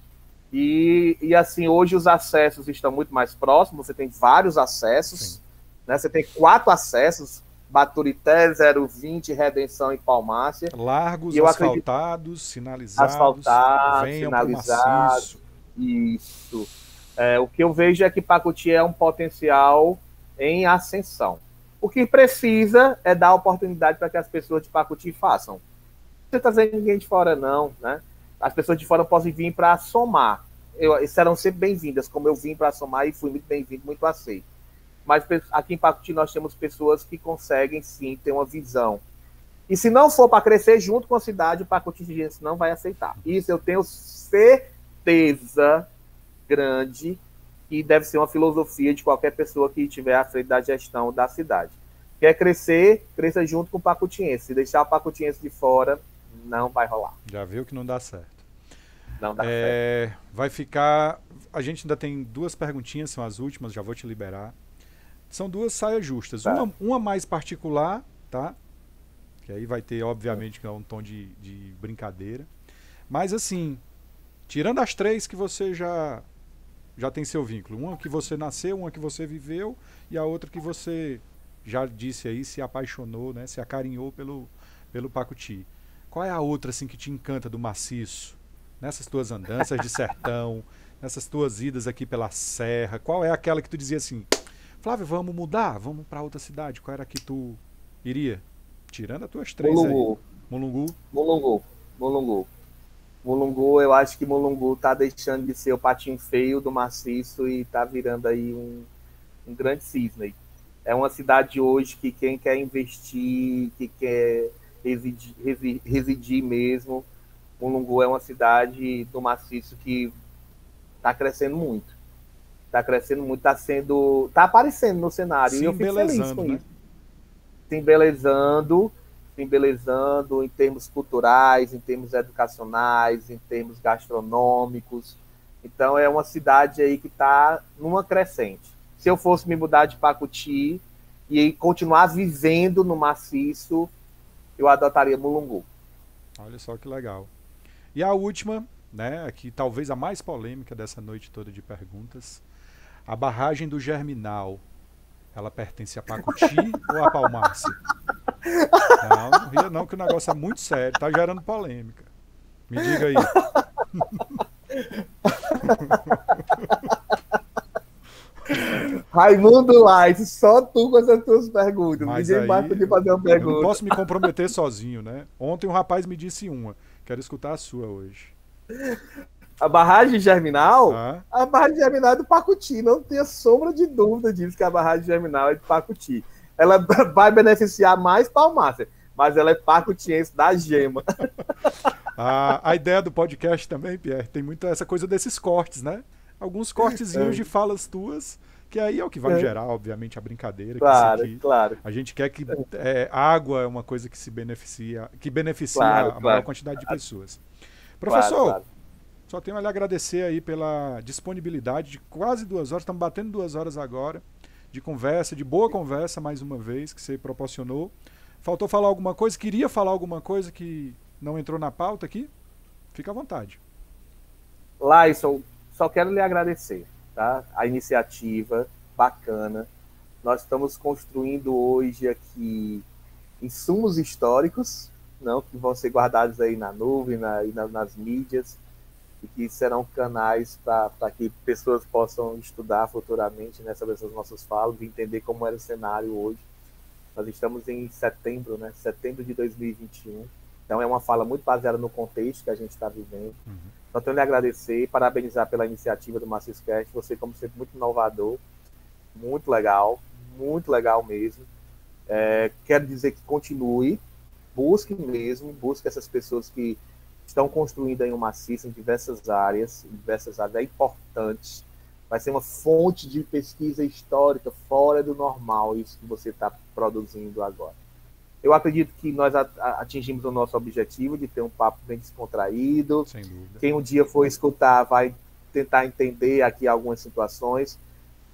E assim, hoje os acessos estão muito mais próximos, você tem vários acessos, né? Você tem 4 acessos, Baturité, 020, Redenção e Palmácia. Largos, e asfaltados, sinalizados, venham sinalizados. Isso. O que eu vejo é que Pacuti é um potencial em ascensão. O que precisa é dar oportunidade para que as pessoas de Pacuti façam. Não precisa trazer ninguém de fora, não, né? As pessoas de fora podem vir para somar. Serão sempre bem-vindas, como eu vim para somar e fui muito bem-vindo, muito aceito. Mas aqui em Pacuti nós temos pessoas que conseguem, sim, ter uma visão. E se não for para crescer junto com a cidade, o pacutiense não vai aceitar. Isso eu tenho certeza grande que deve ser uma filosofia de qualquer pessoa que estiver à frente da gestão da cidade. Quer crescer, cresça junto com o pacutiense. Se deixar o pacutiense de fora, não vai rolar. Já viu que não dá certo. Não dá certo. Vai ficar... A gente ainda tem 2 perguntinhas, são as últimas, já vou te liberar. São 2 saias justas. Tá. Uma mais particular, tá? Que aí vai ter, obviamente, um tom de brincadeira. Mas assim, tirando as 3 que você já tem seu vínculo. Uma que você nasceu, uma que você viveu e a outra que você já disse aí, se apaixonou, né? Se acarinhou pelo Pacuti. Qual é a outra assim que te encanta do maciço? Nessas tuas andanças de sertão, nessas tuas idas aqui pela serra, qual é aquela que tu dizia assim, Flávio, vamos mudar? Vamos para outra cidade? Qual era que tu iria? Tirando as tuas 3 Mulungu. Aí. Mulungu, eu acho que Mulungu tá deixando de ser o patinho feio do maciço e tá virando aí um grande cisne. É uma cidade hoje que quem quer investir, que quer residir mesmo, Mulungu é uma cidade do maciço que está crescendo muito. Está crescendo muito, está aparecendo no cenário. Se e eu fico feliz com né? isso. Se embelezando em termos culturais, em termos educacionais, em termos gastronômicos. Então é uma cidade aí que está numa crescente. Se eu fosse me mudar de Pacuti e continuar vivendo no maciço, eu adotaria Mulungu. Olha só que legal. E a última, né, aqui talvez a mais polêmica dessa noite toda de perguntas. A barragem do Germinal, ela pertence a Pacuti ou a Palmácia? Não, não ria não, que o negócio é muito sério, tá gerando polêmica. Me diga aí. Raimundo Light, só tu com essas tuas perguntas. Mas Ninguém mais aí podia fazer uma eu pergunta. não posso me comprometer sozinho, né? Ontem um rapaz me disse uma. Quero escutar a sua hoje. A barragem germinal? Ah? A barragem germinal é do Pacuti. Não tenha sombra de dúvida disso que a barragem germinal é de Pacuti. Ela vai beneficiar mais Palmácia, mas ela é pacutiense da gema. A ideia do podcast também, Pierre, tem muito essa coisa desses cortes, né? Alguns cortezinhos de falas tuas, que aí é o que vai gerar, obviamente, a brincadeira. Claro, que claro. A gente quer que água é uma coisa que beneficia Claro, a maior quantidade de pessoas. Claro, Professor, claro. só tenho a lhe agradecer aí pela disponibilidade de quase 2 horas, estamos batendo 2 horas agora, de conversa, de boa conversa, mais uma vez, que você proporcionou. Faltou falar alguma coisa? Queria falar alguma coisa que não entrou na pauta aqui? Fica à vontade. Laison, só quero lhe agradecer, tá? A iniciativa bacana. Nós estamos construindo hoje aqui insumos históricos, não, que vão ser guardados aí na nuvem, nas mídias, e que serão canais para que pessoas possam estudar futuramente, né, sobre essas nossas falas e entender como era o cenário hoje. Nós estamos em setembro, né? Setembro de 2021. Então é uma fala muito baseada no contexto que a gente está vivendo. Só tenho que lhe agradecer e parabenizar pela iniciativa do MacisCast. Você, como sempre, muito inovador, muito legal mesmo. Quero dizer que continue, busque essas pessoas que estão construindo aí um Maciço em diversas áreas, é importante. Vai ser uma fonte de pesquisa histórica fora do normal, isso que você está produzindo agora. Eu acredito que nós atingimos o nosso objetivo de ter um papo bem descontraído. Sem dúvida. Quem um dia for escutar vai tentar entender aqui algumas situações,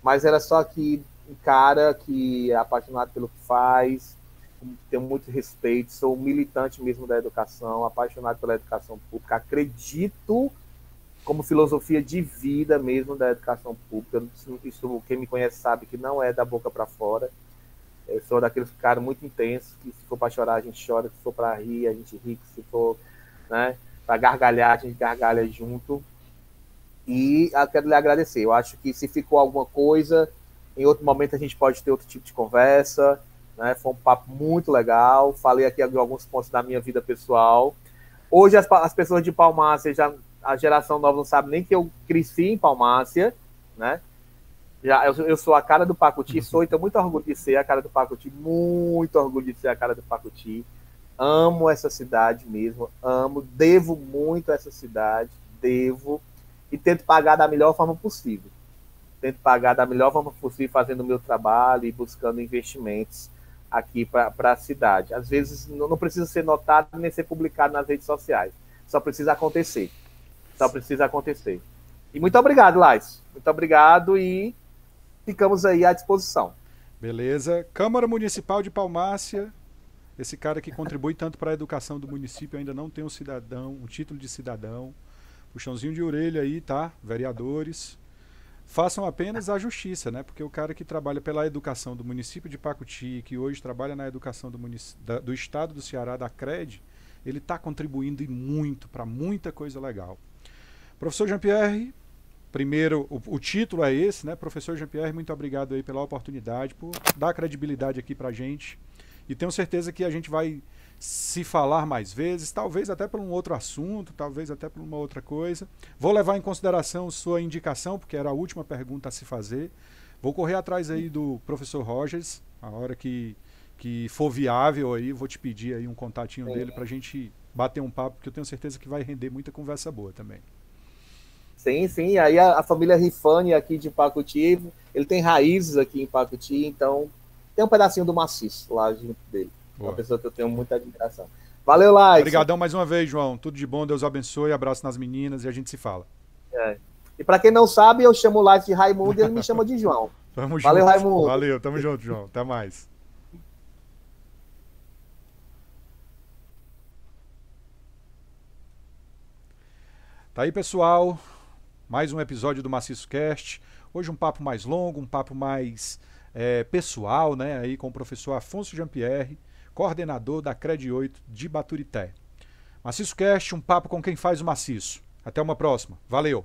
mas era só que um cara que é apaixonado pelo que faz, tenho muito respeito, sou um militante mesmo da educação, apaixonado pela educação pública, acredito como filosofia de vida mesmo da educação pública. Isso, quem me conhece sabe que não é da boca para fora. Eu sou daqueles caras muito intensos, que se for para chorar a gente chora, se for para rir a gente ri, se for, né, para gargalhar a gente gargalha junto. E eu quero lhe agradecer. Eu acho que se ficou alguma coisa, em outro momento a gente pode ter outro tipo de conversa, né? Foi um papo muito legal. Falei aqui de alguns pontos da minha vida pessoal. Hoje as pessoas de Palmácia, a geração nova não sabe nem que eu cresci em Palmácia, né? Eu sou a cara do Pacuti, então muito orgulho de ser a cara do Pacuti, muito orgulho de ser a cara do Pacuti. Amo essa cidade mesmo, devo muito a essa cidade, e tento pagar da melhor forma possível. Fazendo o meu trabalho e buscando investimentos aqui para a cidade. Às vezes não precisa ser notado nem ser publicado nas redes sociais. Só precisa acontecer. E muito obrigado, Lais. Muito obrigado e ficamos aí à disposição. Beleza. Câmara Municipal de Palmácia. Esse cara que contribui tanto para a educação do município ainda não tem um título de cidadão. Puxãozinho de orelha aí, tá? Vereadores. Façam apenas a justiça, né? Porque o cara que trabalha pela educação do município de Pacuti, que hoje trabalha na educação do estado do Ceará, da CRED, ele está contribuindo e muito para muita coisa legal. Professor Jean-Pierre, primeiro, o título é esse, né? Professor Jean-Pierre, muito obrigado aí pela oportunidade, por dar credibilidade aqui para a gente. E tenho certeza que a gente vai se falar mais vezes, talvez até por um outro assunto, talvez até por uma outra coisa. Vou levar em consideração sua indicação, porque era a última pergunta a se fazer. Vou correr atrás aí do professor Rogers, a hora que for viável aí, vou te pedir aí um contatinho dele para a gente bater um papo, porque eu tenho certeza que vai render muita conversa boa também. Sim. Aí a família Rifani aqui de Pacuti, ele tem raízes aqui em Pacuti, então tem um pedacinho do Maciço lá junto dele. Boa. Uma pessoa que eu tenho muita admiração. Valeu, Laís. Obrigadão mais uma vez, João. Tudo de bom, Deus abençoe, abraço nas meninas e a gente se fala. E para quem não sabe, eu chamo o Laís de Raimundo e ele me chama de João. Valeu, junto. Raimundo. Valeu, tamo junto, João. Até mais. Tá aí, pessoal. Mais um episódio do Maciço Cast. Hoje um papo mais longo, um papo mais pessoal, né? Aí com o professor Afonso Jean-Pierre, coordenador da CRED 8 de Baturité. Maciço Cast, um papo com quem faz o maciço. Até uma próxima. Valeu!